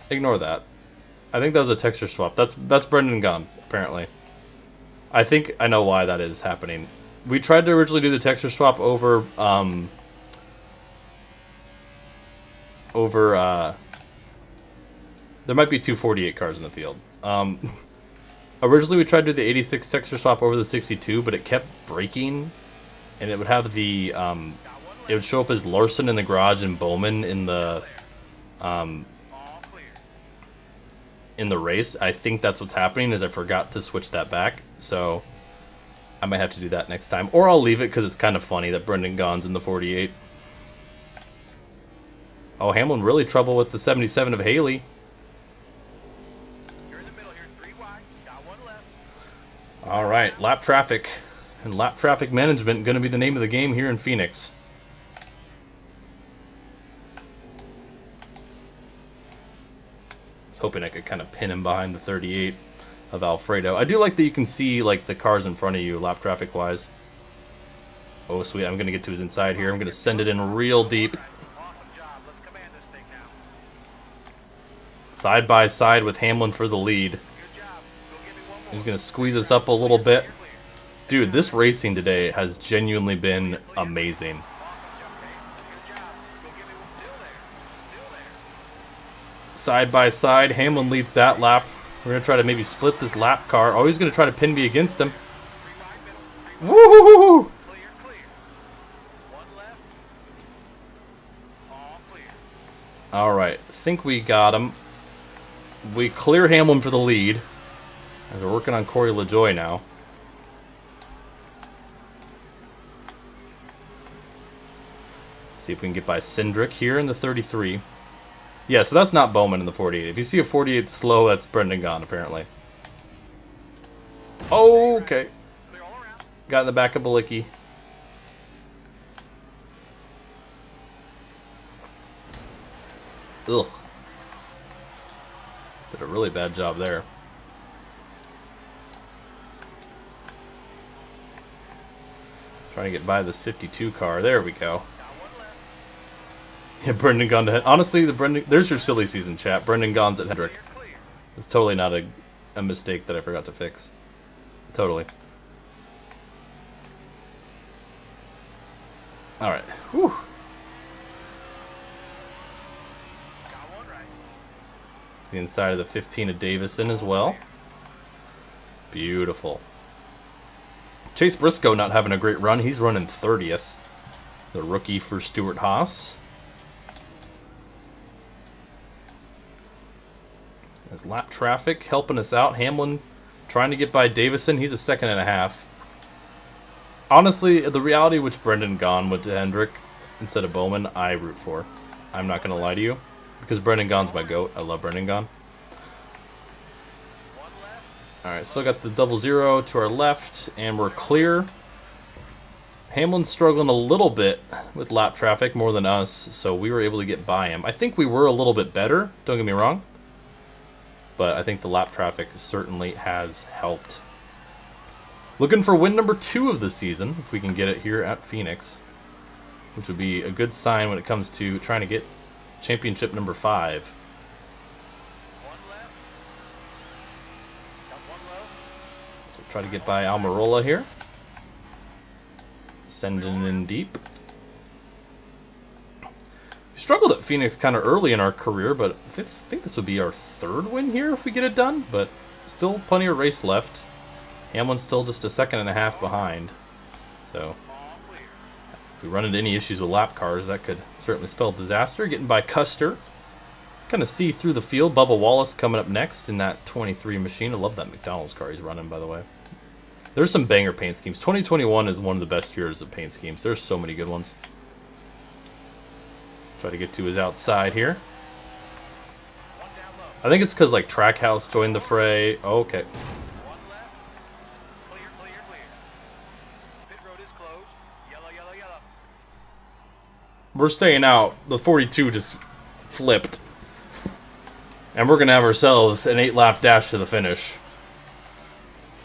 Ignore that. I think that was a texture swap. That's Brendan Gaughan, apparently. I think I know why that is happening. We tried to originally do the texture swap over there might be 248 cars in the field. Originally we tried to do the 86 texture swap over the 62, but it kept breaking, and it would have the it would show up as Larson in the garage and Bowman in the race. I think that's what's happening, is I forgot to switch that back, so I might have to do that next time, or I'll leave it because it's kind of funny that Brendan Gaughan's in the 48. Oh, Hamlin really trouble with the 77 of Haley. You're in the middle here, 3 wide, got 1 left. All right, lap traffic and lap traffic management going to be the name of the game here in Phoenix. I was hoping I could kind of pin him behind the 38 of Alfredo. I do like that you can see like the cars in front of you lap traffic wise. Oh sweet, I'm going to get to his inside here. I'm going to send it in real deep. Awesome job, let's command this thing now. Side by side with Hamlin for the lead. Good job, go give me 1 more. He's going to squeeze us up a little bit. Dude, this racing today has genuinely been amazing. Side by side, Hamlin leads that lap. We're going to try to maybe split this lap car. Oh, he's going to try to pin me against him. Woo! Clear, clear. 1 left. All clear. All right, I think we got him. We clear Hamlin for the lead. As we're working on Corey LaJoy now. See if we can get by Cindric here in the 33. Yeah, so that's not Bowman in the 48. If you see a 48 slow, that's Brendan Gaughan, apparently. Okay. Clear all around. Got in the back of Balicki. Ugh. Did a really bad job there. Trying to get by this 52 car. There we go. Yeah, Brendan Gaughan to Hendrick. Honestly, there's your silly season chat. Brendan Gaughan's at Hendrick. It's totally not a mistake that I forgot to fix. Totally. Alright. Whew. Got 1 right. The inside of the 15 of Davison as well. Beautiful. Chase Briscoe not having a great run. He's running 30th. The rookie for Stuart Haas. As lap traffic helping us out. Hamlin trying to get by Davison. He's a 2.5. Honestly, the reality which Brendan Gaughan went to Hendrick instead of Bowman, I root for. I'm not going to lie to you. Because Brendan Gaughan's my GOAT. I love Brendan Gaughan. 1 left. Alright, still got the 00 to our left. And we're clear. Hamlin's struggling a little bit with lap traffic more than us. So we were able to get by him. I think we were a little bit better. Don't get me wrong. But I think the lap traffic certainly has helped. Looking for win number 2 of the season, if we can get it here at Phoenix. Which would be a good sign when it comes to trying to get championship number 5. 1 left. Got 1 low. Try to get by Almirola here. Sending in deep. We struggled at Phoenix kind of early in our career, but I think this would be our 3rd win here if we get it done. But still plenty of race left. Hamlin's still just a 2.5 seconds behind. So if we run into any issues with lap cars, that could certainly spell disaster. Getting by Custer. Kind of see through the field. Bubba Wallace coming up next in that 23 machine. I love that McDonald's car he's running, by the way. There's some banger paint schemes. 2021 is one of the best years of paint schemes. There's so many good ones. Try to get to his outside here. I think it's because like Trackhouse joined the fray. Oh, okay. One left. Clear, clear, clear. Pit road is closed. Yellow, yellow, yellow. We're staying out. The 42 just flipped. And we're going to have ourselves an 8-lap dash to the finish.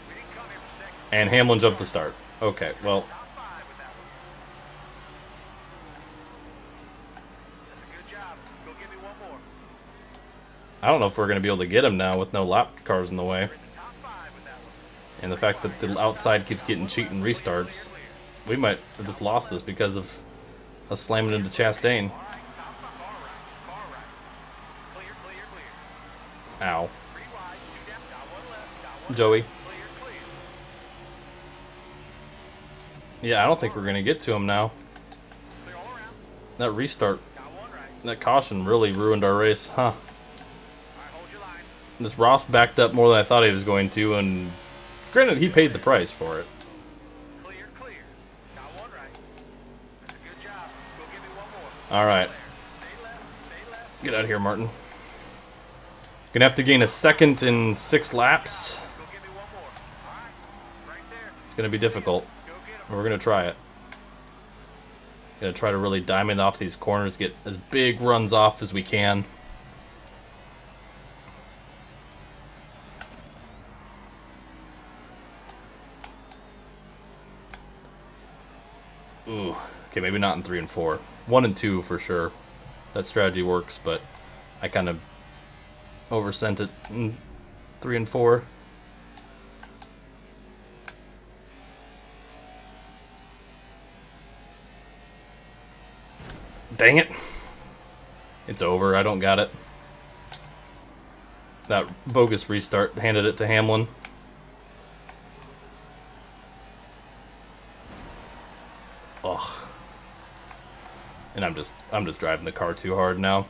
We didn't come here for second. And Hamlin jumped the start. Okay, well, Top 5 with that one. That's a good job. Go give me one more. I don't know if we're going to be able to get him now with no lap cars in the way. We're in the top 5 with that one. And the fact that the outside keeps getting cheating restarts. We might have just lost this because of us slamming into Chastain. All right, top 5. Car right. Clear, clear, clear. Ow. 3 wide, 2 down, got 1 left, got 1 Joey. clear, clear. Yeah, I don't think we're going to get to him now. Clear all around. That restart, Got 1 right. that caution really ruined our race. Huh. All right, hold your line. This Ross backed up more than I thought he was going to, and granted, he paid the price for it. Clear, clear. Got 1 right. That's a good job. Go give me 1 more. All right. Stay left, stay left. Get out of here, Martin. Gonna have to gain a 2nd in 6 laps. Go give me 1 more. All right. Right there. It's gonna be difficult, Go get him. but we're gonna try it. Gonna try to really diamond off these corners, get as big runs off as we can. Ooh, okay, maybe not in 3 and 4. 1 and 2 for sure. That strategy works, but I kind of oversent it in 3 and 4. Dang it. It's over. I don't got it. That bogus restart handed it to Hamlin. Ugh. And I'm just driving the car too hard now.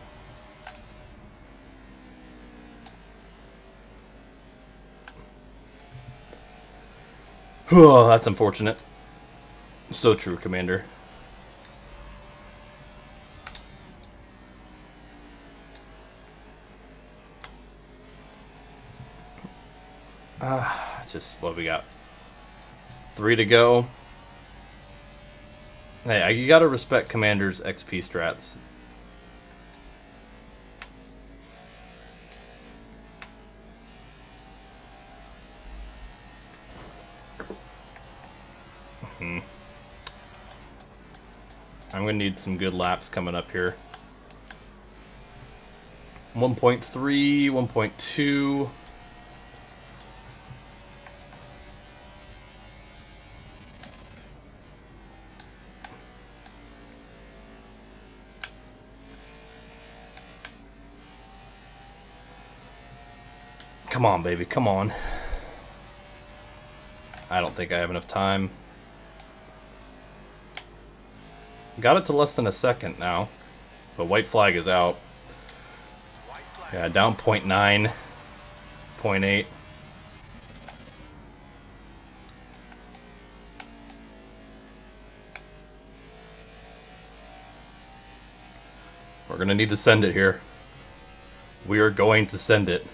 Oh, that's unfortunate. So true, Commander. Just what we got. 3 to go. Hey, you gotta respect Commander's XP strats. I'm gonna need some good laps coming up here. 1.3, 1.2. Come on, baby, come on. I don't think I have enough time. Got it to less than a second now. But white flag is out. Yeah, down 0.9, 0.8. We're going to need to send it here. We are going to send it.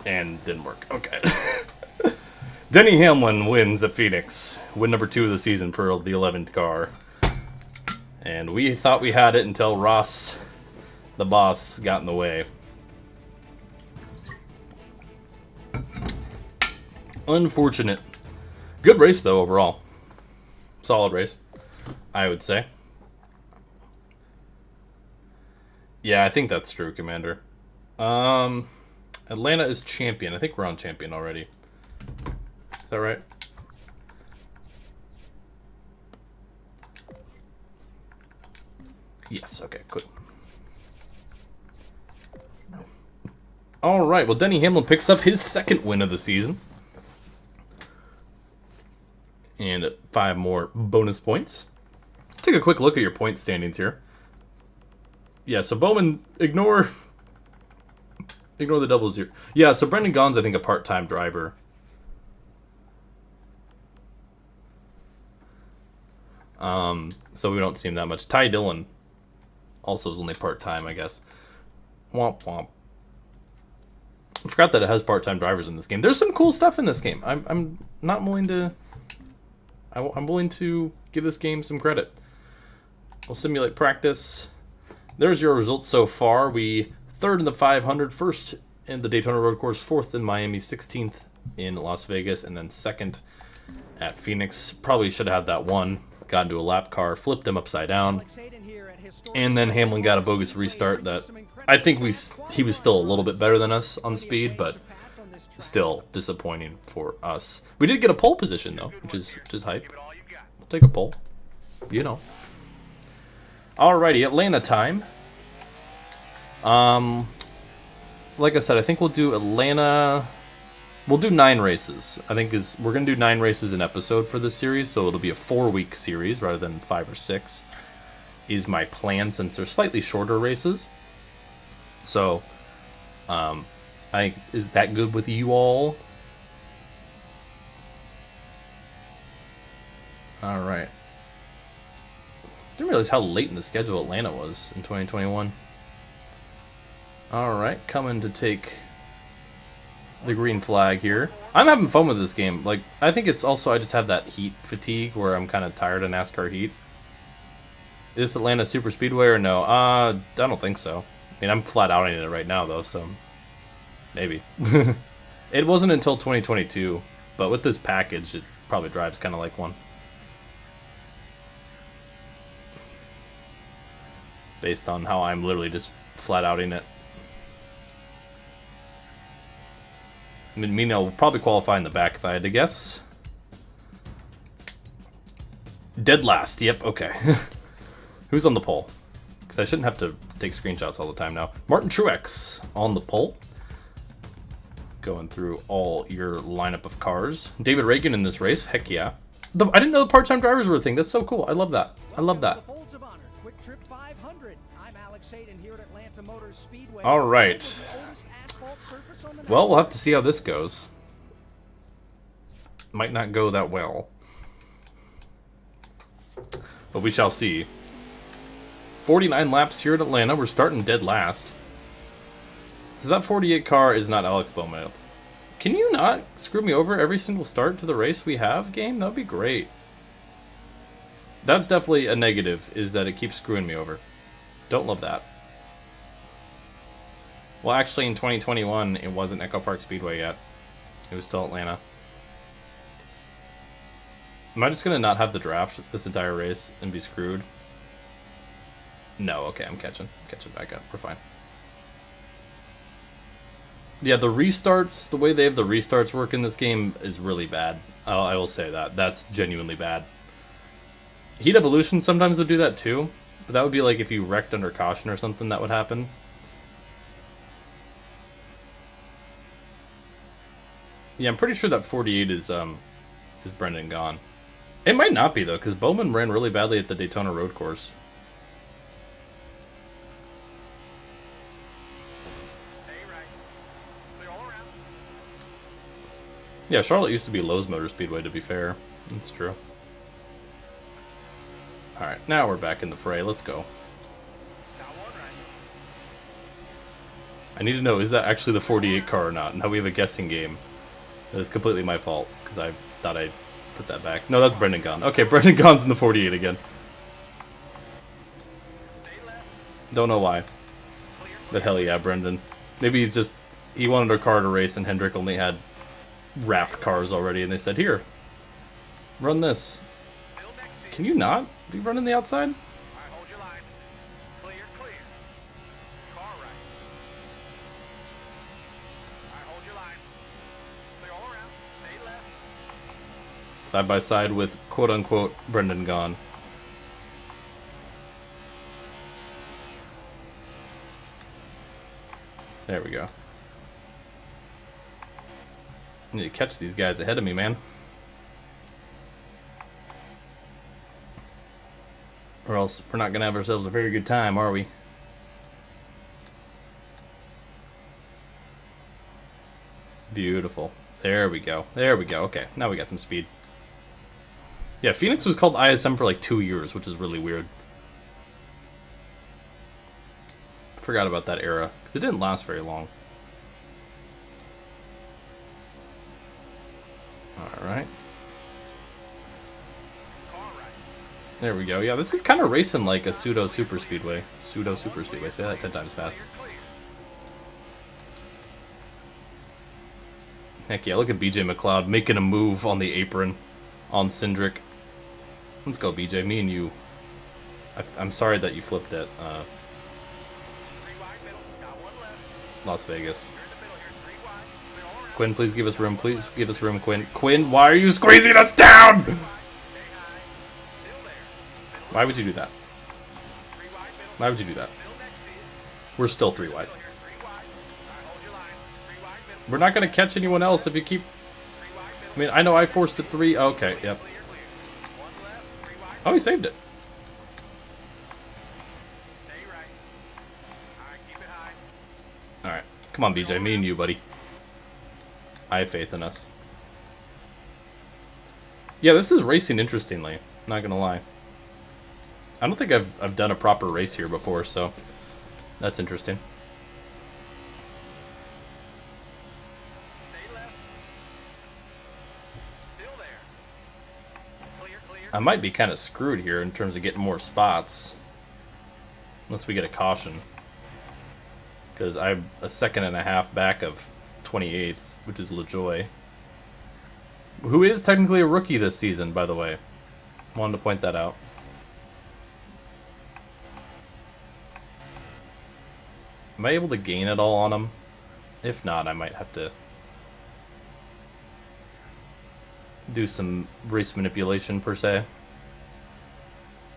And didn't work. Okay. Denny Hamlin wins at Phoenix. Win number 2 of the season for the 11th car. And we thought we had it until Ross, the boss, got in the way. Unfortunate. Good race, though, overall. Solid race, I would say. Yeah, I think that's true, Commander. Atlanta is champion. I think we're on champion already. Is that right? Yes, okay, good. All right, well, Denny Hamlin picks up his second win of the season. And 5 more bonus points. Take a quick look at your point standings here. Yeah, so Bowman, ignore the doubles here. Yeah, so Brendan Gaughan's, I think, a part-time driver. So we don't see him that much. Ty Dillon also is only part-time, I guess. Womp womp. I forgot that it has part-time drivers in this game. There's some cool stuff in this game. I'm not willing to... I'm willing to give this game some credit. We'll simulate practice. There's your results so far. We 3rd in the 500, 1st in the Daytona Road Course, 4th in Miami, 16th in Las Vegas, and then 2nd at Phoenix. Probably should have had that one. Got into a lap car, flipped him upside down, and then Hamlin got a bogus restart that I think he was still a little bit better than us on speed, but still disappointing for us. We did get a pole position though, which is hype. We'll take a pole, you know. Alrighty, Atlanta time. Like I said, I think we'll do Atlanta. We'll do 9 races. I think we're gonna do 9 races an episode for this series, so it'll be a 4-week series rather than 5 or 6. Is my plan since they're slightly shorter races. So, is that good with you all? All right. Didn't realize how late in the schedule Atlanta was in 2021. All right, coming to take the green flag here. I'm having fun with this game. Like, I think it's also I just have that heat fatigue where I'm kind of tired of NASCAR heat. Is this Atlanta Super Speedway or no? I don't think so. I mean, I'm flat out in it right now though, so maybe. It wasn't until 2022, but with this package, it probably drives kind of like one. Based on how I'm literally just flat outing it. I mean, Mina will probably qualify in the back if I had to guess. Dead last, yep, okay. Who's on the pole? Because I shouldn't have to take screenshots all the time now. Martin Truex on the pole. Going through all your lineup of cars. David Reagan in this race, heck yeah. I didn't know the part-time drivers were a thing. That's so cool. I love that. I love that. All right. Well, we'll have to see how this goes. Might not go that well. But we shall see. 49 laps here at Atlanta. We're starting dead last. So that 48 car is not Alex Bowman. Can you not screw me over every single start to the race we have, game? That would be great. That's definitely a negative, is that it keeps screwing me over. Don't love that. Well, actually, in 2021, it wasn't Echo Park Speedway yet. It was still Atlanta. Am I just going to not have the draft this entire race and be screwed? No, okay, I'm catching back up. We're fine. Yeah, the restarts, the way they have the restarts work in this game is really bad. I will say that. That's genuinely bad. Heat Evolution sometimes would do that too, but that would be like if you wrecked under caution or something, that would happen. Yeah, I'm pretty sure that 48 is Brendan Gaughan. It might not be though, because Bowman ran really badly at the Daytona Road Course. Yeah, Charlotte used to be Lowe's Motor Speedway, to be fair. That's true. Alright, now we're back in the fray. Let's go. I need to know, is that actually the 48 car or not? Now we have a guessing game. That is completely my fault, because I thought I put that back. No, that's Brendan Gaughan. Okay, Brendan Gaughan's in the 48 again. Don't know why. But hell yeah, Brendan. Maybe he's just... He wanted a car to race, and Hendrick only had wrapped cars already, and they said, here, run this. Can you not be running the outside? Side by side with quote-unquote Brendan Gaughan. There we go. I need to catch these guys ahead of me, man. Or else we're not going to have ourselves a very good time, are we? Beautiful. There we go. There we go. Okay, now we got some speed. Yeah, Phoenix was called ISM for like 2 years, which is really weird. I forgot about that era, because it didn't last very long. Alright. There we go. Yeah, this is kind of racing like a pseudo super speedway. Pseudo super speedway. Say that 10 times fast. Heck yeah, look at BJ McLeod making a move on the apron on Cindric. Let's go, BJ. Me and you. I'm sorry that you flipped it. Las Vegas. Quinn, please give us room. Please give us room, Quinn. Quinn, why are you squeezing us down? Why would you do that? Why would you do that? We're still 3 wide. We're not going to catch anyone else if you keep... I mean, I know I forced it 3. Okay, yep. Oh, he saved it. Alright. Come on, BJ. Me and you, buddy. I have faith in us. Yeah, this is racing interestingly. Not going to lie. I don't think I've done a proper race here before, so that's interesting. I might be kind of screwed here in terms of getting more spots. Unless we get a caution. Because I'm a 1.5 seconds back of 28th, which is LaJoy. Who is technically a rookie this season, by the way. Wanted to point that out. Am I able to gain it all on him? If not, I might have to do some race manipulation per se.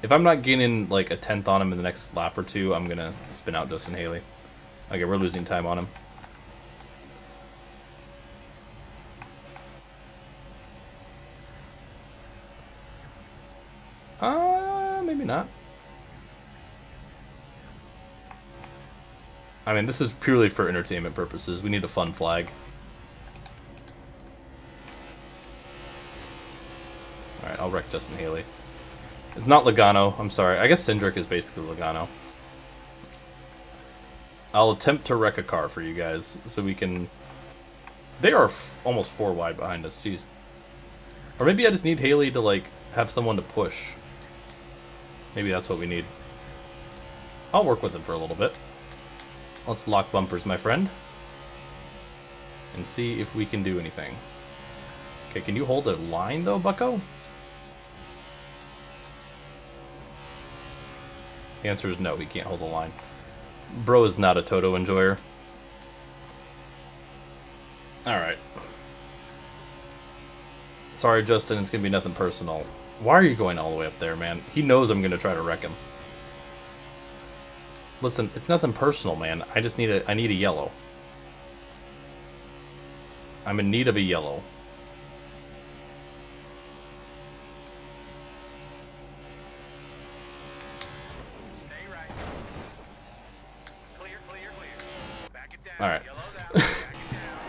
If I'm not gaining like a 10th on him in the next lap or 2, I'm gonna spin out Justin Haley. Okay, we're losing time on him. Maybe not. I mean, this is purely for entertainment purposes. We need a fun flag. Alright, I'll wreck Justin Haley. It's not Logano. I'm sorry. I guess Cindric is basically Logano. I'll attempt to wreck a car for you guys so we can... They are almost 4 wide behind us. Jeez. Or maybe I just need Haley to, like, have someone to push. Maybe that's what we need. I'll work with him for a little bit. Let's lock bumpers, my friend. And see if we can do anything. Okay, can you hold a line, though, bucko? The answer is no, he can't hold a line. Bro is not a Toto enjoyer. Alright. Sorry, Justin, it's gonna be nothing personal. Why are you going all the way up there, man? He knows I'm gonna try to wreck him. Listen, it's nothing personal, man. I just need I need a yellow. I'm in need of a yellow. Alright.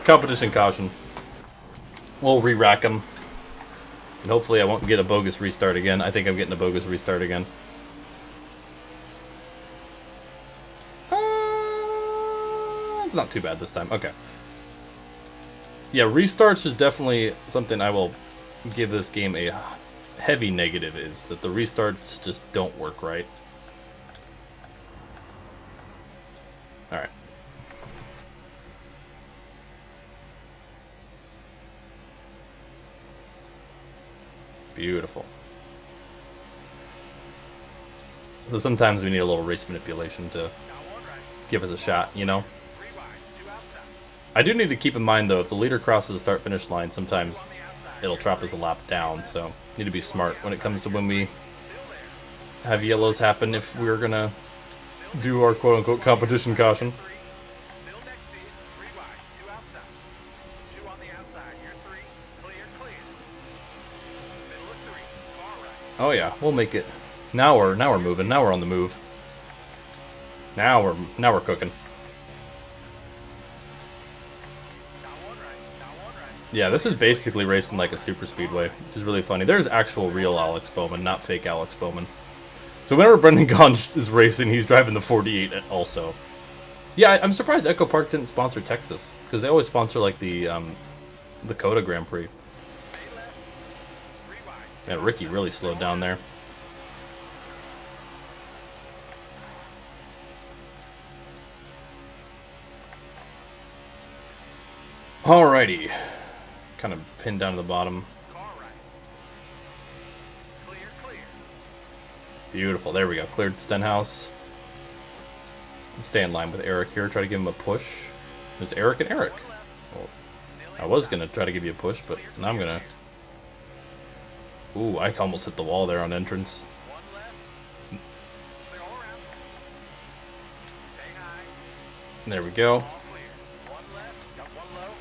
Competition caution. We'll re-rack him. And hopefully I won't get a bogus restart again. I think I'm getting a bogus restart again. It's not too bad this time. Okay. Yeah, restarts is definitely something I will give this game a heavy negative, is that the restarts just don't work right. Alright. Beautiful. So sometimes we need a little race manipulation to give us a shot, you know? I do need to keep in mind, though, if the leader crosses the start-finish line, sometimes it'll trap us a lap down. So need to be smart when it comes to when we have yellows happen if we're gonna do our quote-unquote competition caution. Still next to you. 3 wide. 2 outside. 2 on the outside. You're 3. Clear, clear. Middle of 3. Far right. Oh yeah, we'll make it. Now we're moving. Now we're on the move. Now we're cooking. Got 1 right. Got 1 right. Yeah, this is basically racing like a super speedway, which is really funny. There's actual real Alex Bowman, not fake Alex Bowman. So whenever Brendan Gaughan is racing, he's driving the 48 also. Yeah, I'm surprised Echo Park didn't sponsor Texas, because they always sponsor like the Coda Grand Prix. Stay left. 3 wide. Yeah, Ricky really slowed down there. Alrighty. Kind of pinned down to the bottom. Far right. Clear, clear. Beautiful. There we go. Cleared Stenhouse. Stay in line with Eric here. Try to give him a push. There's Eric and Eric. 1 left. Well, Nearly I was outside. going to try to give you a push, but now I'm going to... Ooh, I almost hit the wall there on entrance. 1 left. Clear all around. Stay high. There we go. All clear. 1 left. Got 1 low.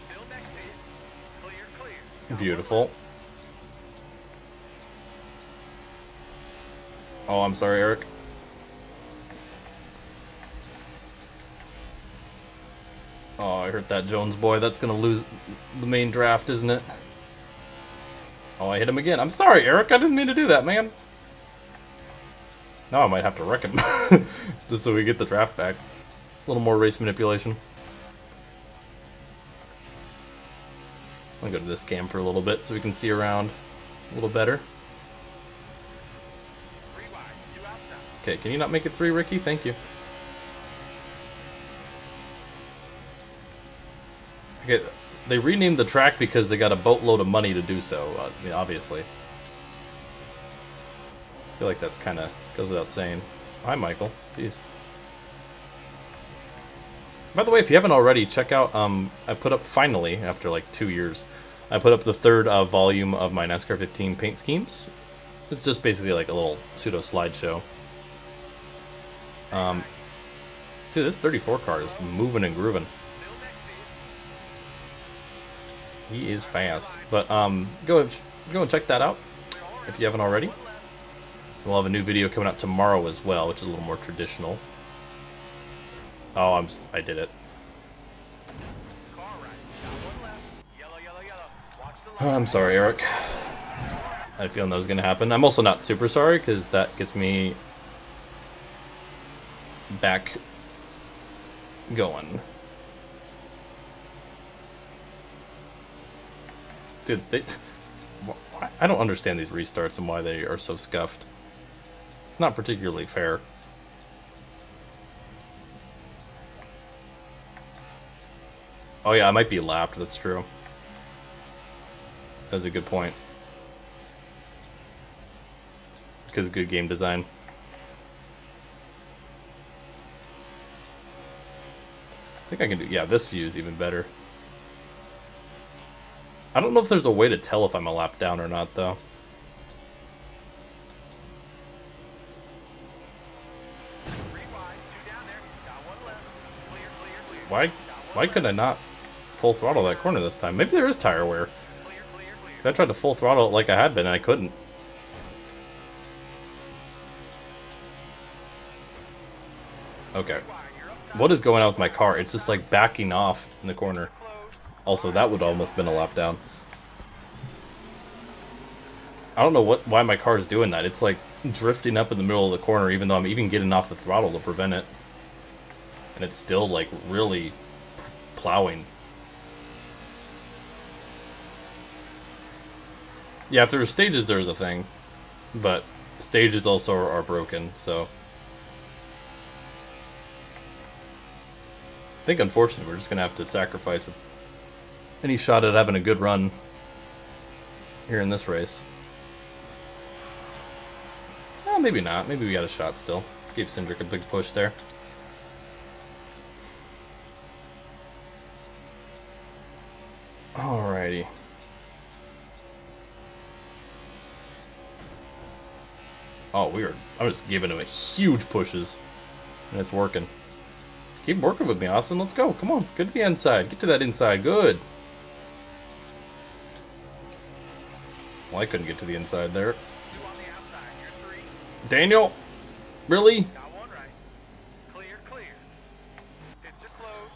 Still next to you. Clear, clear. Got 1 Beautiful. left. Oh, I'm sorry, Eric. Oh, I hurt that Jones boy. That's going to lose the main draft, isn't it? Oh, I hit him again. I'm sorry, Eric. I didn't mean to do that, man. Now I might have to wreck him. Just so we get the draft back. A little more race manipulation. I'll go to this cam for a little bit so we can see around a little better. 3 wide. 2 outside. Okay, can you not make it 3, Ricky? Thank you. Okay, they renamed the track because they got a boatload of money to do so, I mean, obviously. I feel like that's kind of goes without saying. Hi, Michael. Jeez. By the way, if you haven't already, check out, I put up, finally, after like 2 years, I put up the 3rd volume of my NASCAR 15 paint schemes. It's just basically like a little pseudo slideshow. Dude, this 34 car is moving and grooving. Still next to you. He is fast. But go and check that out if you haven't already. 1 left. We'll have a new video coming out tomorrow as well, which is a little more traditional. Oh, I did it. Car right. Got 1 left. Yellow, yellow, yellow. Watch the line. I'm sorry, Eric. I had a feeling that was going to happen. I'm also not super sorry, because that gets me back going. Dude, I don't understand these restarts and why they are so scuffed. It's not particularly fair. Oh yeah, I might be lapped, that's true. That's a good point. Because of good game design. I think I can do, yeah, this view is even better. I don't know if there's a way to tell if I'm a lap down or not, though. Three wide, 2 down there. Got 1 left. Clear, clear, clear. Why could I not full throttle that corner this time? Maybe there is tire wear. Clear, clear, clear. 'Cause I tried to full throttle it like I had been, and I couldn't. Okay. Wide, you're up top. What is going on with my car? It's just like backing off in the corner. Close. Also, that would almost been a lap down. I don't know why my car is doing that. It's like drifting up in the middle of the corner, even though I'm even getting off the throttle to prevent it. And it's still like really plowing. Yeah, if there were stages, there's a thing. But stages also are broken, so... I think, unfortunately, we're just going to have to sacrifice any shot at having a good run here in this race. Well, maybe not. Maybe we got a shot still. Gave Cindric a big push there. Alrighty. Oh, weird. I'm just giving him a huge pushes. And it's working. Keep working with me, Austin. Let's go. Come on. Get to the inside. Get to that inside. Good. Well, I couldn't get to the inside there. Daniel? Really?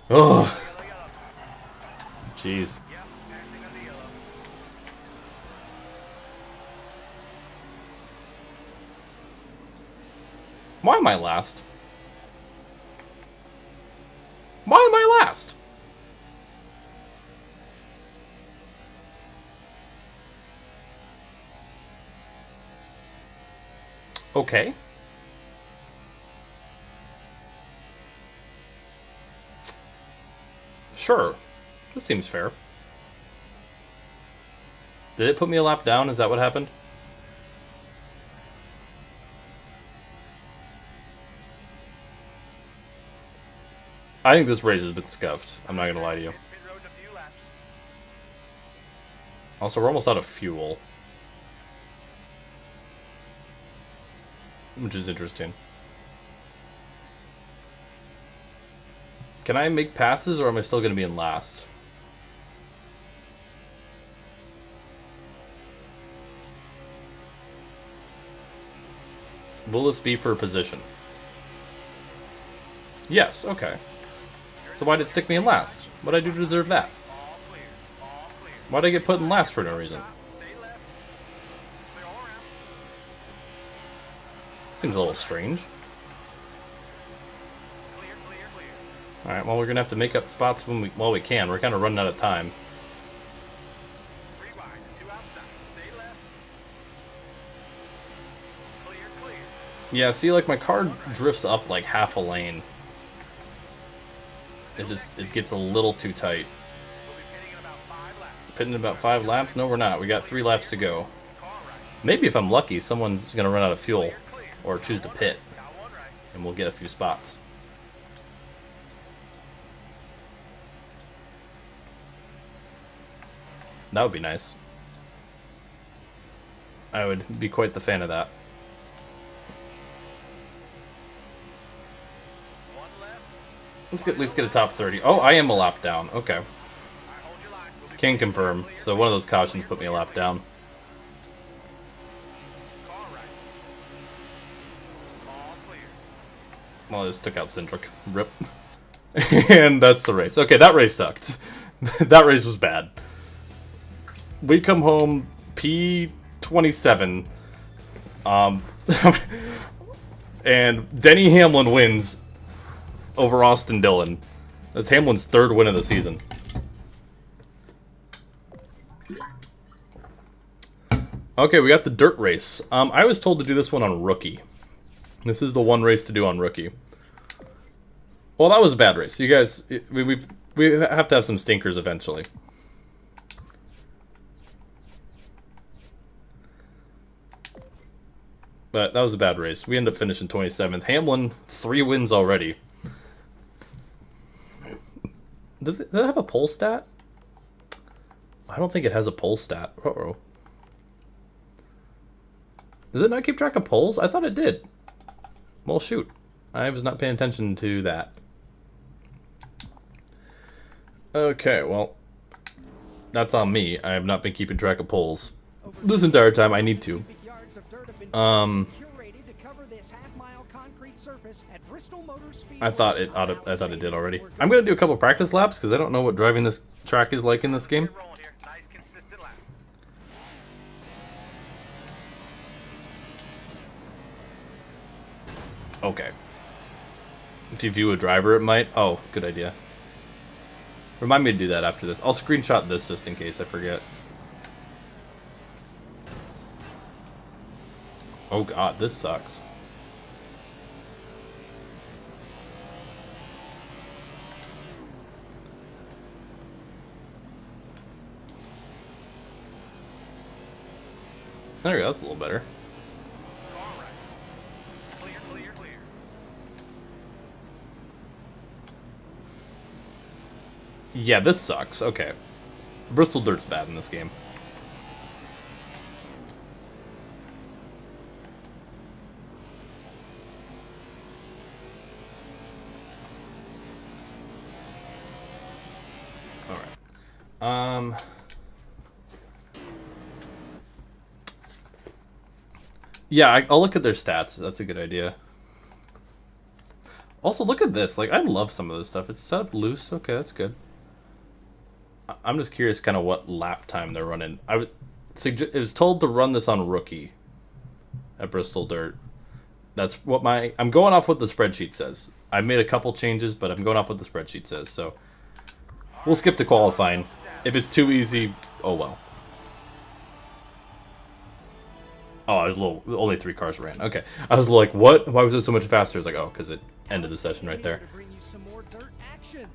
Oh. Jeez. Why am I last? Why am I last? Okay. Sure. This seems fair. Did it put me a lap down? Is that what happened? I think this race has been scuffed. I'm not gonna lie to you. Also, we're almost out of fuel. Which is interesting. Can I make passes, or am I still gonna be in last? Will this be for a position? Yes, okay. So why did it stick me in last? What did I do to deserve that? Why did I get put in last for no reason? Seems a little strange. Alright, well, we're going to have to make up spots when while we can. We're kind of running out of time. Yeah, see, like, my car drifts up like half a lane. It gets a little too tight. Pitting in about 5 laps? No, we're not. We got 3 laps to go. Maybe if I'm lucky, someone's going to run out of fuel or choose to pit, and we'll get a few spots. That would be nice. I would be quite the fan of that. Let's at least get a top 30. Oh, I am a lap down. Okay. Can confirm. So one of those cautions put me a lap down. Well, I just took out Cindric. Rip. And that's the race. Okay, that race sucked. That race was bad. We come home P27. And Denny Hamlin wins over Austin Dillon. That's Hamlin's 3rd win of the season. Okay, we got the dirt race. I was told to do this one on rookie. This is the one race to do on rookie. Well, that was a bad race. You guys, we have to have some stinkers eventually. But that was a bad race. We ended up finishing 27th. Hamlin, 3 wins already. Does it have a pole stat? I don't think it has a pole stat. Uh-oh. Does it not keep track of poles? I thought it did. Well, shoot. I was not paying attention to that. Okay, well, that's on me. I have not been keeping track of poles this entire time. I need to. I thought it did already. I'm gonna do a couple practice laps because I don't know what driving this track is like in this game. Okay. If you view a driver, it might. Oh, good idea. Remind me to do that after this. I'll screenshot this just in case I forget. Oh god, this sucks. There we go, that's a little better. Yeah, this sucks. Okay. Bristol Dirt's bad in this game. Yeah, I'll look at their stats. That's a good idea. Also, look at this. Like, I love some of this stuff. It's set up loose. Okay, that's good. I'm just curious kind of what lap time they're running. It was told to run this on rookie at Bristol Dirt. That's what I'm going off what the spreadsheet says. I made a couple changes, but I'm going off what the spreadsheet says. So we'll skip to qualifying. If it's too easy, oh well. Oh, I was a little. Only 3 cars ran. Okay, I was like, what? Why was it so much faster? I was like, oh, because it ended the session right there.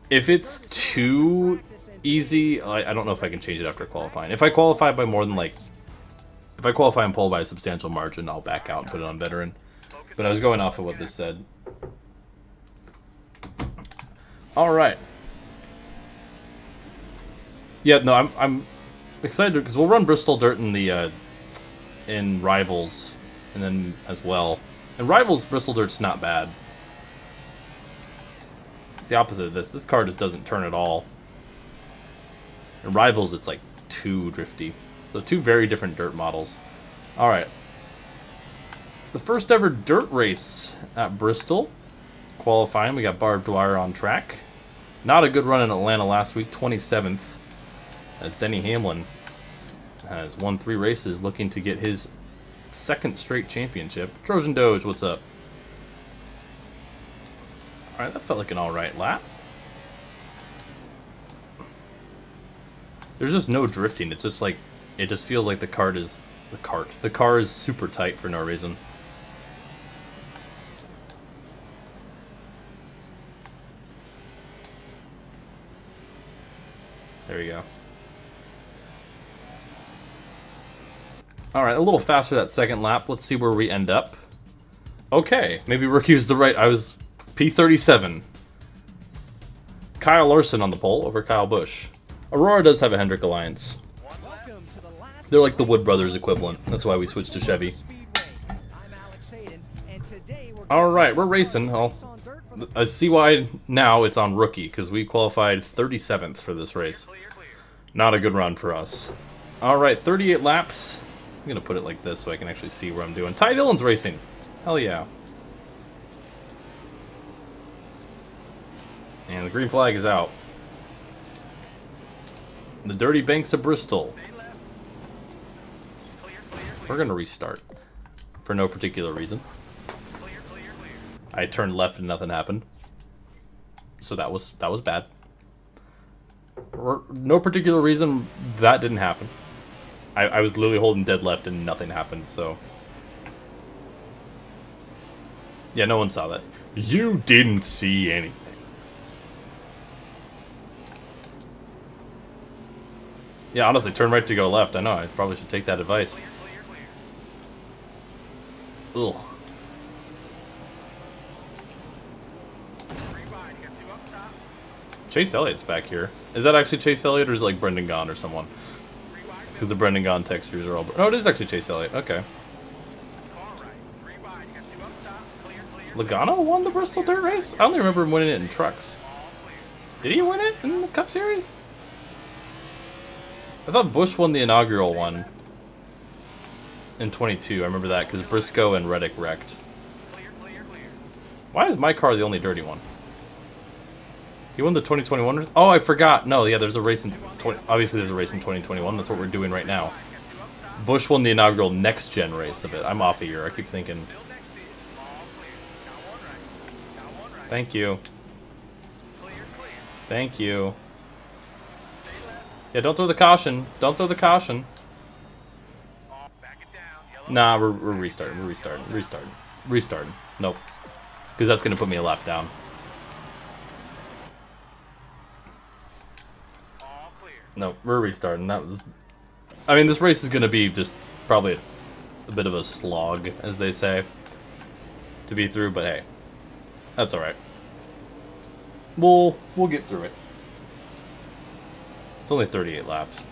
If it's too easy, I don't know if I can change it after qualifying. If I qualify by more than if I qualify and pole by a substantial margin, I'll back out and put it on veteran. But I was going off of what this said. All right. Yeah, no, I'm excited because we'll run Bristol Dirt in the in Rivals, and then as well. In Rivals, Bristol Dirt's not bad. It's the opposite of this. This car just doesn't turn at all. In Rivals, it's like too drifty. So 2 very different dirt models. All right. The first ever dirt race at Bristol. Qualifying, we got Barb Dwyer on track. Not a good run in Atlanta last week, 27th. As Denny Hamlin has won 3 races, looking to get his 2nd straight championship. Trojan Doge, what's up? All right, that felt like an all right lap. There's just no drifting. It's just like, it just feels like the car is super tight for no reason. There we go. Alright, a little faster that 2nd lap. Let's see where we end up. Okay, maybe rookie was the right. I was P37. Kyle Larson on the pole over Kyle Busch. Aurora does have a Hendrick Alliance. They're like the Wood Brothers equivalent. That's why we switched to Chevy. Alright, we're racing. I see why now it's on rookie, because we qualified 37th for this race. Not a good run for us. Alright, 38 laps. I'm going to put it like this so I can actually see what I'm doing. Ty Dillon's racing. Hell yeah. And the green flag is out. The dirty banks of Bristol. We're going to restart. For no particular reason. I turned left and nothing happened. So that was bad. For no particular reason, that didn't happen. I was literally holding dead left and nothing happened, so... Yeah, no one saw that. You didn't see anything. Yeah, honestly, turn right to go left. I know, I probably should take that advice. Ugh. Chase Elliott's back here. Is that actually Chase Elliott, or is it like Brendan Gaughan or someone? Because the Brendan Gaughan textures are all... No, it is actually Chase Elliott. Okay. Logano won the Bristol Dirt Race? I only remember him winning it in trucks. Did he win it in the Cup Series? I thought Busch won the inaugural one in 22. I remember that because Briscoe and Reddick wrecked. Why is my car the only dirty one? He won the 2021. Oh, I forgot. No, yeah, there's a race in obviously there's a race in 2021. That's what we're doing right now. Busch won the inaugural next gen race of it. I'm off a year. I keep thinking. Thank you. Thank you. Yeah, don't throw the caution. Don't throw the caution. Nah, we're restarting. We're restarting. Restarting. Restarting. Nope. Because that's going to put me a lap down. No, we're restarting. That was... I mean, this race is going to be just probably a bit of a slog, as they say, to be through, but hey, that's alright. We'll get through it. It's only 38 laps.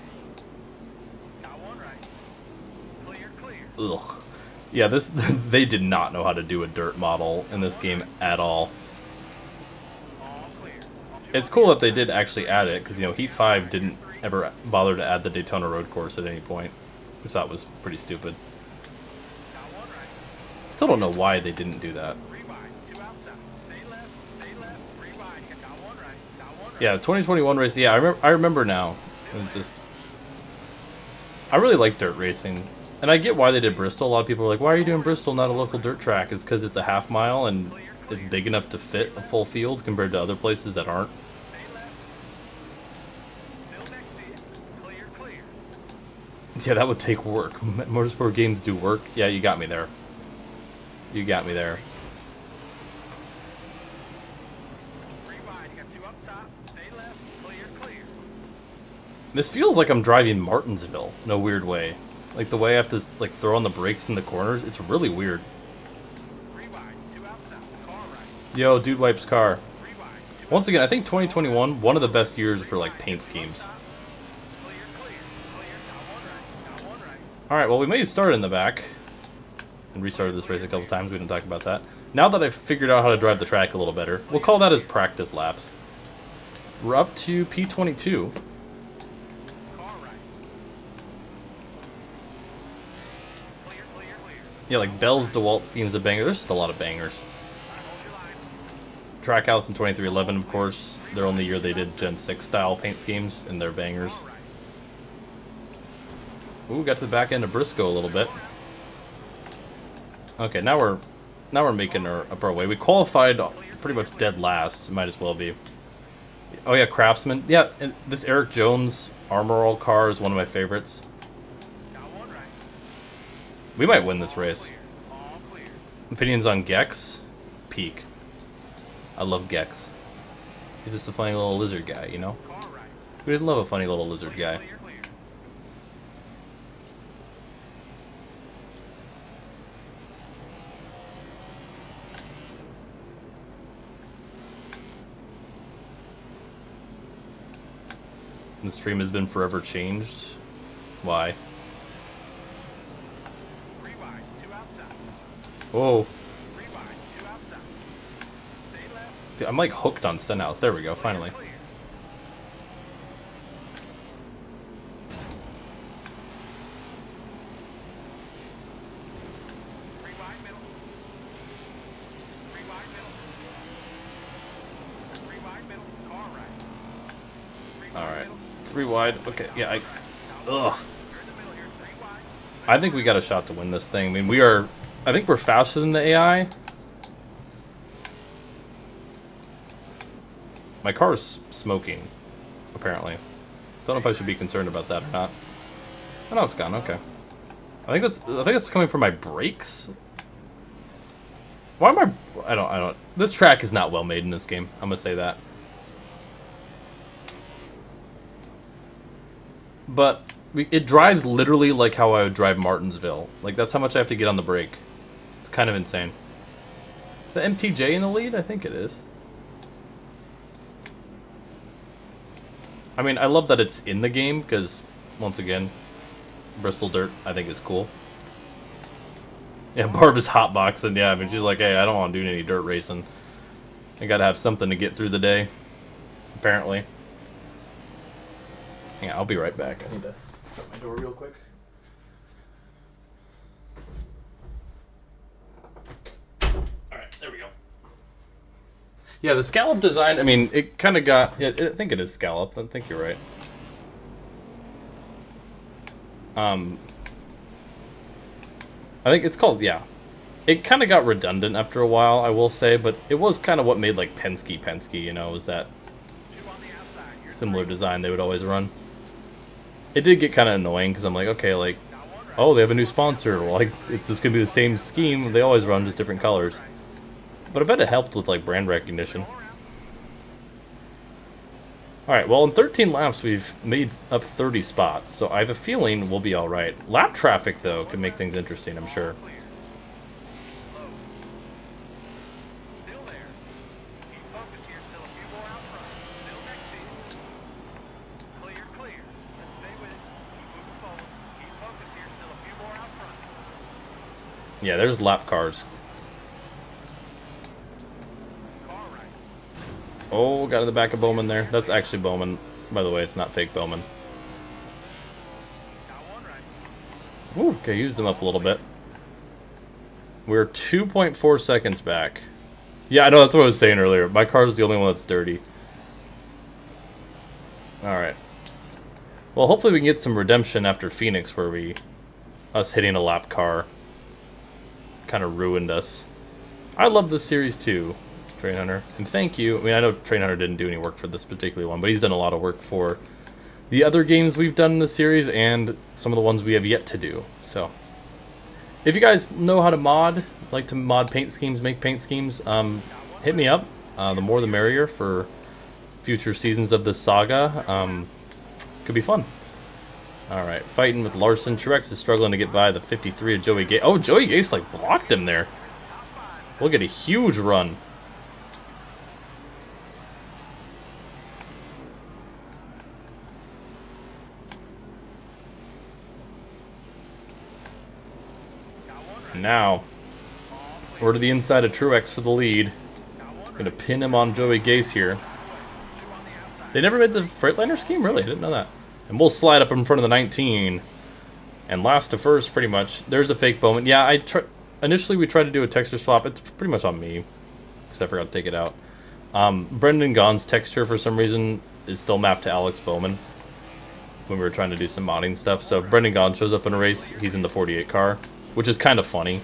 Ugh. Yeah, this they did not know how to do a dirt model in this game at all. It's cool that they did actually add it, because, you know, Heat 5 didn't ever bother to add the Daytona road course at any point, which I thought was pretty stupid. Still don't know why they didn't do that. Yeah, the 2021 race. Yeah, I remember now. It's just, I really like dirt racing, and I get why they did Bristol. A lot of people are like, "Why are you doing Bristol, not a local dirt track?" It's because it's a half mile and it's big enough to fit a full field compared to other places that aren't. Yeah, that would take work. Motorsport games do work. Yeah, you got me there. You got me there. This feels like I'm driving Martinsville in a weird way. Like the way I have to like throw on the brakes in the corners, it's really weird. Yo, dude wipes car. Once again, I think 2021, one of the best years for like paint schemes. Alright, well we may have started in the back and restarted this race a couple times. We didn't talk about that. Now that I've figured out how to drive the track a little better, we'll call that as practice laps. We're up to P22. Yeah, like Bell's DeWalt scheme's a banger. There's just a lot of bangers. Trackhouse in 2311, of course. Their only year they did Gen 6 style paint schemes, and they're bangers. Ooh, got to the back end of Briscoe a little bit. Okay, now we're making up our way. We qualified pretty much dead last. Might as well be. Oh yeah, Craftsman. Yeah, and this Eric Jones Armor All car is one of my favorites. We might win this race. Opinions on Gex? Peak. I love Gex. He's just a funny little lizard guy, you know? Who doesn't love a funny little lizard guy? The stream has been forever changed. Why? Whoa. Dude, I'm like hooked on Stenhouse. There we go, finally. Alright. 3 wide. Okay, yeah, ugh. I think we got a shot to win this thing. I mean, I think we're faster than the AI. My car is smoking, apparently. Don't know if I should be concerned about that or not. Oh no, it's gone. Okay. I think that's coming from my brakes. Why am I don't. This track is not well made in this game. I'm gonna say that. But it drives literally like how I would drive Martinsville. Like that's how much I have to get on the brake. It's kind of insane. Is the MTJ in the lead? I think it is. I mean, I love that it's in the game, because, once again, Bristol Dirt, I think, is cool. Yeah, Barb is hotboxing, yeah, I mean, she's like, hey, I don't want to do any dirt racing. I gotta have something to get through the day, apparently. Hang on, I'll be right back. I need to shut my door real quick. Alright, there we go. Yeah, the scallop design, I mean, it kind of got... Yeah, I think it is scallop. I think you're right. I think it's called... Yeah. It kind of got redundant after a while, I will say, but it was kind of what made, like, Penske, you know, was that similar design they would always run. It did get kind of annoying, because I'm like, okay, like, oh, they have a new sponsor. Well, like, it's just going to be the same scheme they always run, just different colors. But I bet it helped with, like, brand recognition. Alright, well, in 13 laps, we've made up 30 spots, so I have a feeling we'll be alright. Lap traffic, though, could make things interesting, I'm sure. Yeah, there's lap cars. Oh, got in the back of Bowman there. That's actually Bowman. By the way, it's not fake Bowman. Ooh, okay, used them up a little bit. We're 2.4 seconds back. Yeah, I know, that's what I was saying earlier. My car is the only one that's dirty. Alright. Well, hopefully we can get some redemption after Phoenix, where us hitting a lap car kind of ruined us. I love this series too, Train Hunter. And thank you. I mean, I know Train Hunter didn't do any work for this particular one, but he's done a lot of work for the other games we've done in the series and some of the ones we have yet to do. So, if you guys know how to mod, like to mod paint schemes, make paint schemes, hit me up. The more the merrier for future seasons of this saga. Could be fun. Alright, fighting with Larson. Truex is struggling to get by the 53 of Joey Gase. Oh, Joey Gase like blocked him there. We'll get a huge run. And now, we're to the inside of Truex for the lead. Gonna pin him on Joey Gase here. They never made the Freightliner scheme? Really? I didn't know that. And we'll slide up in front of the 19. And last to first, pretty much. There's a fake Bowman. Yeah, initially we tried to do a texture swap. It's pretty much on me, because I forgot to take it out. Brendan Gaughan's texture, for some reason, is still mapped to Alex Bowman when we were trying to do some modding stuff. So if Brendan Gaughan shows up in a race, he's in the 48 car, which is kind of funny.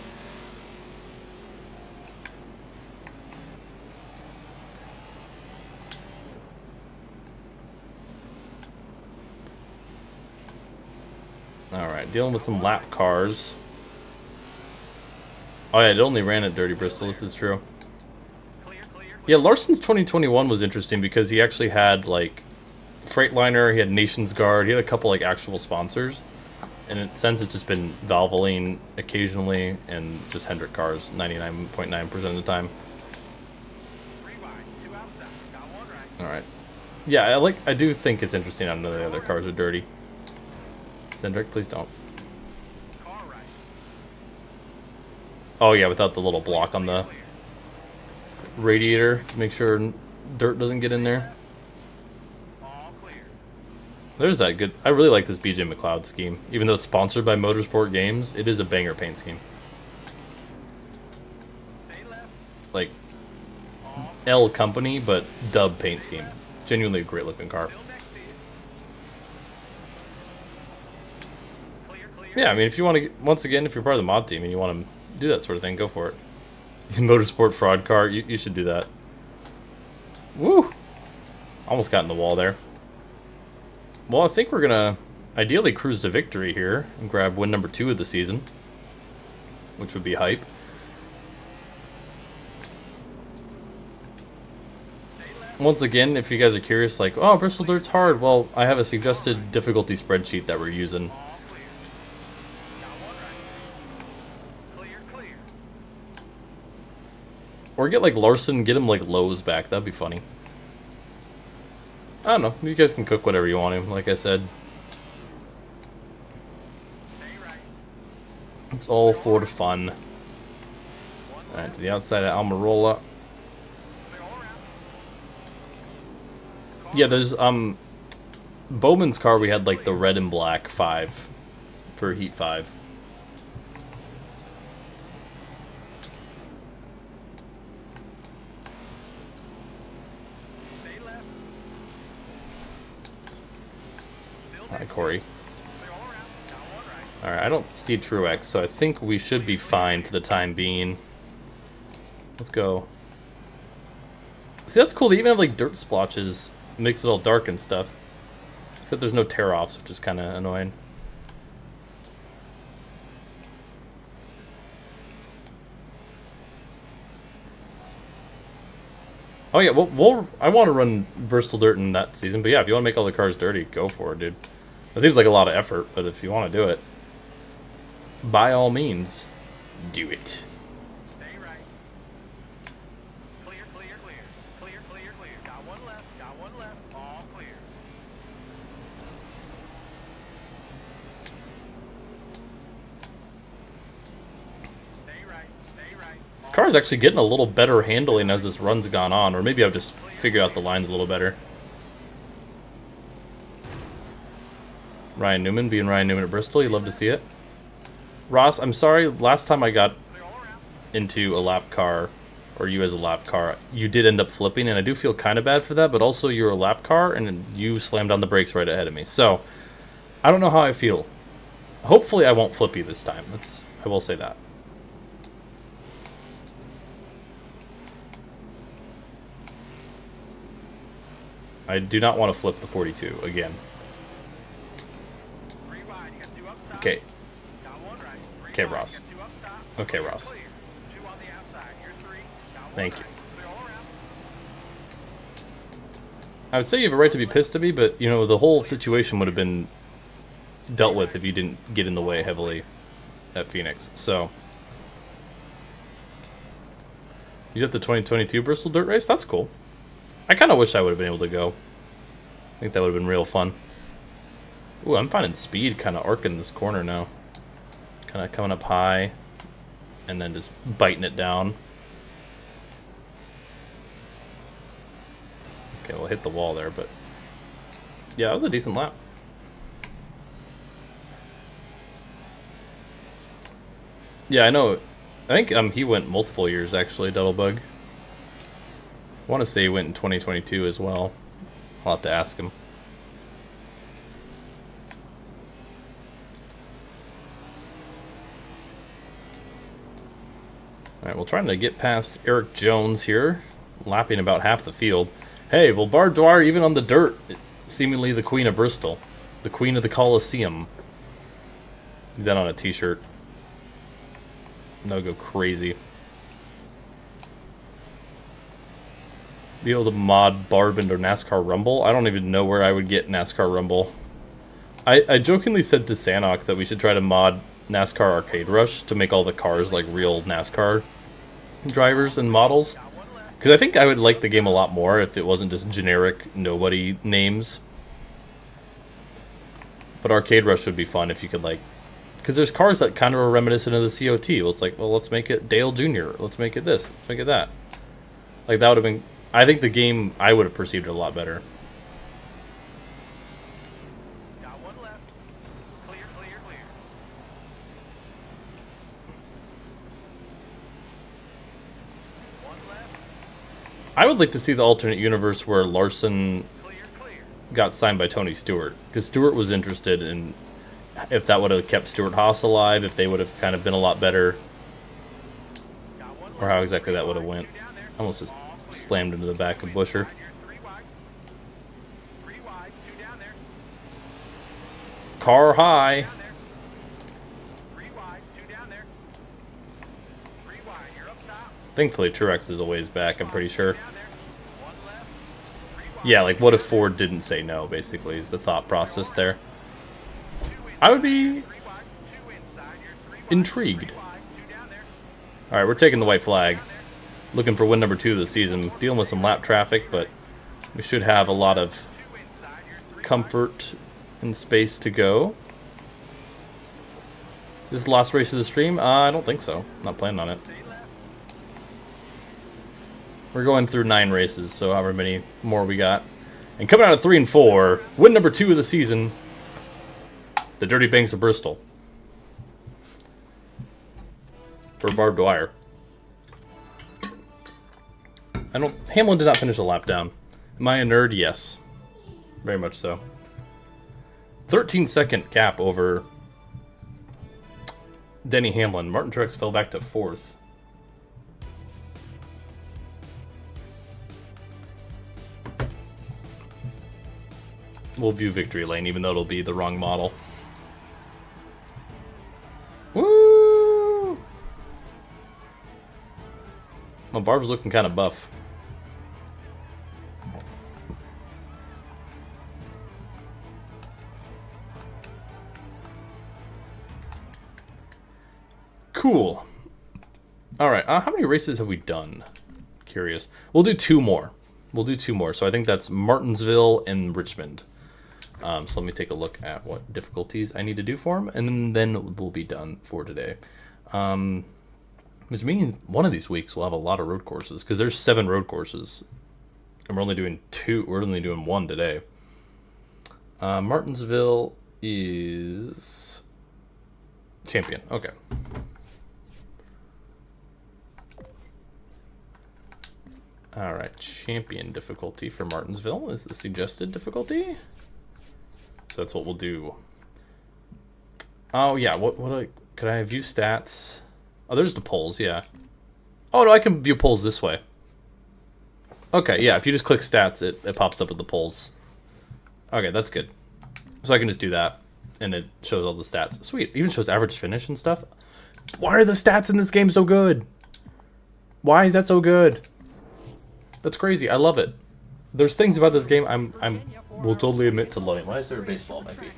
Alright, dealing with some lap cars. Oh yeah, it only ran at Dirty Bristol, this is true. Yeah, Larson's 2021 was interesting because he actually had, like, Freightliner, he had Nation's Guard, he had a couple, like, actual sponsors. And since it's just been Valvoline occasionally, and just Hendrick cars 99.9% of the time. Alright. Yeah, I do think it's interesting how none of the other cars are dirty. Cendric, please don't. Oh yeah, without the little block on the radiator to make sure dirt doesn't get in there. There's that good. I really like this BJ McLeod scheme. Even though it's sponsored by Motorsport Games, it is a banger paint scheme. Like, L company, but dub paint scheme. Genuinely a great looking car. Yeah, I mean, if you want to, once again, if you're part of the mod team and you want to do that sort of thing, go for it. Motorsport fraud car, you should do that. Woo! Almost got in the wall there. Well, I think we're going to ideally cruise to victory here and grab win number 2 of the season, which would be hype. Once again, if you guys are curious, like, oh, Bristol Dirt's hard, well, I have a suggested difficulty spreadsheet that we're using. Or get, like, Larson, get him, like, Lowe's back. That'd be funny. I don't know. You guys can cook whatever you want him, like I said. It's all for the fun. Alright, to the outside of Almirola. Yeah, there's, Bowman's car, we had, like, the red and black 5 for Heat 5. Hi, Corey. Alright, I don't see Truex, so I think we should be fine for the time being. Let's go. See, that's cool. They even have, like, dirt splotches. It makes it all dark and stuff. Except there's no tear-offs, which is kind of annoying. Oh yeah, well, I want to run Bristol Dirt in that season, but yeah, if you want to make all the cars dirty, go for it, dude. It seems like a lot of effort, but if you want to do it, by all means, do it. Stay right. Clear, clear, clear. Clear, clear, clear. Got one left, all clear. Stay right, stay right. This car is actually getting a little better handling as this run's gone on, or maybe I've just figured out the lines a little better. Ryan Newman being Ryan Newman at Bristol, you love to see it. Ross, I'm sorry. Last time I got into a lap car, or you as a lap car, you did end up flipping, and I do feel kind of bad for that, but also you're a lap car, and you slammed on the brakes right ahead of me. So, I don't know how I feel. Hopefully I won't flip you this time. I will say that. I do not want to flip the 42 again. Okay. Okay, Ross. Okay, Ross. Thank you. I would say you have a right to be pissed at me, but, you know, the whole situation would have been dealt with if you didn't get in the way heavily at Phoenix. So, you got the 2022 Bristol Dirt Race? That's cool. I kind of wish I would have been able to go. I think that would have been real fun. Ooh, I'm finding speed kind of arcing this corner now. Kind of coming up high, and then just biting it down. Okay, we'll hit the wall there, but yeah, that was a decent lap. Yeah, I know. I think he went multiple years, actually, Doublebug. I want to say he went in 2022 as well. I'll have to ask him. Alright, we're trying to get past Eric Jones here, lapping about half the field. Hey, well, Barb Dwyer, even on the dirt, seemingly the queen of Bristol. The queen of the Coliseum. Get that on a t-shirt. No, go crazy. Be able to mod Barb into NASCAR Rumble? I don't even know where I would get NASCAR Rumble. I jokingly said to Sanok that we should try to mod NASCAR Arcade Rush to make all the cars like real NASCAR drivers and models. Because I think I would like the game a lot more if it wasn't just generic nobody names. But Arcade Rush would be fun if you could like... Because there's cars that kind of are reminiscent of the COT. Well, it's like, well, let's make it Dale Jr. Let's make it this. Let's make it that. Like, that would have been... I think the game, I would have perceived it a lot better. Got one left. Clear, clear, clear. One left. I would like to see the alternate universe where Larson Clear, clear. got signed by Tony Stewart. Because Stewart was interested in if that would have kept Stuart Haas alive, if they would have kind of been a lot better. Or how exactly that would have went. Almost just slammed into the back of Busher. Car high. Thankfully, Truex is a ways back, I'm pretty sure. Yeah, like, what if Ford didn't say no, basically, is the thought process there. I would be intrigued. Alright, we're taking the white flag. Looking for win number 2 of the season. Dealing with some lap traffic, but we should have a lot of comfort and space to go. This is the last race of the stream? I don't think so. Not planning on it. We're going through 9 races, so however many more we got. And coming out of 3 and 4, win number 2 of the season, the Dirty Banks of Bristol. For Barb Dwyer. Hamlin did not finish a lap down. Am I a nerd? Yes. Very much so. 13-second gap over Denny Hamlin. Martin Truex fell back to 4th. We'll view victory lane, even though it'll be the wrong model. Woo! Well, Barb's looking kind of buff. Cool. Alright, how many races have we done? Curious. We'll do 2 more. We'll do 2 more. So I think that's Martinsville and Richmond. So let me take a look at what difficulties I need to do for them, and then we'll be done for today. Which means one of these weeks we'll have a lot of road courses, because there's 7 road courses, and we're only doing 2. We're only doing 1 today. Martinsville is Champion. Okay. Alright, champion difficulty for Martinsville is the suggested difficulty. So that's what we'll do. Oh yeah, could I view stats? Oh, there's the polls, yeah. Oh no, I can view polls this way. Okay, yeah, if you just click stats, it pops up with the polls. Okay, that's good. So I can just do that, and it shows all the stats. Sweet, it even shows average finish and stuff. Why are the stats in this game so good? Why is that so good? That's crazy. I love it. There's things about this game will totally admit to loving. Why is there a baseball at my feet?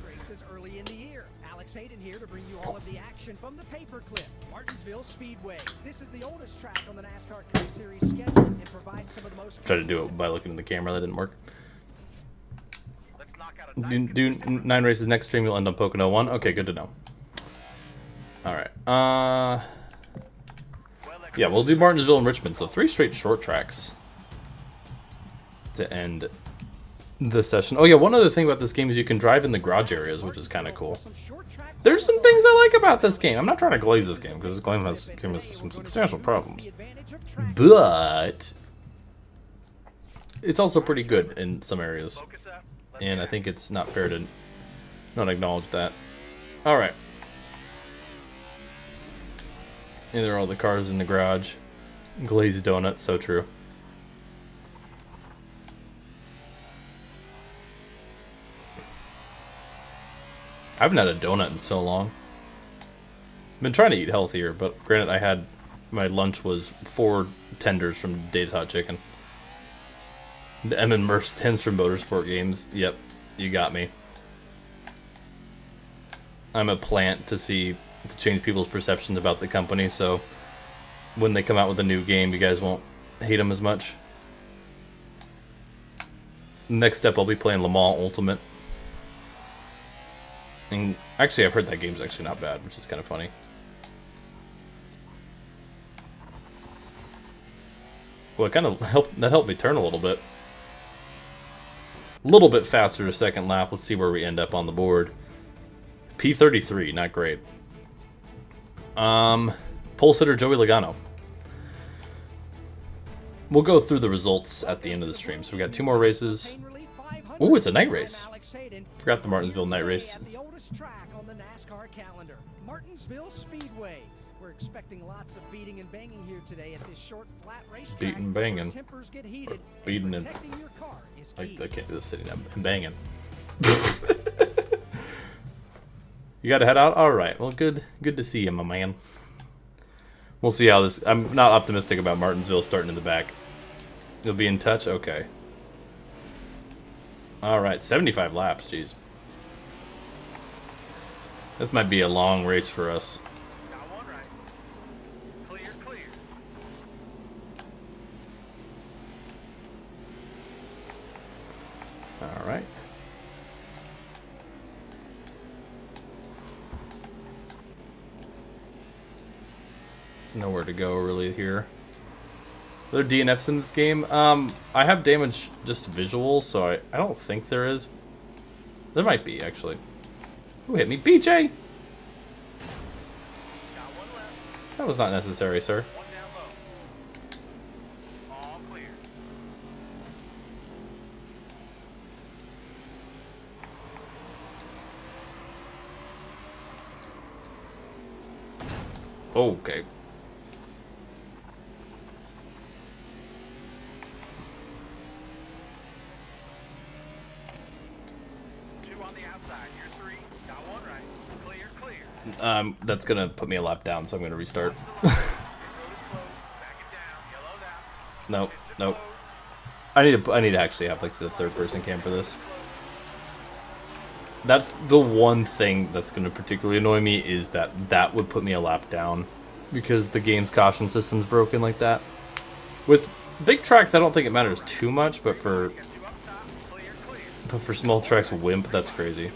Early in the year. Alex Hayden here to bring you all of the action from the paperclip, Martinsville Speedway. This is the oldest track on the NASCAR Cup Series schedule and provides some of the most. Tried to do it by looking at the camera. That didn't work. Let's knock out a nice Do 9 races next stream. You'll end on Pocono 1. Okay, good to know. All right. Yeah, we'll do Martinsville and Richmond. So 3 straight short tracks to end the session. Oh yeah, one other thing about this game is you can drive in the garage areas, which is kind of cool. There's some things I like about this game. I'm not trying to glaze this game because this game has some substantial problems, but it's also pretty good in some areas, focus up. Let's and I think it's not fair to not acknowledge that. All right, and there are all the cars in the garage. Glazed donut, so true. I haven't had a donut in so long. I've been trying to eat healthier, but granted, my lunch was 4 tenders from Dave's Hot Chicken. The M and Murph stands for Motorsport Games. Yep, you got me. I'm a plant to change people's perceptions about the company, so when they come out with a new game, you guys won't hate them as much. Next step, I'll be playing Le Mans Ultimate. And actually, I've heard that game's actually not bad, which is kind of funny. Well, it kind of helped me turn a little bit. A little bit faster a second lap. Let's see where we end up on the board. P33, not great. Pole sitter Joey Logano. We'll go through the results at the end of the stream. So we got 2 more races. Ooh, it's a night race. Forgot the Martinsville night race. The oldest track on the NASCAR calendar, Martinsville Speedway. We're expecting lots of beating and banging here today at this short flat racetrack. Beating, banging. Tempers get heated. Beating and Protecting your car is I key. can't do this sitting up and banging. You got to head out. All right. Well, good to see you, my man. We'll see how this. I'm not optimistic about Martinsville starting in the back. You'll be in touch. Okay. All right, 75 laps, jeez. This might be a long race for us. Got one right. Clear, clear. All right. Nowhere to go really here. Are there DNFs in this game? I have damage just visual, so I don't think there is. There might be, actually. Who hit me? BJ! Got one left. That was not necessary, sir. One down low. All clear. Okay. That's gonna put me a lap down, so I'm gonna restart. Nope, nope. I need to actually have like the 3rd-person cam for this. That's the one thing that's gonna particularly annoy me, is that would put me a lap down because the game's caution system's broken like that. With big tracks, I don't think it matters too much, but for small tracks, wimp, that's crazy.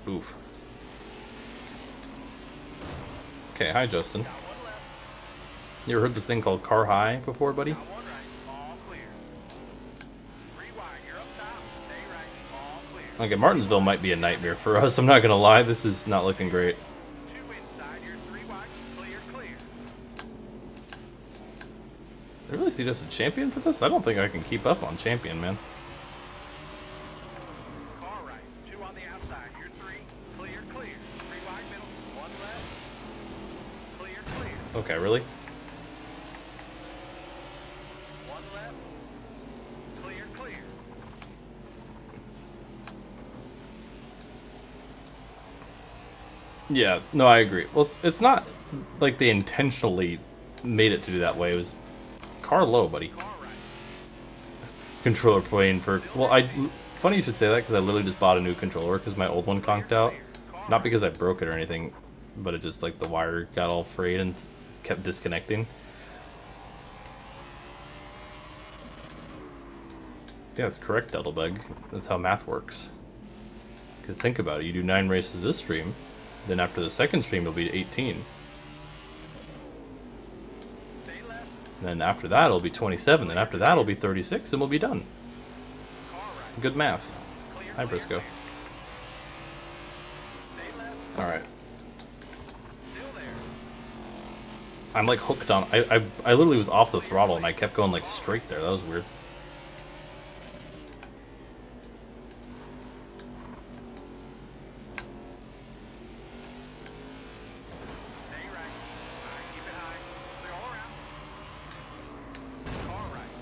Oof. Okay, hi Justin. You ever heard this thing called car high before, buddy? Got one right. All clear. 3 wide. You're up top. Stay right. All clear. Okay, Martinsville might be a nightmare for us. I'm not gonna lie. This is not looking great. 2 inside. You're 3 wide. Clear, clear. They really see us a champion for this? I don't think I can keep up on champion, man. Car right. 2 on the outside. You're 3. Clear, clear. 3 wide middle. 1 left. Clear, clear. Okay, really? 1 left. Clear, clear. Yeah, no, I agree. Well, it's not like they intentionally made it to do that way. It was car low, buddy. Car right. Controller playing for... Well, funny you should say that, because I literally just bought a new controller because my old one conked out. Not because I broke it or anything, but it just, like, the wire got all frayed and kept disconnecting. Yeah, that's correct, Deltabug. That's how math works. Because think about it, you do 9 races this stream, then after the second stream it'll be 18. Stay left. And then after that it'll be 27, then after that it'll be 36, and we'll be done. Car right. Good math. Clear, Hi, clear, Briscoe. clear. Stay left. Alright. Still there. I'm like hooked on... I literally was off the throttle and I kept going like straight there. That was weird. Stay right. Alright, keep it high. Clear all around. Car right.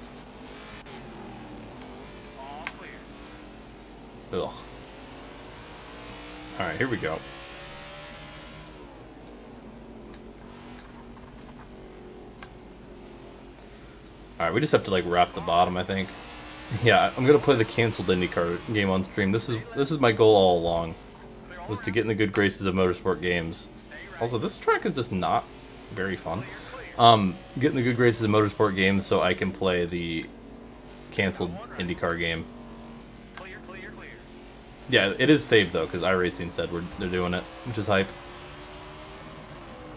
All clear. Ugh. Alright, here we go. Alright, we just have to like wrap the bottom, I think. Yeah, I'm gonna play the canceled IndyCar game on stream. This is my goal all along, was to get in the good graces of motorsport games. Also, this track is just not very fun. Get in the good graces of motorsport games so I can play the canceled IndyCar game. Clear, clear, clear. Yeah, it is saved though, because iRacing said they're doing it, which is hype.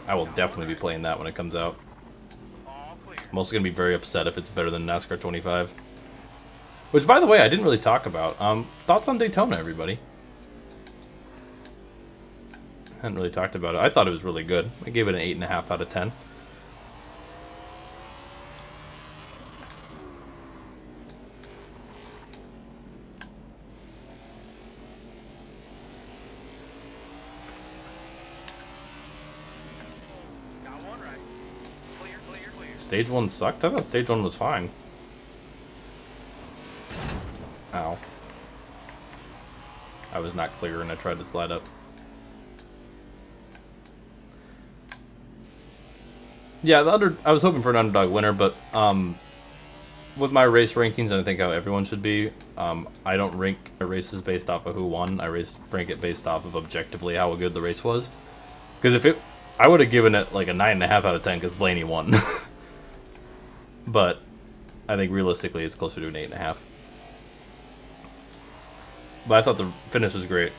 I will definitely be playing that when it comes out. All clear. I'm also gonna be very upset if it's better than NASCAR 25. Which, by the way, I didn't really talk about. Thoughts on Daytona, everybody? Hadn't really talked about it. I thought it was really good. I gave it an 8.5 out of 10. Got one right. Clear, clear, clear. Stage 1 sucked? I thought Stage 1 was fine. Ow. I was not clear and I tried to slide up. Yeah, I was hoping for an underdog winner, but with my race rankings, and I think how everyone should be, I don't rank races based off of who won. I rank it based off of objectively how good the race was. Because I would have given it like a 9.5 out of 10 because Blaney won. But I think realistically it's closer to an 8.5. But I thought the finish was great.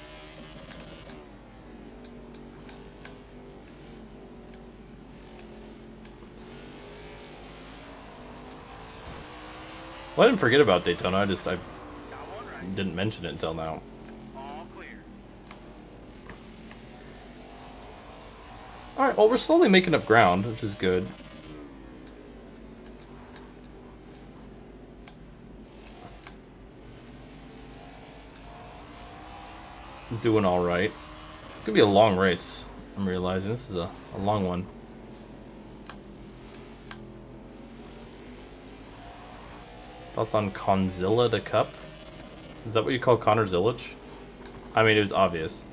Well, I didn't forget about Daytona. I Got one right. didn't mention it until now. All clear. All right. Well, we're slowly making up ground, which is good. Doing all right. It's gonna be a long race. I'm realizing this is a long one. Thoughts on Conzilla to Cup? Is that what you call Connor Zillich? I mean, it was obvious.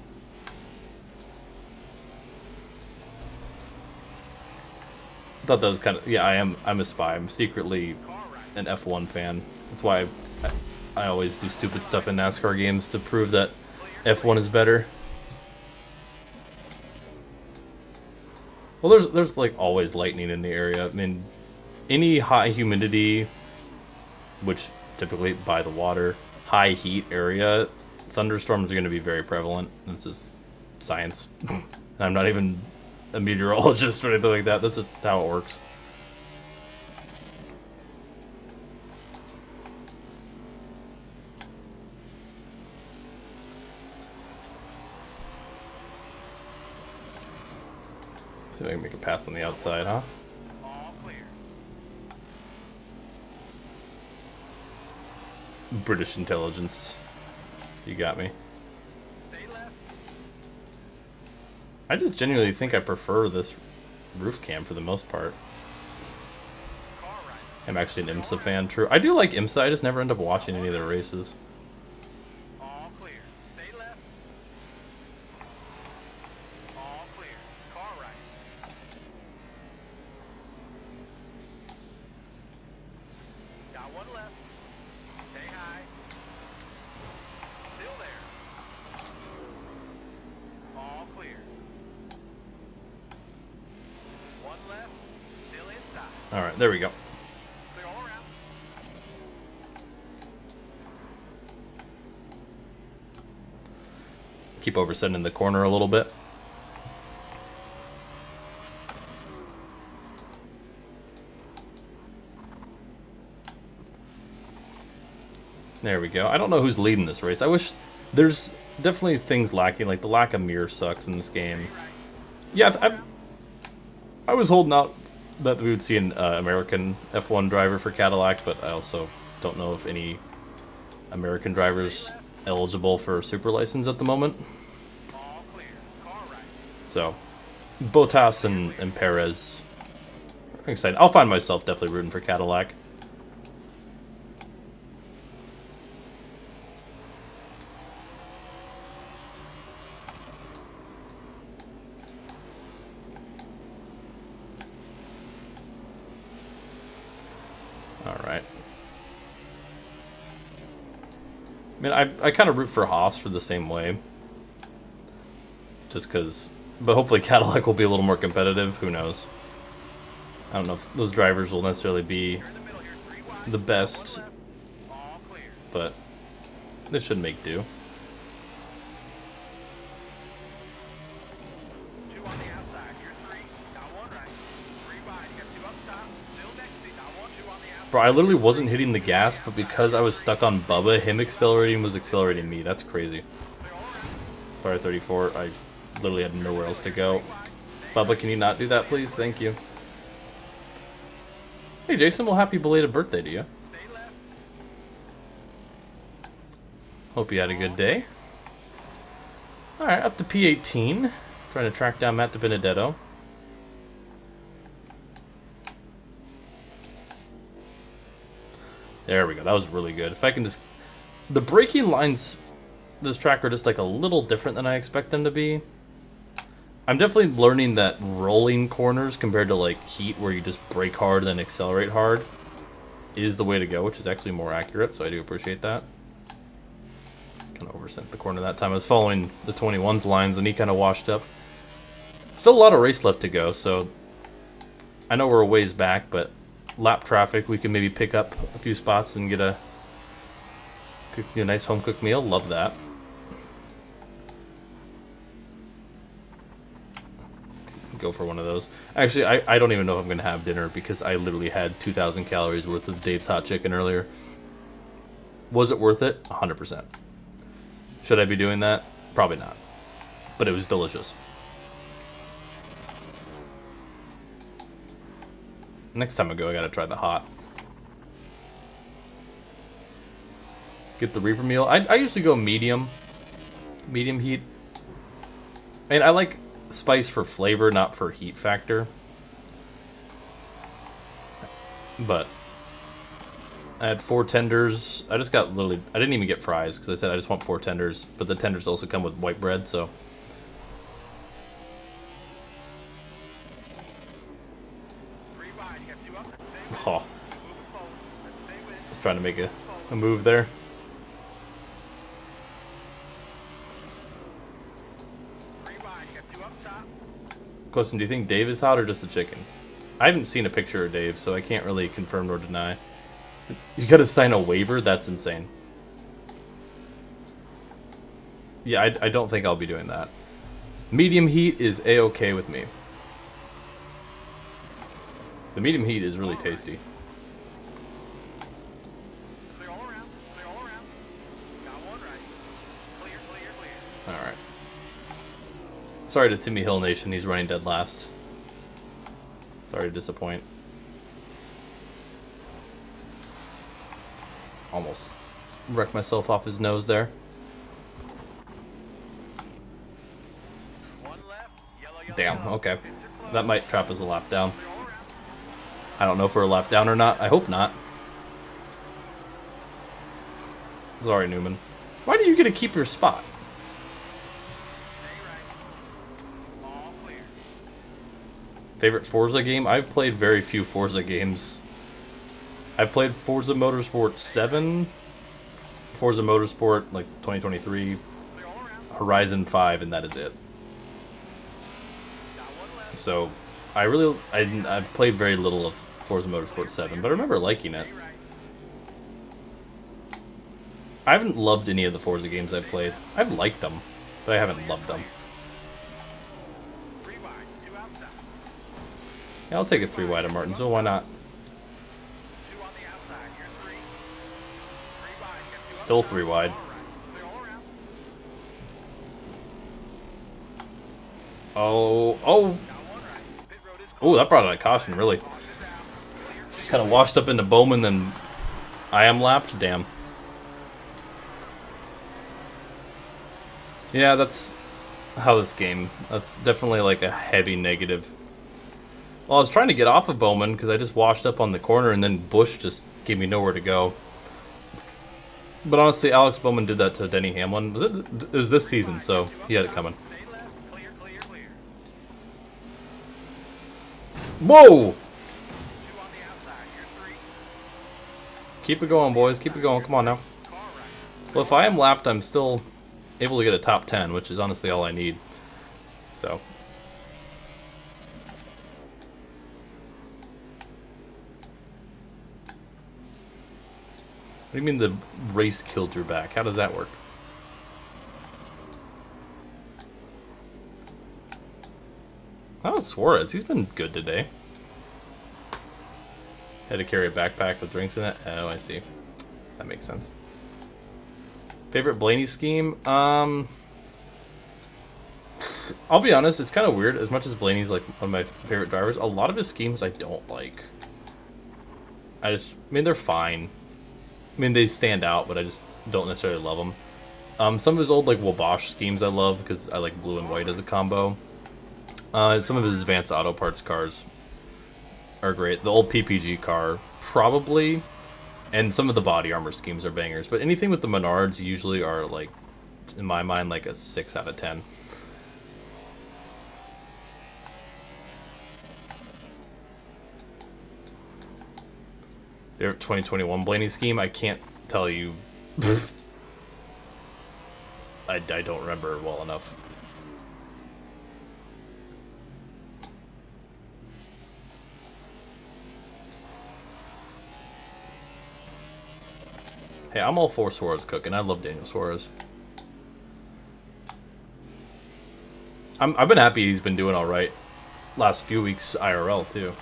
I thought that was kind of... Yeah, I'm a spy. I'm secretly an F1 fan. That's why I always do stupid stuff in NASCAR games to prove that F1 is better. Well, there's like always lightning in the area. I mean, any high humidity, which typically by the water, high heat area, thunderstorms are going to be very prevalent. This is science. I'm not even a meteorologist or anything like that. That's just how it works. See if I can make a pass on the outside, huh? All clear. British intelligence. You got me. Stay left. I just genuinely think I prefer this roof cam for the most part. Car right. I'm actually an IMSA fan, true. I do like IMSA, I just never end up watching any of their races. All clear. Stay left. All clear. Car right. Got one left. Stay high. Still there. All clear. One left. Still inside. Alright, there we go. Clear all around. Keep oversetting the corner a little bit. There we go. I don't know who's leading this race. I wish there's definitely things lacking, like the lack of mirror sucks in this game. Yeah, I was holding out that we would see an American F1 driver for Cadillac, but I also don't know if any American drivers eligible for a super license at the moment. All clear. Car right. So, Bottas and Perez. I'm excited. I'll find myself definitely rooting for Cadillac. Alright. I mean, I kind of root for Haas for the same way. Just because... But hopefully Cadillac will be a little more competitive. Who knows? I don't know if those drivers will necessarily be You're in the middle here. 3 wide. the best, One left. All clear. but they should make do. 2 on the outside. You're 3. Got 1 right. 3 wide. You got 2 up top. Still next to you. Got 1, 2 on the outside. Bro, I literally wasn't hitting the gas, but because I was stuck on Bubba, him accelerating was accelerating me. That's crazy. Clear all around. Sorry, 34. I literally had nowhere else to go. Bubba, can you not do that, please? Thank you. Hey, Jason, well, happy belated birthday to you. Stay left. Hope you had a good day. Alright, up to P18. Trying to track down Matt DiBenedetto. There we go. That was really good. If I can just... The braking lines this track are just like a little different than I expect them to be. I'm definitely learning that rolling corners compared to like heat where you just brake hard and then accelerate hard is the way to go, which is actually more accurate, so I do appreciate that. Kind of oversent the corner that time. I was following the 21's lines and he kind of washed up. Still a lot of race left to go, so I know we're a ways back, but lap traffic, we can maybe pick up a few spots and get a nice home cooked meal. Love that. Go for one of those. Actually, I don't even know if I'm going to have dinner because I literally had 2,000 calories worth of Dave's hot chicken earlier. Was it worth it? 100%. Should I be doing that? Probably not. But it was delicious. Next time I go, I gotta try the hot. Get the Reaper meal. I usually go medium. Medium heat. And I like spice for flavor, not for heat factor. But I had 4 tenders. I just got literally... I didn't even get fries because I said I just want 4 tenders. But the tenders also come with white bread, so... Oh. Just trying to make a move there. Question, do you think Dave is hot or just a chicken? I haven't seen a picture of Dave, so I can't really confirm nor deny. You gotta sign a waiver? That's insane. Yeah, I don't think I'll be doing that. Medium heat is A-okay with me. The medium heat is really tasty. Clear all around. Clear all around. Got 1 right. Clear, clear, clear. Alright. Sorry to Timmy Hill Nation, he's running dead last. Sorry to disappoint. Almost wrecked myself off his nose there. One left. Yellow, yellow, Damn, yellow. okay. Pits are closed. That might trap as a lap down. Clear all around. I don't know if we're a lap down or not. I hope not. Sorry, Newman. Why do you get to keep your spot? Stay right. All clear. Favorite Forza game? I've played very few Forza games. I've played Forza Motorsport 7, Forza Motorsport like 2023, Clear all around. Horizon 5, and that is it. Got one left. So I've played very little of Forza Motorsport 7, but I remember liking it. Stay right. I haven't loved any of the Forza games I've played. I've liked them, but I haven't loved them. 3 wide. 2 outside. Yeah, I'll take a 3 wide at Martinsville, why not? 2 on the outside. You're 3. 3 wide. Get 2 Still outside. 3 wide. All right. Clear all around. Oh, Got one right. Pit road is oh, that brought out a caution, really. closed. Is out. Clear, clear. Kind of washed up into Bowman, then I am lapped. Damn. Yeah, that's how this game. That's definitely like a heavy negative. Well, I was trying to get off of Bowman because I just washed up on the corner, and then Bush just gave me nowhere to go. But honestly, Alex Bowman did that to Denny Hamlin. It was this season, so he had it coming. Stay left. Clear, clear, clear. Whoa! 2 on the outside. You're 3. Keep it going, boys. Keep it going. Come on now. Car right. Well, if I am lapped, I'm still able to get a top 10, which is honestly all I need. So. What do you mean the race killed your back? How does that work? That was Suarez. He's been good today. Had to carry a backpack with drinks in it. Oh, I see. That makes sense. Favorite Blaney scheme? I'll be honest, it's kind of weird. As much as Blaney's like one of my favorite drivers, a lot of his schemes I don't like. I mean, they're fine. I mean, they stand out, but I just don't necessarily love them. Some of his old like Wabash schemes I love because I like blue and white as a combo. Some of his advanced auto parts cars are great. The old PPG car, probably. And some of the body armor schemes are bangers. But anything with the Menards usually are, like, in my mind, like a 6 out of 10. Their 2021 Blaney scheme, I can't tell you. I don't remember well enough. Hey, I'm all for Suarez cooking. I love Daniel Suarez. I've been happy he's been doing all right. Last few weeks IRL too.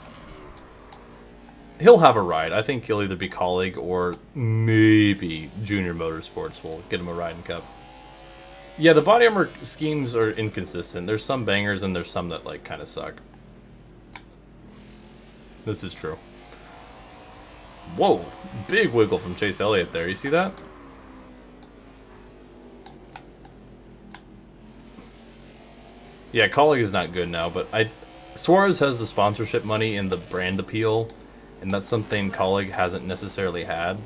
He'll have a ride. I think he'll either be colleague or maybe Junior Motorsports will get him a ride in Cup. Yeah, the body armor schemes are inconsistent. There's some bangers and there's some that like kind of suck. This is true. Whoa, big wiggle from Chase Elliott there. You see that? Yeah, colleague is not good now, but Suarez has the sponsorship money and the brand appeal, and that's something colleague hasn't necessarily had.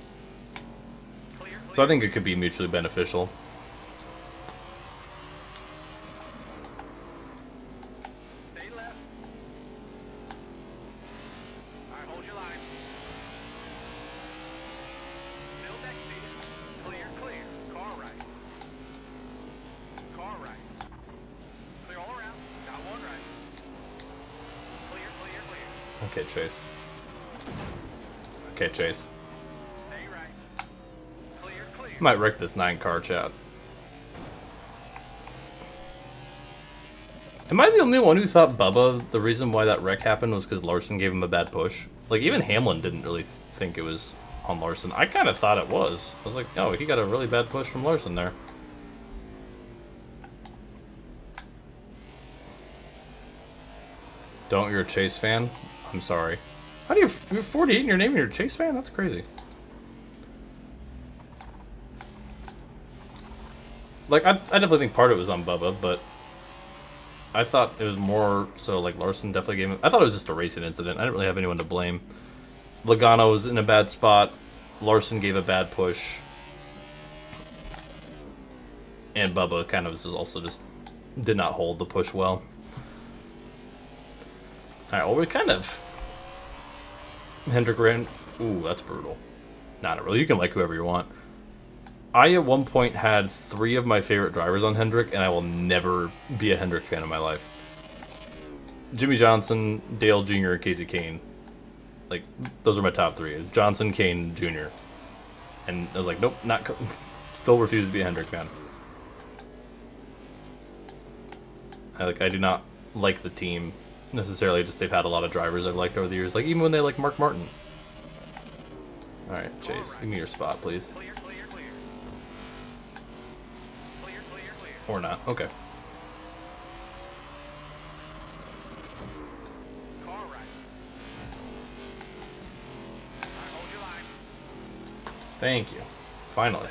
So I think it could be mutually beneficial. Stay left. All right, hold your line. Still next to you. Clear, clear. Car right. Car right. Clear all around. Got one right. Clear, clear, clear. Okay, Chase. Okay, Chase. Stay right. Clear, clear. Might wreck this 9-car chat. Am I the only one who thought Bubba, the reason why that wreck happened was because Larson gave him a bad push? Like, even Hamlin didn't really think it was on Larson. I kind of thought it was. I was like, oh, he got a really bad push from Larson there. Don't, you're a Chase fan? I'm sorry. How do you have 48 in your name and you're a Chase fan? That's crazy. Like, I definitely think part of it was on Bubba, but I thought it was more so like Larson definitely gave him. I thought it was just a racing incident. I didn't really have anyone to blame. Logano was in a bad spot. Larson gave a bad push. And Bubba kind of was also just did not hold the push well. Alright, well, we kind of... Hendrick ran... Ooh, that's brutal. Not really. You can like whoever you want. I, at one point, had 3 of my favorite drivers on Hendrick, and I will never be a Hendrick fan in my life. Jimmy Johnson, Dale Jr., and Casey Kane. Like, those are my top 3. It's Johnson, Kane, Jr. And I was like, nope, not... Still refuse to be a Hendrick fan. I do not like the team necessarily, just they've had a lot of drivers I've liked over the years, like even when they like Mark Martin. Alright, Chase, give me your spot, please. Clear, clear, clear. Clear, clear, clear. Or not, okay. Car right. Alright, hold your line. Thank you. Finally.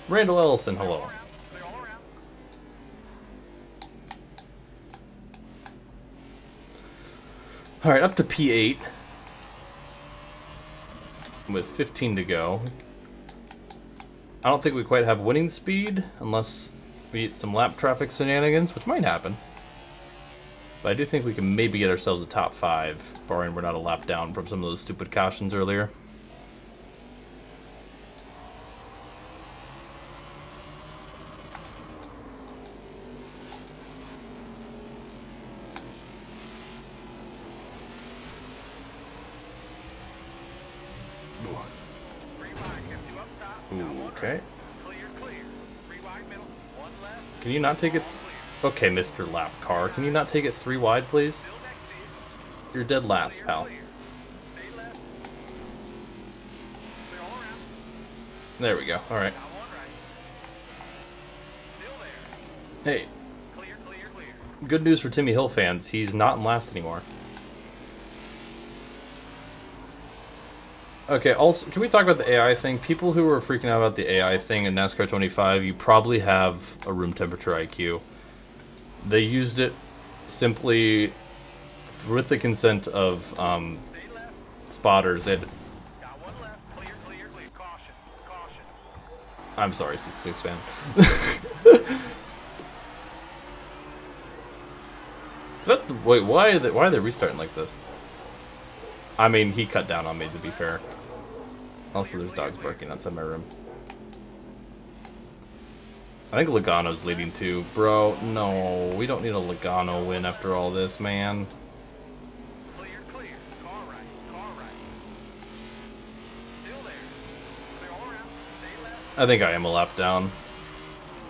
Randall Ellison, hello. Clear all around. Alright, up to P8. With 15 to go. I don't think we quite have winning speed, unless we get some lap traffic shenanigans, which might happen. But I do think we can maybe get ourselves a top 5, barring we're not a lap down from some of those stupid cautions earlier. Okay. Clear, clear. 3 wide middle. 1 left. Can you not take it? Okay, Mr. Lap Car. Can you not take it 3 wide, please? Still next to you. You're dead last, pal. Clear. Stay left. Clear all around. There we go. Alright. Got 1 right. Still there. Hey, Clear, clear, clear. good news for Timmy Hill fans. He's not in last anymore. Okay, also, can we talk about the AI thing? People who are freaking out about the AI thing in NASCAR 25, you probably have a room temperature IQ. They used it simply with the consent of Stay left. spotters. They had, Got 1 left. Clear, clear, clear. Caution. Caution. I'm sorry, 66 fan. Is that wait? Why are they restarting like this? I mean, he cut down on me, to be fair. Also, there's dogs barking outside my room. I think Logano's leading too. Bro, no. We don't need a Logano win after all this, man. Clear, clear. Car right. Car right. Still there. Clear all around. Stay left. I think I am a lap down.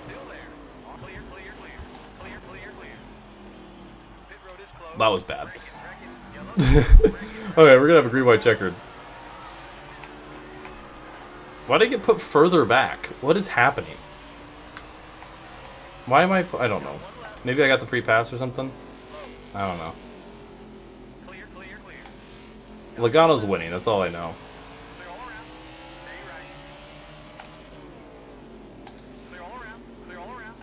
Still there. Clear, clear, clear. Clear, clear, clear. Pit road is closed. That was bad. Break it. Yellow. Break it. Okay, we're gonna have a green white checkered. Why did I get put further back? What is happening? Why am I don't know. Maybe I got the free pass or something? I don't know. Clear, clear, clear. Logano's winning, that's all I know. Clear all around. Stay right. Clear all around. Clear all around.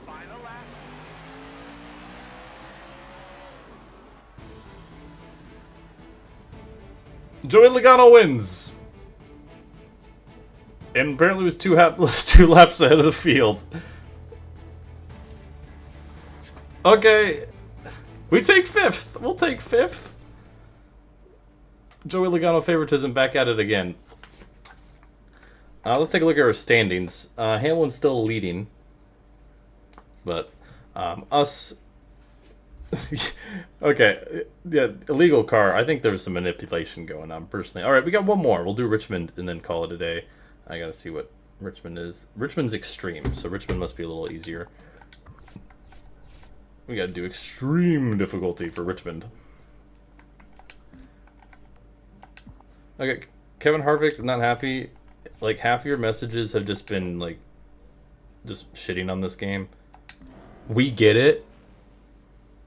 Final lap. Joey Logano wins! And apparently was 2 laps ahead of the field. Okay. We take 5th. We'll take 5th. Joey Logano favoritism back at it again. Let's take a look at our standings. Hamlin's still leading. But us... Okay, yeah, illegal car. I think there was some manipulation going on, personally. Alright, we got one more. We'll do Richmond and then call it a day. I gotta see what Richmond is. Richmond's extreme, so Richmond must be a little easier. We gotta do extreme difficulty for Richmond. Okay, Kevin Harvick, not happy. Like, half of your messages have just been, like, just shitting on this game. We get it.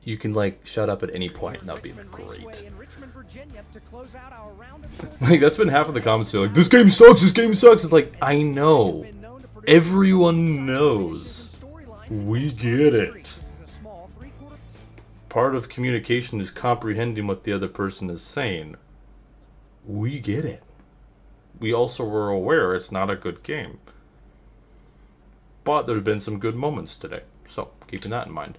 you can like shut up at any point, and that'd be great. Like that's been half of the comments. They're like, "This game sucks. This game sucks." It's like, I know. Everyone knows. We get it. Part of communication is comprehending what the other person is saying. We get it. We also were aware it's not a good game. But there's been some good moments today. So, keeping that in mind.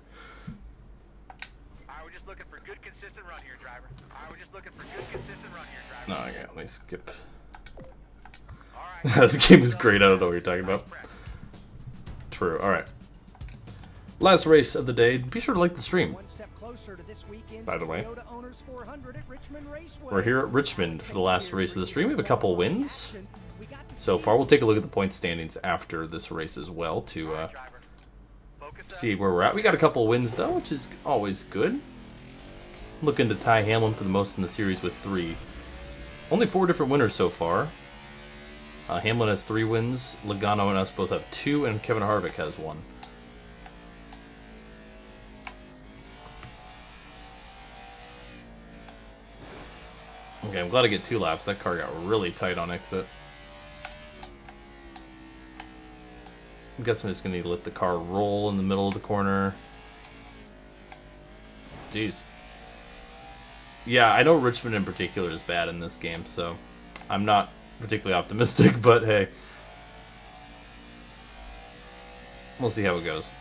I was just looking for good, consistent run here, driver. I was just looking for good, consistent run here, driver. No, okay, let me skip. All right. This game is great. I don't know what you're talking about. True. Alright. Last race of the day. Be sure to like the stream. By the way, we're here at Richmond for the last race of the stream. We have a couple wins so far. We'll take a look at the point standings after this race as well to see where we're at. We got a couple wins though, which is always good. Looking to tie Hamlin for the most in the series with 3. Only 4 different winners so far. Hamlin has 3 wins, Logano and us both have 2, and Kevin Harvick has 1. Okay, I'm glad I get 2 laps. That car got really tight on exit. I guess I'm just going to need to let the car roll in the middle of the corner. Jeez. Yeah, I know Richmond in particular is bad in this game, so I'm not particularly optimistic, but hey. We'll see how it goes.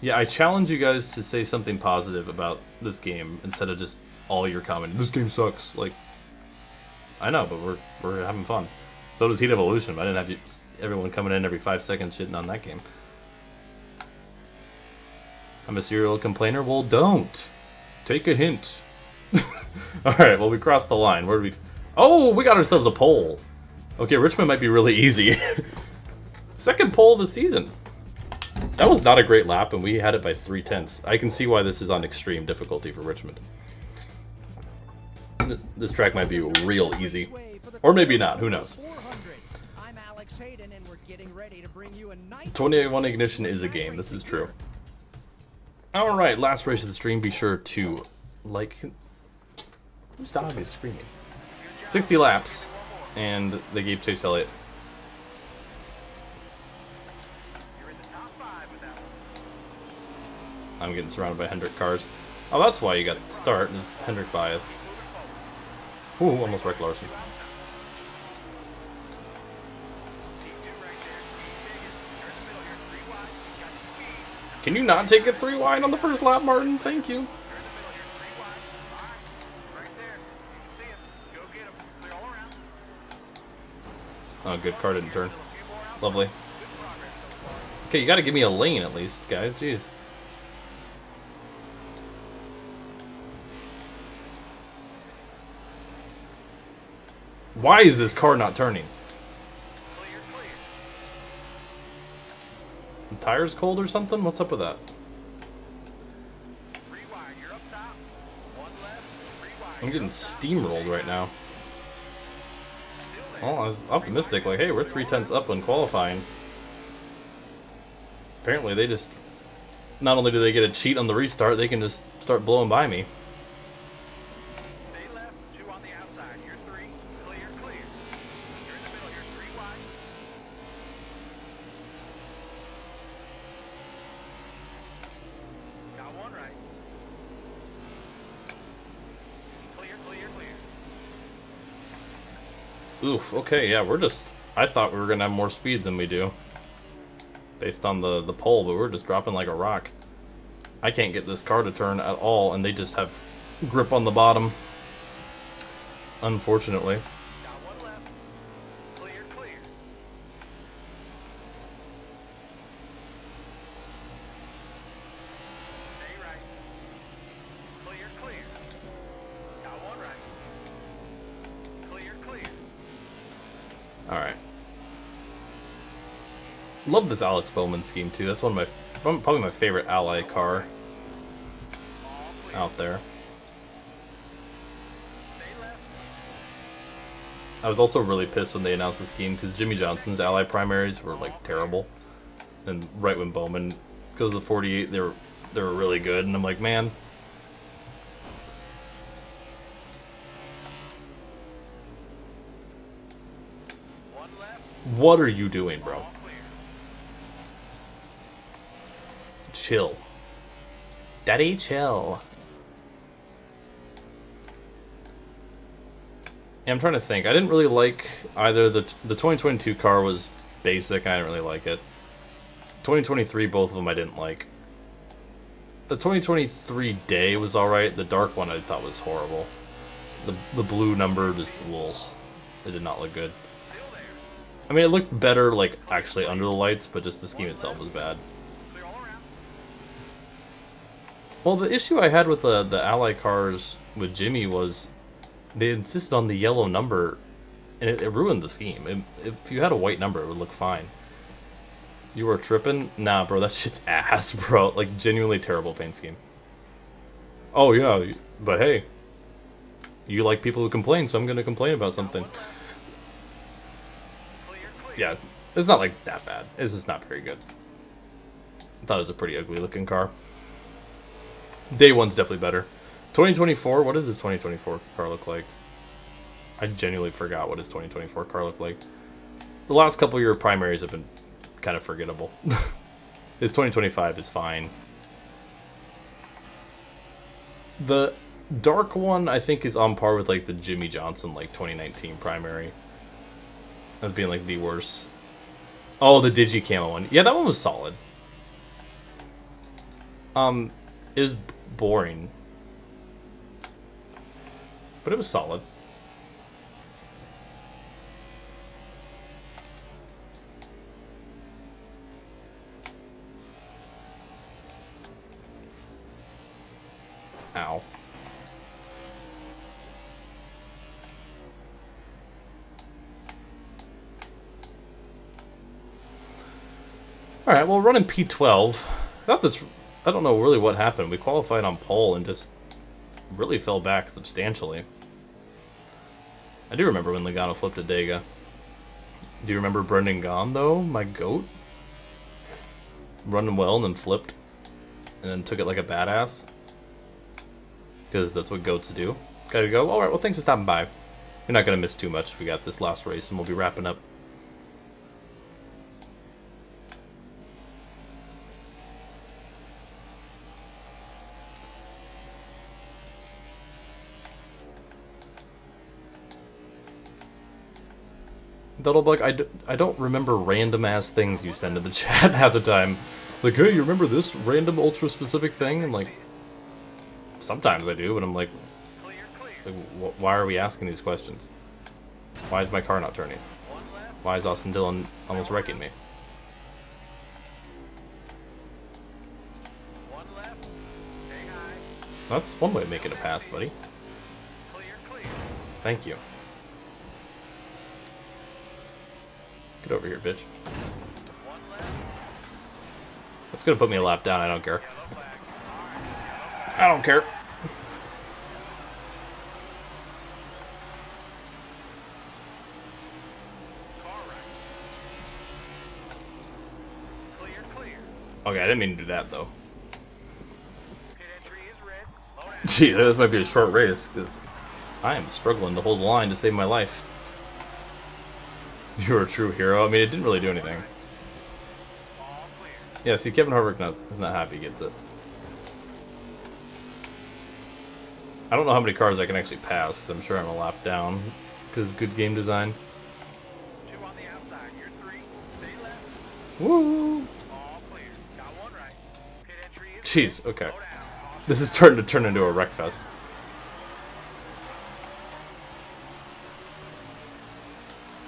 Yeah, I challenge you guys to say something positive about this game instead of just all your commenting. This game sucks. Like, I know, but we're having fun. So does Heat Evolution. I didn't have everyone coming in every 5 seconds shitting on that game. I'm a serial complainer? Well, don't. Take a hint. Alright, well, we crossed the line. Where did we... Oh, we got ourselves a pole. Okay, Richmond might be really easy. Second pole of the season. That was not a great lap, and we had it by 3/10. I can see why this is on extreme difficulty for Richmond. This track might be real easy. Or maybe not, who knows. 21 Ignition is a game, this is true. Alright, last race of the stream. Be sure to like... Whose dog is screaming? 60 laps, and they gave Chase Elliott. I'm getting surrounded by Hendrick cars. Oh, that's why you got the start, is Hendrick bias. Ooh, almost wrecked Larson. Can you not take it 3 wide on the first lap, Martin? Thank you. Oh, good car didn't turn. Lovely. Okay, you gotta give me a lane at least, guys. Jeez. Why is this car not turning? The tire's cold or something? What's up with that? I'm getting steamrolled right now. Oh, I was optimistic. Like, hey, we're 3/10 up when qualifying. Apparently, they just... Not only do they get a cheat on the restart, they can just start blowing by me. Oof, okay, yeah, we're just... I thought we were going to have more speed than we do. Based on the pole, but we're just dropping like a rock. I can't get this car to turn at all, and they just have grip on the bottom. Unfortunately. Alright. Love this Alex Bowman scheme too. That's one of my probably my favorite ally car out there. I was also really pissed when they announced the scheme because Jimmy Johnson's ally primaries were like terrible, and right when Bowman because the 48 they were really good, and I'm like, man. One left. What are you doing, bro? All clear. Chill. Daddy, chill. Yeah, I'm trying to think. I didn't really like either. The 2022 car was basic. I didn't really like it. 2023, both of them I didn't like. The 2023 day was alright. The dark one I thought was horrible. The blue number just, ugh. It did not look good. Still there. I mean, it looked better, like, actually under the lights, but just the scheme itself was bad. Clear all around. Well, the issue I had with the Ally cars with Jimmy was they insisted on the yellow number, and it ruined the scheme. If you had a white number, it would look fine. You were tripping? Nah, bro, that shit's ass, bro. Like, genuinely terrible paint scheme. Oh, yeah, but hey. You like people who complain, so I'm gonna complain about something. Clear, clear. Yeah, it's not, like, that bad. It's just not very good. I thought it was a pretty ugly-looking car. Day one's definitely better. 2024, what does this 2024 car look like? I genuinely forgot what his 2024 car looked like. The last couple year primaries have been kind of forgettable. His 2025 is fine. The dark one, I think, is on par with, like, the Jimmy Johnson, like, 2019 primary. As being, like, the worst. Oh, the Digi Camo one. Yeah, that one was solid. It was boring. But it was solid. Ow. Alright, well, running P12. I don't know really what happened. We qualified on pole and just really fell back substantially. I do remember when Logano flipped at Dega. Do you remember Brendan Gaughan, though? My goat? Running well and then flipped. And then took it like a badass. Because that's what goats do. Gotta go. Alright, well, thanks for stopping by. You're not gonna miss too much. We got this last race and we'll be wrapping up. Dudlebug, I don't remember random ass things you send to the chat half the time. It's like, hey, you remember this random ultra specific thing? And like, sometimes I do, but I'm like, Clear, clear. why are we asking these questions? Why is my car not turning? One left. Why is Austin Dillon almost wrecking me? One left. Stay high. That's one way of making a pass, buddy. Clear, clear. Thank you. Get over here, bitch. One left. That's gonna put me a lap down, I don't care. Yellow flag. All right. Yellow flag. I don't care. Car right. Clear, clear. Okay, I didn't mean to do that, though. Pit entry is red. Low down. Gee, this might be a short race, because I am struggling to hold the line to save my life. You're a true hero. I mean, it didn't really do anything. All clear. Yeah, see, Kevin Harvick is not happy he gets it. I don't know how many cars I can actually pass, because I'm sure I'm a lap down. Because good game design. 2 on the outside. You're 3. Stay left. Woo! All clear. Got one right. Pit entry is Jeez, okay. low down. This is starting to turn into a wreck fest.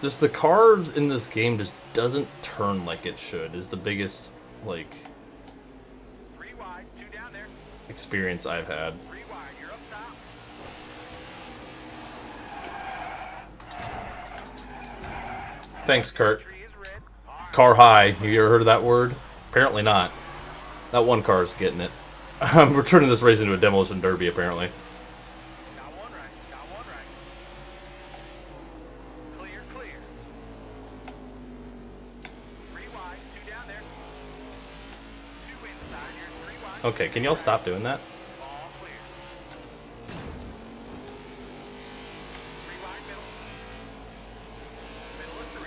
Just the car in this game just doesn't turn like it should, is the biggest, like, 3 wide. 2 down there. experience I've had. 3 wide. You're up top. Thanks, Kurt. Entry is red. All right. Car high. You ever heard of that word? Apparently not. That one car is getting it. We're turning this race into a demolition derby, apparently. Got one right. Got one right. Clear, clear. 3 wide. 2 down there. 2 in. Okay, can y'all stop doing that? All clear. 3 wide middle. Middle of 3.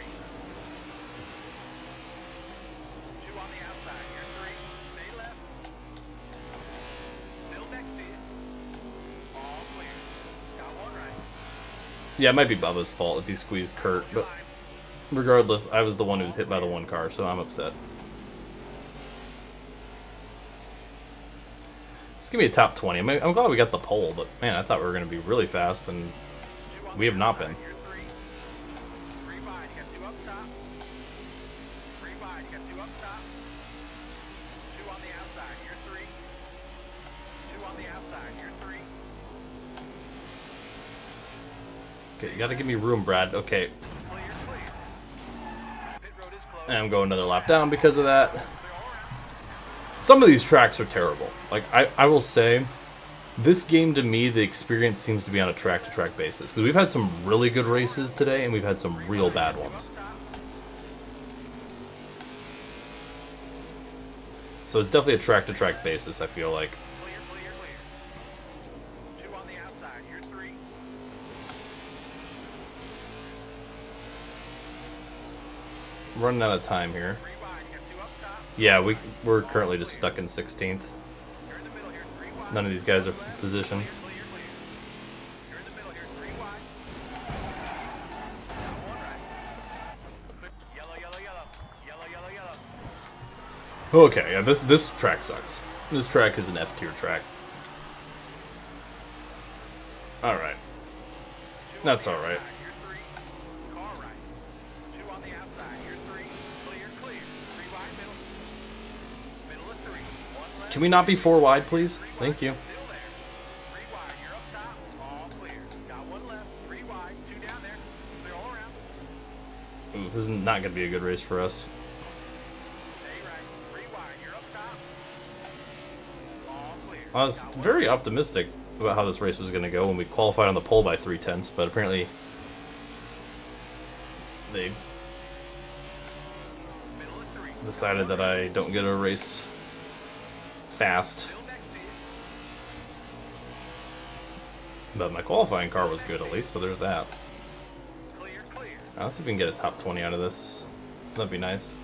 2 on the outside. You're 3. Stay left. Still next to you. All clear. Got 1 right. Yeah, it might be Bubba's fault if he squeezed Kurt, but regardless, I was the one who was hit by the one car, so I'm upset. Just give me a top 20. I'm glad we got the pole, but man, I thought we were going to be really fast, and we have not been. You're 3. 3 wide. You got 2 up top. 3 wide. You got 2 up top. 2 on the outside. You're 3. 2 on the outside. You're 3. Okay, you got to give me room, Brad. Okay, Clear, clear. Pit road is closed. and I'm going another lap down because of that. Some of these tracks are terrible. Like, I will say, this game to me, the experience seems to be on a track-to-track basis. Because we've had some really good races today, and we've had some real bad ones. So it's definitely a track-to-track basis, I feel like. Clear, clear, clear. 2 on the outside. You're 3. Running out of time here. 3 wide. You got 2 up top. Yeah, we're currently just stuck in 16th. You're in the middle here. 3 wide. None of these guys are positioned. Clear, clear. You're in the middle here. 3 wide. Got 1 right. Yellow, yellow, yellow. Yellow, yellow, yellow. Okay, yeah, this track sucks. This track is an F tier track. Alright. That's alright. You're 3. Car right. 2 on the outside. You're 3. Clear, clear. 3 wide middle. Middle of 3. 1 left. Can we not be 4 wide, please? Thank you. Still there. 3 wide. You're up top. All clear. Got 1 left. 3 wide. 2 down there. Clear all around. Ooh, this is not going to be a good race for us. Stay right. 3 wide. You're up top. All clear. I was very optimistic about how this race was going to go when we qualified on the pole by 3/10, but apparently they Middle of 3. decided that I don't get a race fast. Still next to you. But my qualifying car was good at least, so there's that. Clear, clear. Let's see if we can get a top 20 out of this. That'd be nice.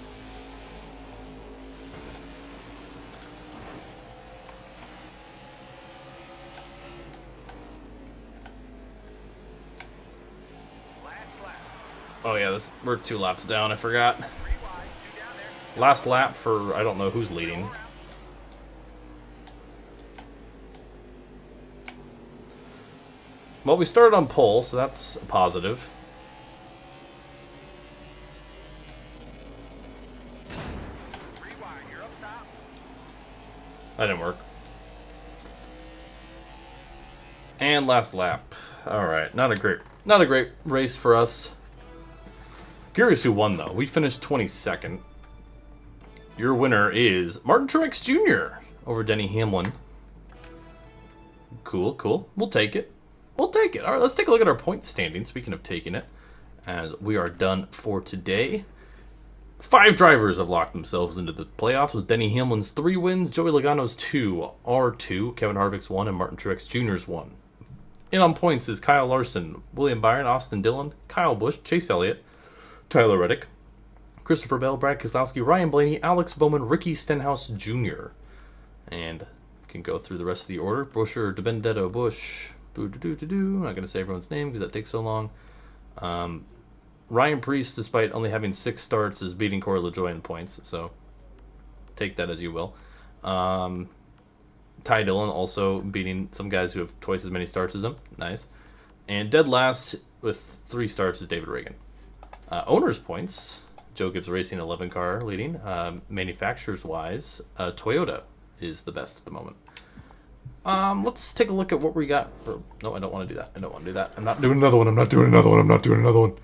Last lap. Oh yeah, we're 2 laps down, I forgot. 3 wide. 2 down there. Last lap for, I don't know who's leading. Well, we started on pole, so that's a positive. 3 wide. You're up top. That didn't work. And last lap. All right, not a great race for us. Curious who won though. We finished 22nd. Your winner is Martin Truex Jr. over Denny Hamlin. Cool, cool. We'll take it. We'll take it. All right, let's take a look at our point standing. Speaking of taking it, as we are done for today. 5 drivers have locked themselves into the playoffs with Denny Hamlin's 3 wins, Joey Logano's 2, R2, Kevin Harvick's 1, and Martin Truex Jr.'s 1. In on points is Kyle Larson, William Byron, Austin Dillon, Kyle Busch, Chase Elliott, Tyler Reddick, Christopher Bell, Brad Keselowski, Ryan Blaney, Alex Bowman, Ricky Stenhouse Jr. And can go through the rest of the order. Busher, DeBenedetto, Bush, I'm not going to say everyone's name because that takes so long. Ryan Preece, despite only having 6 starts, is beating Corey LaJoie in points, so take that as you will. Ty Dillon also beating some guys who have twice as many starts as him. Nice. And dead last with 3 starts is David Reagan. Owners points, Joe Gibbs Racing 11 car leading. Manufacturers wise, Toyota is the best at the moment. Let's take a look at what we got. No, I don't want to do that. I don't want to do that. I'm not doing another one. I'm not doing another one. I'm not doing another one.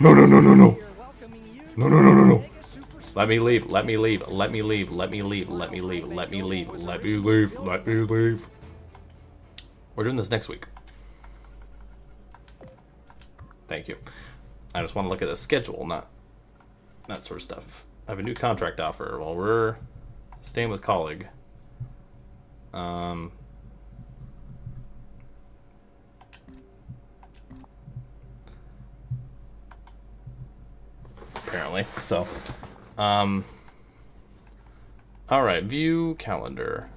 No, no, no, no, no. No, no, no, no, no. Let me leave. Let me leave. Let me leave. Let me leave. Let me leave. Let me leave. Let me leave. Let me leave. We're doing this next week. Thank you. I just want to look at the schedule, not that sort of stuff. I have a new contract offer. Well, we're staying with colleague. Apparently. So, all right, view calendar.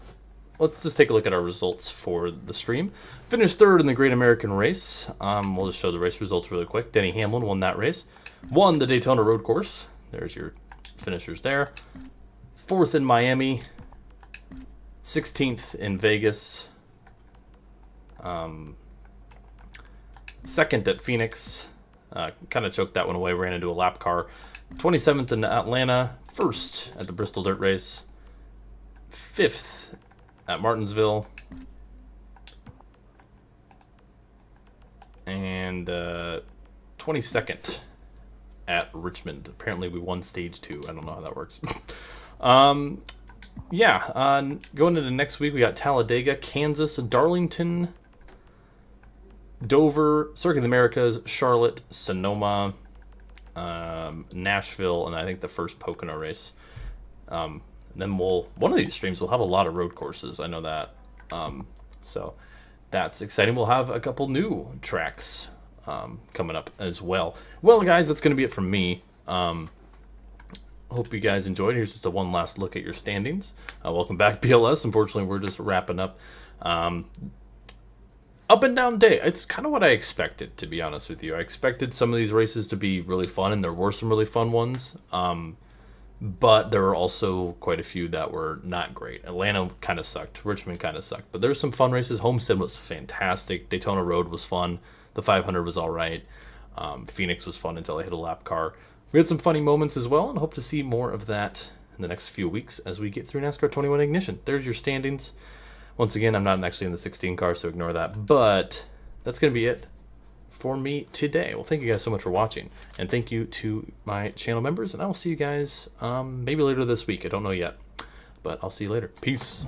Let's just take a look at our results for the stream. Finished third in the Great American Race. We'll just show the race results really quick. Denny Hamlin won that race. Won the Daytona Road Course. There's your finishers there. Fourth in Miami. 16th in Vegas. Second at Phoenix. Kind of choked that one away. Ran into a lap car. 27th in Atlanta. First at the Bristol Dirt Race. 5th at Martinsville. And 22nd at Richmond. Apparently we won stage 2. I don't know how that works. Going into next week, we got Talladega, Kansas, Darlington, Dover, Circuit of the Americas, Charlotte, Sonoma, Nashville, and I think the first Pocono race. Then one of these streams will have a lot of road courses. I know that. So that's exciting. We'll have a couple new tracks coming up as well. Well, guys, that's going to be it from me. Hope you guys enjoyed. Here's just a one last look at your standings. Welcome back, BLS. Unfortunately, we're just wrapping up. Up and down day. It's kind of what I expected, to be honest with you. I expected some of these races to be really fun, and there were some really fun ones. But there were also quite a few that were not great. Atlanta kind of sucked. Richmond kind of sucked. But there were some fun races. Homestead was fantastic. Daytona Road was fun. The 500 was all right. Phoenix was fun until I hit a lap car. We had some funny moments as well, and hope to see more of that in the next few weeks as we get through NASCAR 21 Ignition. There's your standings. Once again, I'm not actually in the 16 car, so ignore that. But that's going to be it for me today. Well, thank you guys so much for watching, and thank you to my channel members, and I will see you guys maybe later this week. I don't know yet, but I'll see you later. Peace.